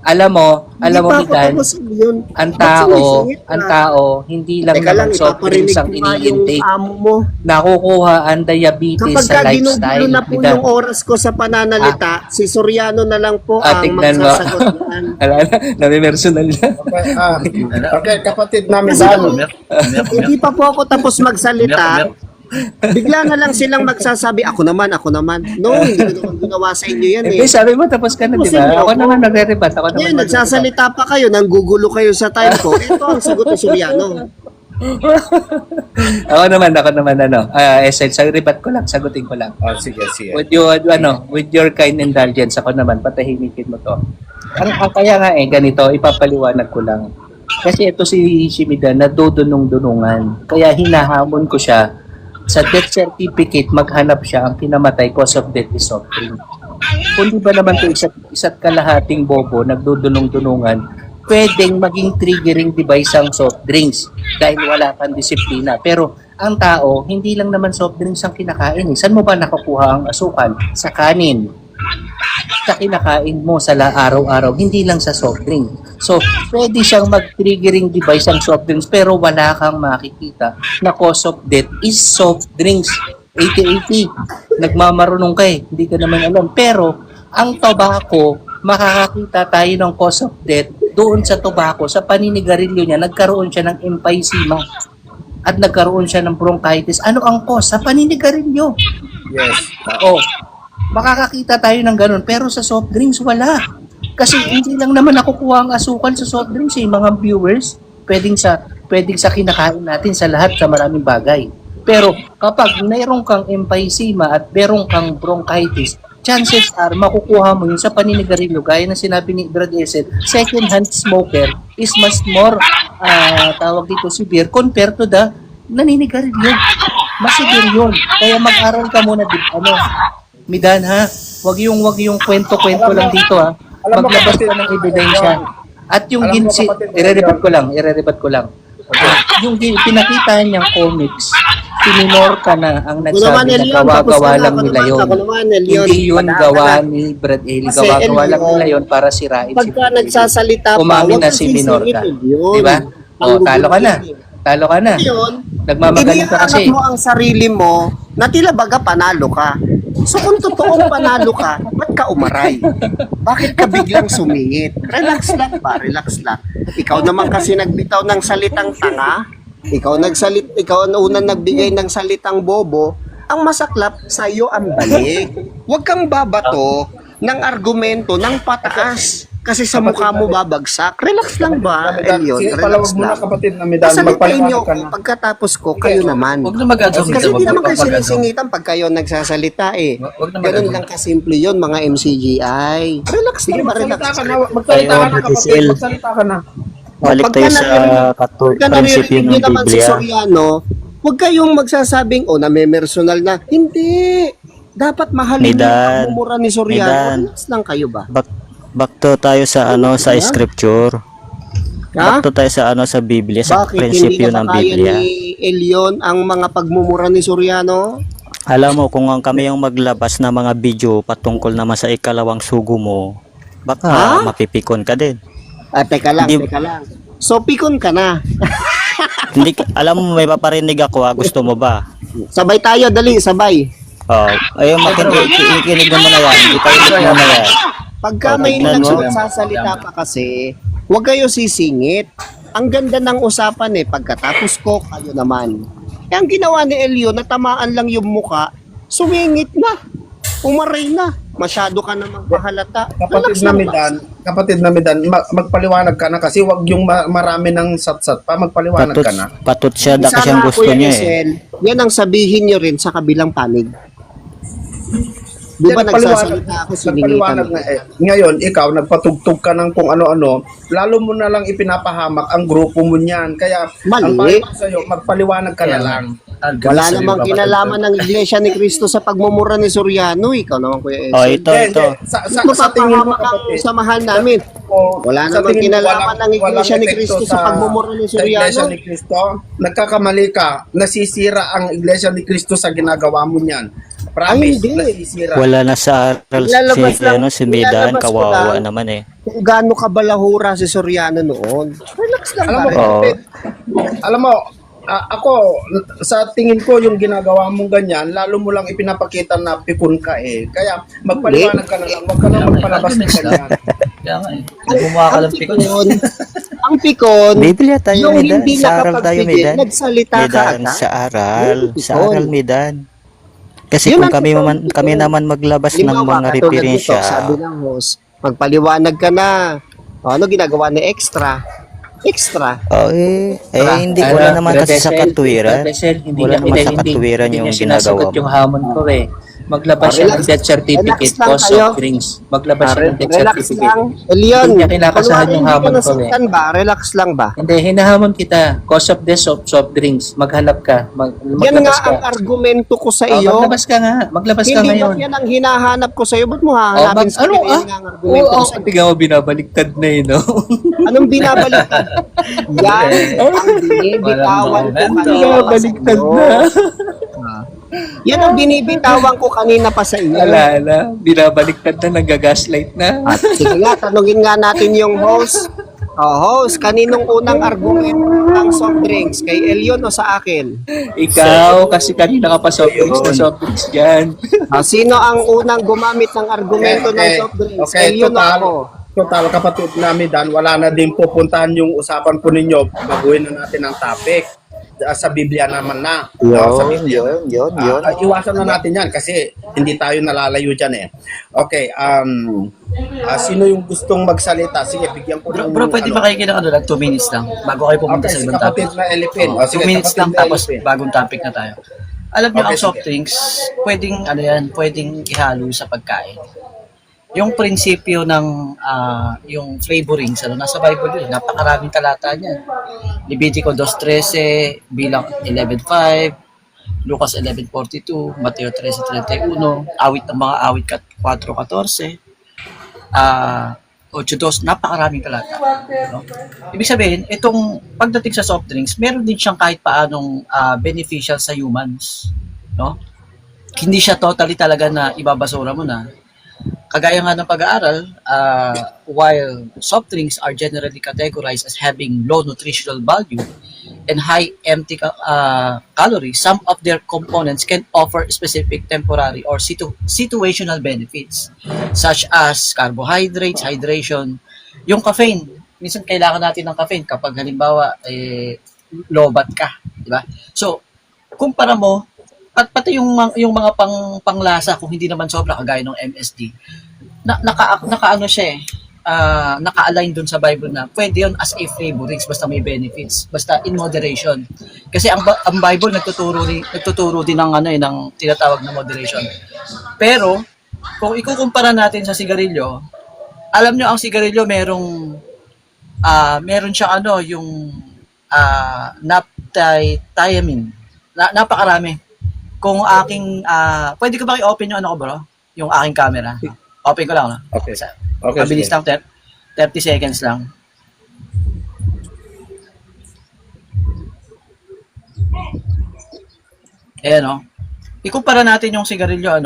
Alam mo Hindi pa ako Midan, tapos yun. ang Ba't sumisingit tao, hindi lang Teka lang, naman soft ipaparinig drinks ang ko nga yung ini-intake. amo mo. Nakukuha ang diabetes Kapag sa ka ginugulo lifestyle. na po Midan. yung oras ko sa pananalita, si Soriano na lang po ang Tignan mo. magsasagot yan. Ala na, nami-personal na. Okay, kapatid namin Kasi Dan. hindi pa po ako tapos magsalita. Bigla na lang silang magsasabi, ako naman. No, hindi ko naman ginawa sa inyo yan Hindi, sabi mo tapos ka na, di ba? Ako naman nagre-rebat. Ako naman Ngayon, nagsasalita pa kayo, nanggugulo kayo sa time ko. Ito ang sagot ni Soriano. Ako naman, Esel, sa rebat ko lang, sagutin ko lang. Sige. With your kind indulgence, ako naman, patahimikin mo to. Kaya nga ganito, ipapaliwanag ko lang. Kasi ito si Midan, nadudunong-dunungan. Kaya hinahamon ko siya, sa death certificate, maghanap siya ang kinamatay cause of death is soft drink. Kundi ba naman ito isa't kalahating bobo, nagdudunong-dunungan, pwedeng maging triggering device ang soft drinks dahil wala kang disiplina. Pero ang tao, hindi lang naman soft drinks ang kinakain. Saan mo ba nakukuha ang asukal? Sa kanin. Sa kinakain mo sa araw-araw, hindi lang sa soft drink. So, pwede siyang mag-triggering device ang soft drinks pero wala kang makikita na cause of death is soft drinks. 80-80. Nagmamarunong ka hindi ka naman alam. Pero, ang tobacco, makakakita tayo ng cause of death doon sa tobacco, sa paninigarilyo niya, nagkaroon siya ng emphysema at nagkaroon siya ng bronchitis. Ano ang cause? Sa paninigarilyo. Yes. Oh, makakakita tayo ng ganun. Pero sa soft drinks, wala. Kasi hindi lang naman nakukuha ang asukal sa soft drinks mga viewers. Pwedeng sa kinakain natin sa lahat, sa maraming bagay. Pero kapag mayroon kang emphysema at mayroon kang bronchitis, chances are makukuha mo yun sa paninigarilyo. Gaya na sinabi ni Brad Esel, second-hand smoker is much more tawag dito severe compared to the naninigarilyo. Mas severe yun. Kaya mag-aral ka muna dito. Midan ha, wag yung kwento-kwento lang dito ha. Maglabas ka ng ebidensya. At yung irerebat ko lang. Yung pinakita niyang comics, tinimor ka na ang nagsabi na gawa-gawa lang nila yun. Hindi yun gawa ni Brad Eli. Gawa-gawa lang nila yun para sirain si Pagka nagsasalita pa, umamin huwag na si Minorca. Diba? O, talo ka na. Nagmamagaling ka kasi. Iniangat mo ang sarili mo na tila baga panalo ka. So kung totoong panalo ka, ba't ka umaray? Bakit ka biglang sumingit? Relax lang ba? Relax lang. Ikaw naman kasi nagbitaw ng salitang tanga. Ikaw ang unang nagbigay ng salitang bobo. Ang masaklap, sa iyo ang balik. Huwag kang babato ng argumento ng pataas. Kasi sa mukha mo babagsak. Relax lang ba, Elion? Sige, Relax palawag mo na lang. kapatid na Midan. Pasalitain nyo Magpaliwanag ka na. pagkatapos ko, kayo naman. Huwag na mag-assume. Kasi hindi naman kayo sinisingitan pag kayo nagsasalita eh. Ganun lang kasimple yun, mga MCGI. Relax Sige, lang ba? Relax. magsalita ka na. Magsalita ka na kapatid. Tayo, Magsalita ka na. Balik tayo sa Pagka prinsipyo naririnig ng nyo naman si Biblia. Soriano, huwag kayong magsasabing, name-personal na. Hindi. Dapat mahalin Midan. yung pagmumura ni Soriano. Midan. Relax lang kayo ba? Back to tayo sa sa scripture. Ha? Back to tayo sa sa Biblia, sa Bakit hindi prinsipyo ng nakakaya Biblia. ni Elion ang mga pagmumura ni Soriano? Alam mo, kung kami yung maglabas ng mga video patungkol naman sa ikalawang sugo mo, baka mapipikon ka din. Teka lang, Hindi- teka lang. So, pikon ka na. Hindi, alam mo, may paparinig ako, gusto mo ba? Sabay tayo, dali, sabay. Ayun, makikinig naman na yan. Hindi tayo mo na yan. Pagka may tignan mo. nagsasalita pa kasi, huwag kayo sisingit. Ang ganda ng usapan pagkatapos ko, kayo naman. Kaya ang ginawa ni Elio, natamaan lang yung muka, sumingit na. Umaray na. Masyado ka na magpahalata. Kapatid na Midan, magpaliwanag ka na kasi wag yung marami ng satsat pa, magpaliwanag ka na. Patot siya, kasi ang gusto niya Yan ang sabihin nyo rin sa kabilang panig. Di ba nagsasalita ako, siningitan Nagpaliwanag na ngayon, ikaw, nagpatugtog ka ng kung ano-ano, lalo mo na lang ipinapahamak ang grupo mo niyan. Kaya, ang Mali. payo sa'yo, magpaliwanag ka na lang. Wala namang kinalaman ng Iglesia ni Cristo sa pagmumura ni Soriano. Ikaw naman, Kuya Ese. Ito. Sa tingin mo, kapatid, sa mahal namin. Wala sa namang tingin mo, kinalaman ng Iglesia ni Cristo sa pagmumura ni sa Iglesia Soriano. ni Cristo, nagkakamali ka, nasisira ang Iglesia ni Cristo sa ginagawa mo niyan. Promise, hindi. nasisira. Wala na sa aral Ilalabas lang- si Midan, ilalabas ko kawawa lang. naman Kung gaano kabalahura si Soriano noon. Relax lang Alam mo, ba? kapatid, alam mo, ako, sa tingin ko, yung ginagawa mong ganyan, lalo mo lang ipinapakita na pikon ka Kaya, magpaliwanag ka na lang, huwag ka lang magpalabas ng ganyan. Ang pikon, Biblia tayo, yung Midan. hindi Sa aral tayo, nakapagbigay, Midan. nagsalita ka Midan, agad. sa aral. Yun, Sa aral, Midan. Kasi Yun kung ang kami naman maglabas ng Halimbawa, mga katulad referensya, nito, sabi ng host, magpaliwanag ka na. Ano ginagawa ni Extra? Extra. hindi wala naman kasi sa katwiran. Hindi Wala naman sa katwiran yung niya sinasagot ginagawa mo. yung hamon ko Maglabas siya ng death certificate Relax lang o kayo. soft drinks. Maglabas siya ng death Relax certificate. lang. Elion, Hindi niya kinakasahan yung hindi hamon ka ko, nasaktan ba? Relax lang ba? Hindi, hinahamon kita. Cause of death, soft drinks. Maghanap ka. Yan nga Maglabas ka. ang argumento ko sa Oh, iyo. maglabas ka nga. Maglabas ka Hindi ngayon. ba yan ang hinahanap ko sa iyo? Ba't mo Oh, hahanapin sa akin? Yan nga ang argumento ko sa iyo. tingnan mo, binabaliktad na yun, no? Anong binabaliktad? Yan ang binibitawan ko kanina pa sa Binabaliktad iyo. na. Yan ang binibitawan ko kanina pa sa iyo. Ala, binabaliktad na, nagagaslight na. At sige nga, tanungin nga natin yung host. Host, kaninong unang argumento ang soft drinks? Kay Elion o sa akin? Ikaw, kasi kanina ka pa soft drinks dyan. Sino ang unang gumamit ng argumento ng soft drinks? Okay, Elion o ako? total kapatid namin Dan, wala na din pupuntahan yung usapan po ninyo. Baguhin na natin ang topic. Sa Biblia naman na. Sa Biblia. yun. Iwasan na natin yan kasi hindi tayo nalalayo dyan eh. Okay, sino yung gustong magsalita? Sige, bigyan ko ng... Bro, pwede ba kayo lang 2 minutes lang bago kayo pumunta Okay, sa si ibang topic? kapatid na Elipin. 2 minutes lang tapos bagong topic na tayo. Alam niyo, Okay, ang soft sige. drinks, pwedeng ihalo sa pagkain. Yung prinsipyo ng yung flavorings, nasa Bible yun, napakaraming talata niyan. Levitico 2:13, bilang 11:5, Lucas 11:42, Mateo 13:31, awit ng mga awit 4:14, 8:2, napakaraming talata. No? Ibig sabihin, itong pagdating sa soft drinks, meron din siyang kahit paanong beneficial sa humans. No? Hindi siya totally talaga na ibabasura mo na. Kagaya nga ng pag-aaral, while soft drinks are generally categorized as having low nutritional value and high empty calories, some of their components can offer specific temporary or situational benefits such as carbohydrates, hydration, yung caffeine. Minsan kailangan natin ng caffeine kapag halimbawa lobat ka, di ba? So, kumpara mo at pati yung mga panglasa kung hindi naman sobra kagaya ng MSG. Naka-ano siya naka-align dun sa Bible na pwede yun as a flavorings basta may benefits, basta in moderation. Kasi ang Bible nagtuturo din ng tinatawag na moderation. Pero kung ikukumpara natin sa sigarilyo, alam nyo ang sigarilyo meron siyang yung naphthylamine. Napakarami. Kung aking pwede ko ba i-open yung ko bro? Yung aking camera. Open ko lang, no? Okay. Okay, Mabilis sige. lang, 30 seconds lang. Ayan, no? Ikumpara natin yung sigarilyo,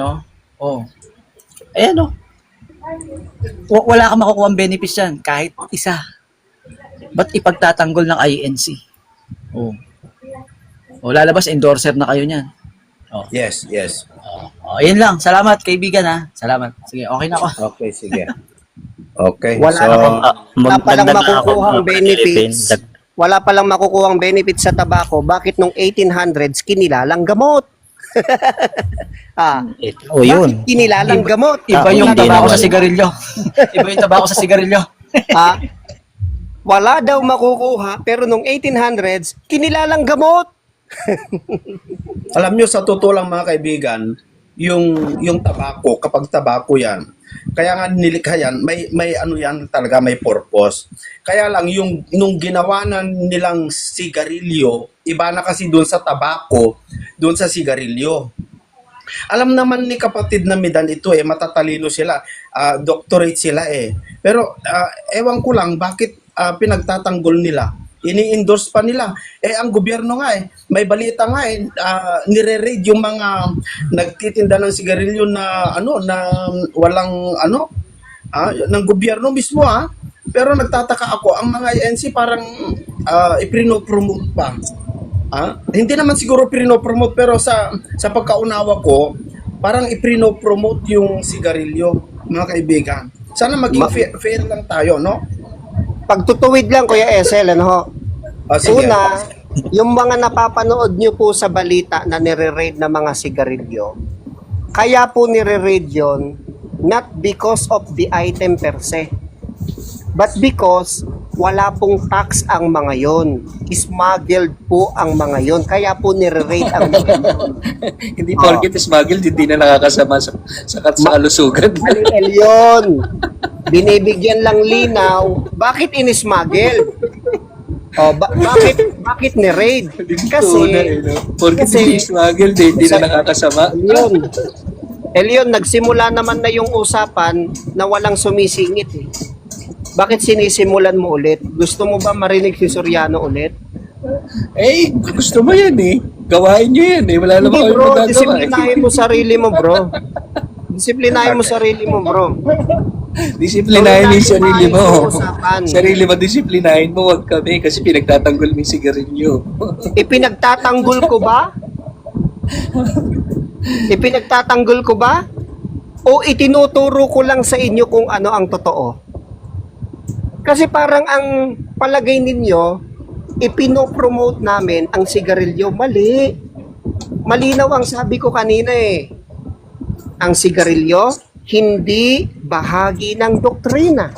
Ayan, no? Wala kang makukuha ang benefits yan, kahit isa. Ba't ipagtatanggol ng INC? Lalabas, endorser na kayo niyan. Yes. Ayan lang. Salamat, kaibigan, ha? Salamat. Sige, okay na ako. Okay, sige. Okay. Wala palang makukuhang benefits. Wala palang makukuhang benefits sa tabako. Bakit nung 1800s kinilalang gamot? Yun. Bakit kinilalang gamot? Iba yung Hindi tabako naman. sa sigarilyo. Iba yung tabako sa sigarilyo. Wala daw makukuha pero nung 1800s kinilalang gamot. Alam nyo, sa totoo lang mga kaibigan, yung tabako, kapag tabako yan, kaya nga nilikha yan, may ano yan talaga, may purpose. Kaya lang, nung ginawa na nilang sigarilyo, iba na kasi doon sa tabako, doon sa sigarilyo. Alam naman ni kapatid na Midan ito matatalino sila, doctorate sila Pero ewan ko lang, bakit pinagtatanggol nila? Ini-endorse pa nila. Ang gobyerno nga may balita nga nire-raid yung mga nagtitinda ng sigarilyo na na walang ng gobyerno mismo Pero nagtataka ako, ang mga ANC parang ipino-promote pa. Hindi naman siguro ipino-promote pero sa pagkaunawa ko, parang ipino-promote yung sigarilyo, mga kaibigan. Sana maging fair lang tayo, no? Pagtutuwid lang Kuya Esel, Sige. Una, yung mga napapanood nyo po sa balita na nire-raid na mga sigarilyo, kaya po nire-raid yun not because of the item per se, but because wala pong tax ang mga yon. Smuggled po ang mga yon. Kaya po nire-rate ang mga yon. Hindi porket smuggled, hindi na nakakasama sa kalusugan. Mali yun. Binibigyan lang linaw. Bakit in-smuggle? Bakit ni-raid? Kasi, Porket hindi smuggled, hindi na nakakasama. Elion, nagsimula naman na yung usapan na walang sumisingit eh. Bakit sinisimulan mo ulit? Gusto mo ba marinig si Soriano ulit? Eh, gusto mo yan eh. Gawain nyo yan eh. Wala naman Hindi kayo bro, magagawa. disiplinahin mo sarili mo bro. Disiplinahin mo sarili mo bro. Disiplinahin mo yung sarili mo. Usapan. Sarili mo, disiplinahin mo. Huwag kami kasi pinagtatanggol mo yung sigarilyo. Ipinagtatanggol ko ba? Ipinagtatanggol ko ba? O itinuturo ko lang sa inyo kung ano ang totoo? Kasi parang ang palagay ninyo, ipinopromote namin ang sigarilyo. Mali. Malinaw ang sabi ko kanina eh. Ang sigarilyo, hindi bahagi ng doktrina.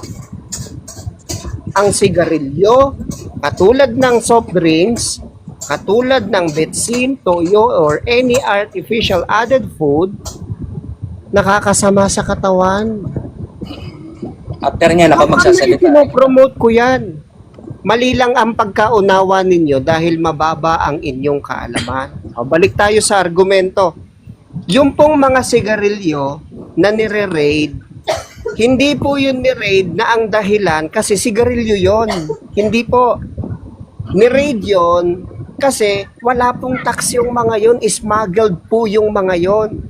Ang sigarilyo, katulad ng soft drinks, katulad ng betsin, toyo, or any artificial added food, nakakasama sa katawan. After niyan ako magsasalita. Pinopromote ko yan. Mali lang ang pagkaunawa ninyo dahil mababa ang inyong kaalaman. O, balik tayo sa argumento. Yung pong mga sigarilyo na nire-raid, hindi po yun ni-raid na ang dahilan kasi sigarilyo yon. Hindi po. Ni-raid yon kasi wala pong tax yung mga yon, smuggled po yung mga yon.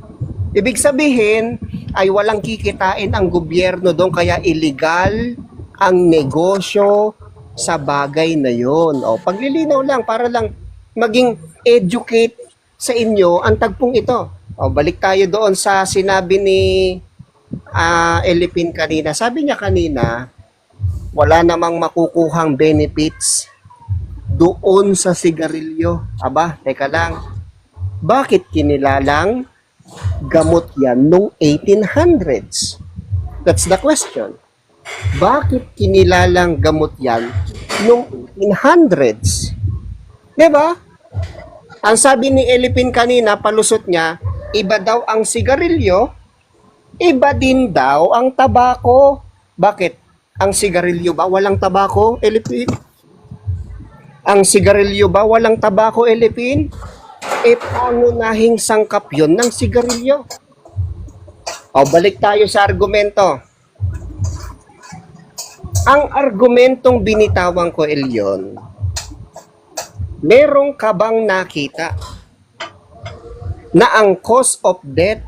Ibig sabihin ay walang kikitain ang gobyerno doon kaya illegal ang negosyo sa bagay na yon. O, paglilinaw lang para lang maging educate sa inyo ang tagpong ito. O, balik tayo doon sa sinabi ni Elipin kanina. Sabi niya kanina, wala namang makukuhang benefits doon sa sigarilyo. Aba, teka lang. Bakit kinilalang gamot yan nung 1800s? That's the question. Bakit kinilalang gamot yan nung 1800s? Diba? Ang sabi ni Elipin kanina, palusot niya, iba daw ang sigarilyo, iba din daw ang tabako. Bakit? Ang sigarilyo ba walang tabako, Elipin? Ang sigarilyo ba walang tabako, Elipin? E pangunahing sangkap yun ng sigarilyo. O, balik tayo sa argumento. Ang argumentong binitawan ko, Elion, merong ka bang nakita na ang cause of death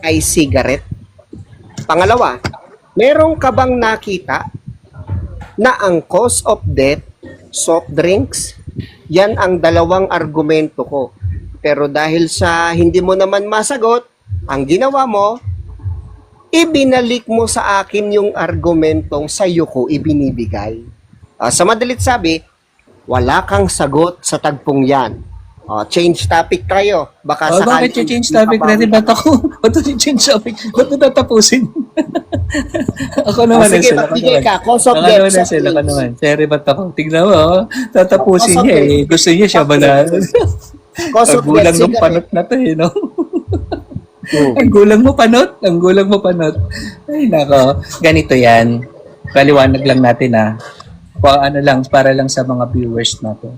ay cigarette? Pangalawa, merong ka bang nakita na ang cause of death soft drinks? Yan ang dalawang argumento ko. Pero dahil sa hindi mo naman masagot, ang ginawa mo, ibinalik mo sa akin yung argumentong sa'yo ko ibinibigay. Sa madalit sabi, wala kang sagot sa tagpong yan. Change topic tayo. Baka sakali. Bakit change topic na rin? Ba't ako? Ba't change topic? Ba't ko tatapusin? Ako naman sige, Sel. magbigay ka. Cause of Ako death. naman Sel. Ako naman. Seri, ba't ako? Tignan mo. Tatapusin niya eh. Gusto niya siya ba na? Cause of Ang gulang death, ng cigarette. panot na to eh, no? Ang gulang mo panot. Ang gulang mo panot. Ay, nako. Ganito yan. Paliwanag lang natin ano lang, para lang sa mga viewers natin.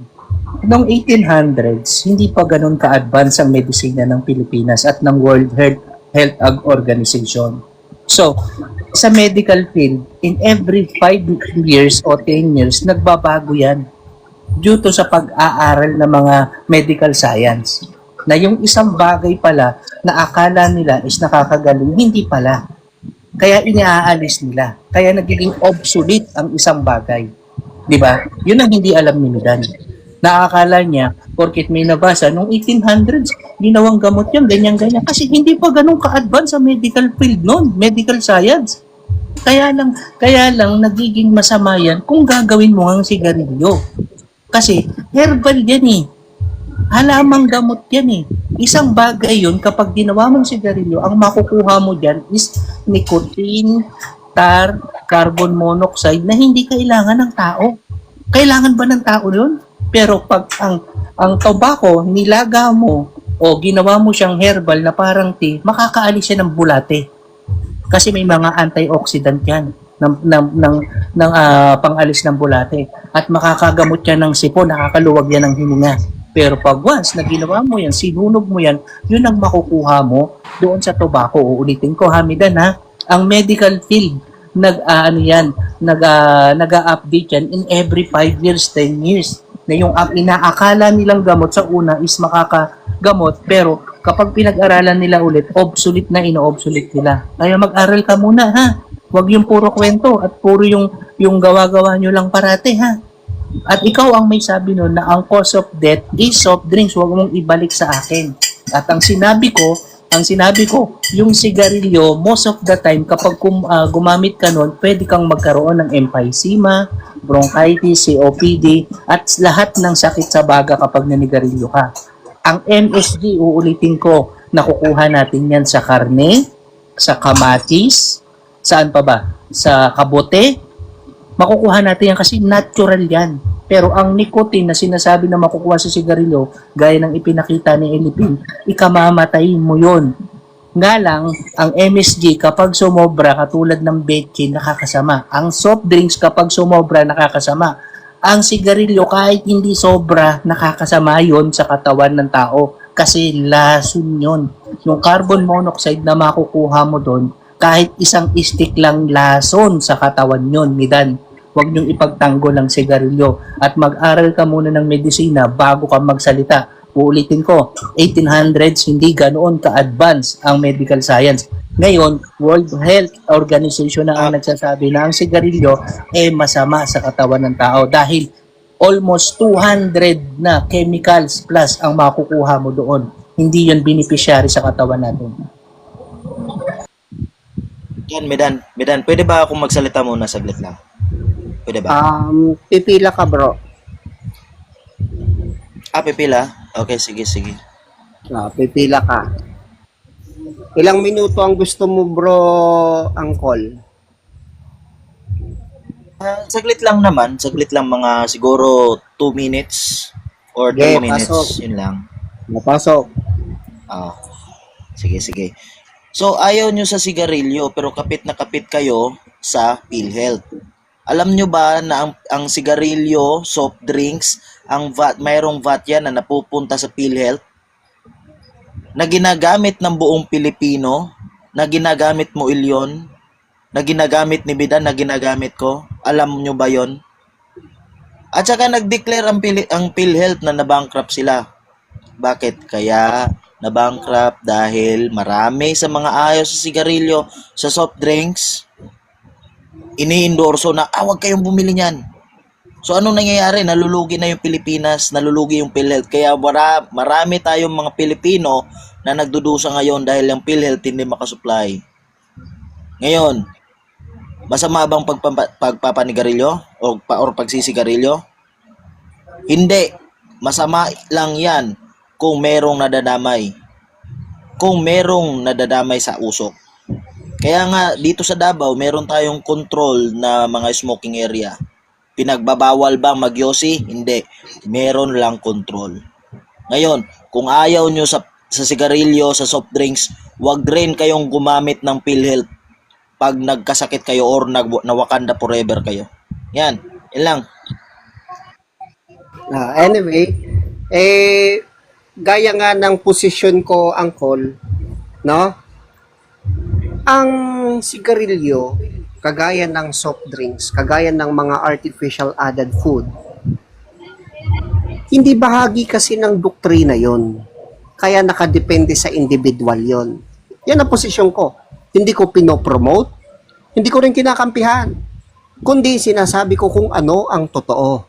Noong 1800s, hindi pa ganun ka-advance ang medisina ng Pilipinas at ng World Health Organization. So, sa medical field, in every 5 years o 10 years, nagbabago yan due to sa pag-aaral ng mga medical science. Na yung isang bagay pala na akala nila is nakakagaling, hindi pala. Kaya iniaalis nila. Kaya nagiging obsolete ang isang bagay. Diba? Yun ang hindi alam ni Midan. Nakakala niya, porkit may nabasa, noong 1800s, ginawang gamot yan, ganyan-ganyan. Kasi hindi pa ganun ka-advance sa medical field noon, medical science. Kaya lang nagiging masama yan kung gagawin mo ang sigarilyo. Kasi herbal yan eh. Halamang gamot yan eh. Isang bagay yun, kapag ginawa mong sigarilyo, ang makukuha mo dyan is nicotine, tar, carbon monoxide na hindi kailangan ng tao. Kailangan ba ng tao yun? Pero pag ang tobacco, nilaga mo o ginawa mo siyang herbal na parang tea, makakaalis siya ng bulate. Kasi may mga antioxidant yan ng pangalis ng bulate. At makakagamot yan ng sipon, nakakaluwag yan ng hininga. Pero pag once na ginawa mo yan, sinunog mo yan, yun ang makukuha mo doon sa tobacco. Uulitin ko, Hamidan ha, ang medical field, nag-update yan in every 5 years, 10 years. Na yung inaakala nilang gamot sa una is makakagamot, pero kapag pinag-aralan nila ulit, obsolete na ino-obsolete nila. Kaya mag-aral ka muna ha. Huwag yung puro kwento at puro yung gawa-gawa nyo lang parate ha. At ikaw ang may sabi nun na ang cause of death is soft drinks, huwag mong ibalik sa akin. At ang sinabi ko, yung sigarilyo, most of the time, kapag gumamit ka nun, pwede kang magkaroon ng emphysema, bronchitis, COPD, at lahat ng sakit sa baga kapag nanigarilyo ka. Ang MSG, uulitin ko, nakukuha natin yan sa karne, sa kamatis, saan pa ba? Sa kabote. Makukuha natin yan kasi natural yan. Pero ang nicotine na sinasabi na makukuha sa sigarilyo, gaya ng ipinakita ni Elipin, ikamamatay mo yun. Nga lang, ang MSG kapag sumobra, katulad ng betchin, nakakasama. Ang soft drinks kapag sumobra, nakakasama. Ang sigarilyo kahit hindi sobra, nakakasama yon sa katawan ng tao. Kasi lason yun. Yung carbon monoxide na makukuha mo doon, kahit isang stick lang lason sa katawan yon, Midan. Huwag niyong ipagtanggol ang sigarilyo at mag-aral ka muna ng medisina bago ka magsalita. Uulitin ko, 1800s hindi ganoon ka-advance ang medical science. Ngayon, World Health Organization na ang nagsasabi na ang sigarilyo masama sa katawan ng tao dahil almost 200 na chemicals plus ang makukuha mo doon. Hindi yun beneficiary sa katawan natin. Yan, Medan, pwede ba akong magsalita muna saglit lang? Pwede ba? Pipila ka, bro. Pipila? Okay, sige. Pipila ka. Ilang minuto ang gusto mo, bro, Angkol? Saglit lang mga siguro 2 minutes or 3 minutes, pasok. Yun lang. Napasok. Sige. So, ayaw nyo sa sigarilyo pero kapit na kapit kayo sa PhilHealth. Alam nyo ba na ang sigarilyo, soft drinks, ang VAT, mayroong VAT yan na napupunta sa PhilHealth? Na ginagamit ng buong Pilipino, na ginagamit mo Ilyon, na ginagamit ni Bidan, na ginagamit ko. Alam nyo ba yon? At saka nag-declare ang PhilHealth na nabankrupt sila. Bakit? Kaya nabankrupt dahil marami sa mga ayaw sa sigarilyo, sa soft drinks, ini-endorso na, wag kayong bumili niyan. So anong nangyayari? Nalulugi na yung Pilipinas, nalulugi yung PhilHealth. Kaya marami tayong mga Pilipino na nagdudusa ngayon dahil yung PhilHealth hindi makasupply. Ngayon, masama bang pagpapanigarilyo or pagsisigarilyo? Hindi. Masama lang yan kung merong nadadamay. Kung merong nadadamay sa usok. Kaya nga, dito sa Davao, meron tayong control na mga smoking area. Pinagbabawal bang magyosi? Hindi. Meron lang control. Ngayon, kung ayaw nyo sa sigarilyo, sa soft drinks, wag rin kayong gumamit ng PhilHealth pag nagkasakit kayo or nawakanda forever kayo. Yan. Yan lang. Anyway, gaya nga ng posisyon ko, Angkol, no? Ang sigarilyo, kagaya ng soft drinks, kagaya ng mga artificial added food, hindi bahagi kasi ng doktrina yon. Kaya nakadepende sa individual yon. Yan ang posisyon ko. Hindi ko pinopromote, hindi ko rin kinakampihan, kundi sinasabi ko kung ano ang totoo.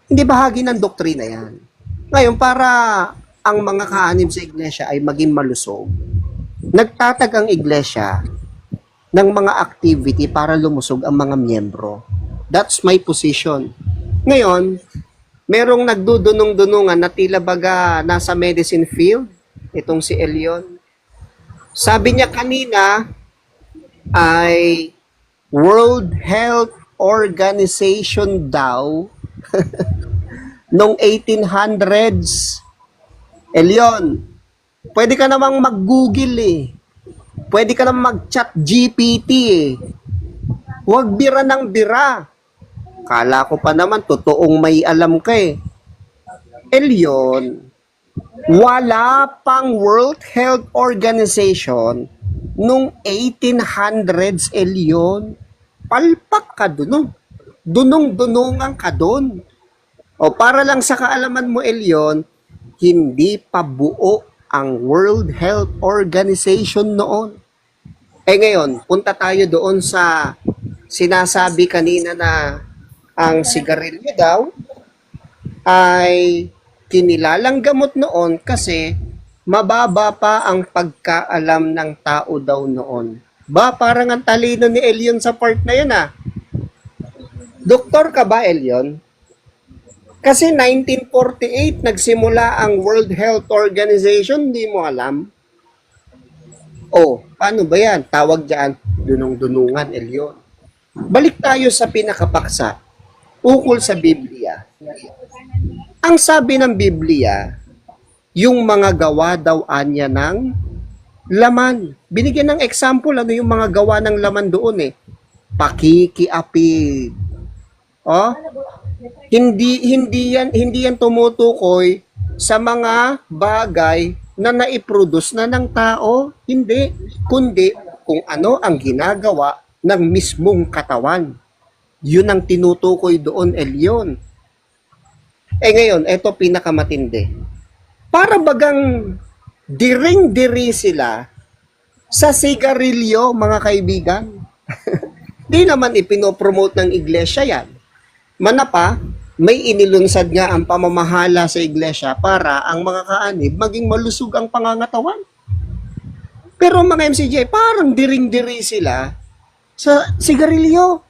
Hindi bahagi ng doktrina yan. Ngayon, para ang mga kaanib sa iglesia ay maging malusog, nagtatag ang iglesia ng mga activity para lumusog ang mga miyembro. That's my position. Ngayon, merong nagdudunong-dunungan na tila baga nasa medicine field, itong si Elion. Sabi niya kanina ay World Health Organization daw nung 1800s. Elyon, pwede ka namang mag-Google eh. Pwede ka namang mag-chat GPT eh. Huwag bira ng bira. Kala ko pa naman, totoong may alam ka eh. Elyon, wala pang World Health Organization nung 1800s, Elyon. Palpak ka dun, no? Dunong-dunungan ka dun. O para lang sa kaalaman mo, Elyon, hindi pa buo ang World Health Organization noon. Ngayon, punta tayo doon sa sinasabi kanina na ang sigarilyo daw ay kinilalang gamot noon kasi mababa pa ang pagkaalam ng tao daw noon. Ba, parang ang talino ni Elyon sa part na yun ah. Doktor ka ba, Elyon? Kasi 1948 nagsimula ang World Health Organization, hindi mo alam? Oh, paano ba yan? Tawag dyan, dunong-dunungan, Elyon. Balik tayo sa pinakapaksa, ukol sa Biblia. Ang sabi ng Biblia, yung mga gawa daw anya ng laman. Binigyan ng example, ano yung mga gawa ng laman doon eh? Pakikiapid. Oh, hindi yan tumutukoy sa mga bagay na naiproduce na ng tao, hindi, kundi kung ano ang ginagawa ng mismong katawan. Yun ang tinutukoy doon, Elyon. Ngayon, eto pinakamatindi. Para bagang diring-diri sila sa sigarilyo, mga kaibigan. Di naman ipinopromote ng iglesia yan. Manapa, may inilunsad nga ang pamamahala sa iglesia para ang mga kaanib maging malusog ang pangangatawan. Pero mga MCJ, parang diring-diri sila sa sigarilyo.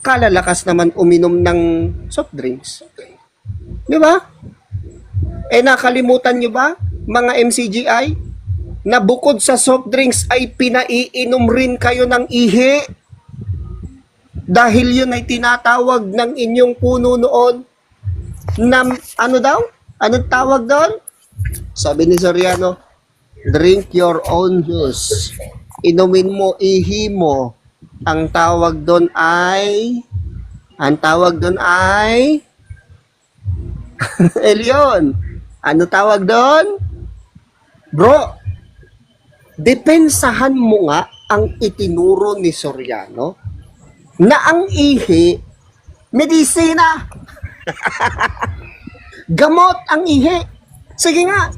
Kalalakas naman uminom ng soft drinks. Di ba? Nakalimutan nyo ba, mga MCGI, na bukod sa soft drinks ay pinaiinom rin kayo ng ihi? Dahil yun ay tinatawag ng inyong puno noon na ano daw? Anong tawag doon? Sabi ni Soriano, drink your own juice. Inumin mo, ihi mo. Ang tawag doon ay Elyon. Ano tawag doon? Bro, depensahan mo nga ang itinuro ni Soriano na ang ihi, medisina. Gamot ang ihi. Sige nga,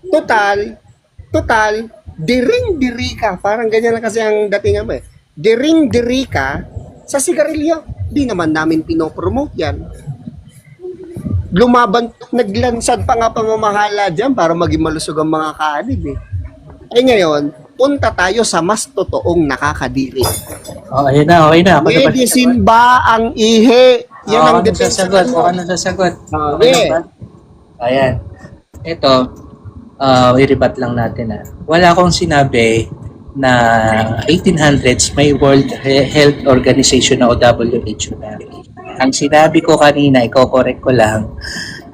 total, diring-diri ka. Parang ganyan lang kasi ang dating mo eh. Diring-diri ka sa sigarilyo. Di naman namin pinopromote yan. Lumaban, naglansad pa nga pamamahala dyan para maging malusog ang mga kaanib eh. Ngayon, punta tayo sa mas totoong nakakadiri. Ayun na, okay na. Medicine ba ang ihi? Yan ang Ano sasagot? Ano sasagot? Okay. Ayan. Ito, i-rebat lang natin. Wala akong sinabi na 1800s may World Health Organization na o WHO na. Ang sinabi ko kanina, i-correct ko lang,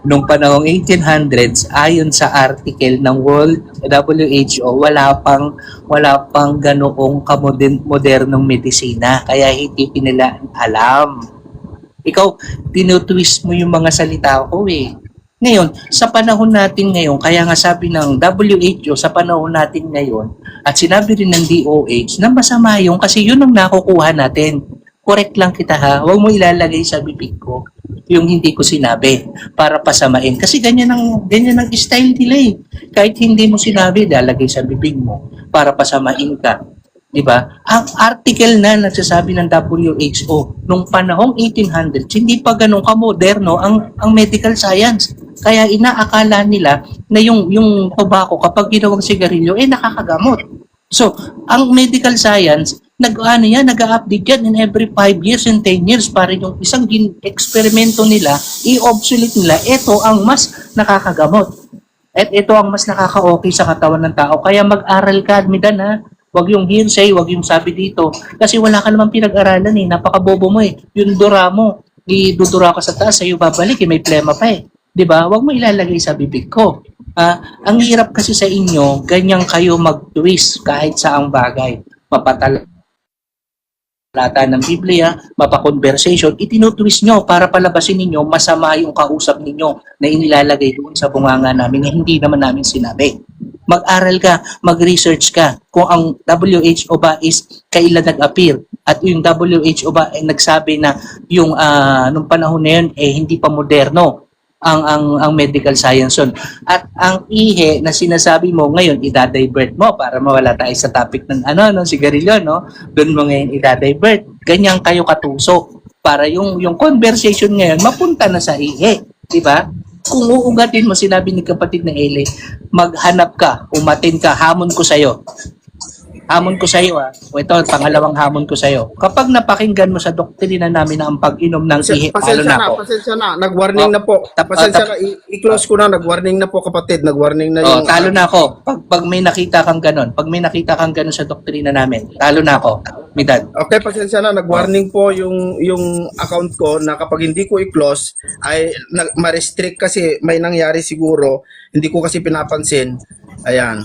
nung panahong 1800s, ayon sa article ng World WHO, wala pang ganoong modernong medisina, kaya hindi nila alam. Ikaw, tinutwist mo yung mga salita ko eh. Ngayon, sa panahon natin ngayon, kaya nga sabi ng WHO, sa panahon natin ngayon, at sinabi rin ng DOH, na masama yung kasi yun ang nakukuha natin. Correct lang kita ha, huwag mo ilalagay sa bibig ko yung hindi ko sinabi para pasamain. Kasi ganyan ang style nila eh. Kahit hindi mo sinabi, lalagay sa bibig mo para pasamain ka. Diba? Ang article na nagsasabi ng WHO nung panahong 1800s, hindi pa ganun kamoderno ang medical science. Kaya inaakala nila na yung tobacco kapag ginawang sigarilyo nakakagamot. So, ang medical science nag-update yan in every 5 years and 10 years para yung isang eksperimento nila, i-obsolete nila, ito ang mas nakakagamot. At ito ang mas nakaka-okay sa katawan ng tao. Kaya mag-aral ka, Admidan ha. Wag yung hearsay, wag yung sabi dito. Kasi wala ka naman pinag-aralan eh. Napakabobo mo eh. Yung dura mo, idudura ka sa taas, sa'yo babalik eh. May plema pa eh. 'Di ba? Wag mo ilalagay sa bibig ko. Ang hirap kasi sa inyo, ganyan kayo mag-twist kahit saang bagay. Mapatalata ng Biblia, mapa-conversation, itinutwist nyo para palabasin ninyo masama yung kausap ninyo na inilalagay doon sa bunganga namin na hindi naman namin sinabi. Mag-aral ka, mag-research ka kung ang WHO ba is kailan nag-appear at yung WHO ba ay nagsabi na yung nung panahon na yun hindi pa moderno ang medical science yun. At ang ihe na sinasabi mo ngayon, idadivert mo para mawala tayo sa topic ng sigarilyo, no? Doon mo ngayon idadivert. Ganyan kayo katuso para yung conversation ngayon mapunta na sa ihe, di ba? Kung uugatin mo, sinabi ni kapatid na Ele, maghanap ka, umatin ka, hamon ko sa'yo. Hamon ko sa'yo O ito, pangalawang hamon ko sa'yo. Kapag napakinggan mo sa doktrina namin na ang pag-inom ng ihi, palo na ako. Pasensya na, nag-warning na po. Pasensya na, i-close ko na, nag-warning na po kapatid, nag-warning na yung... Talo na ako. Pag may nakita kang ganon, sa doktrina namin, talo na ako. Midad. Okay, pasensya na, nag-warning po yung account ko na kapag hindi ko i-close ay ma-restrict kasi may nangyari siguro, hindi ko kasi pinapansin. Ayan.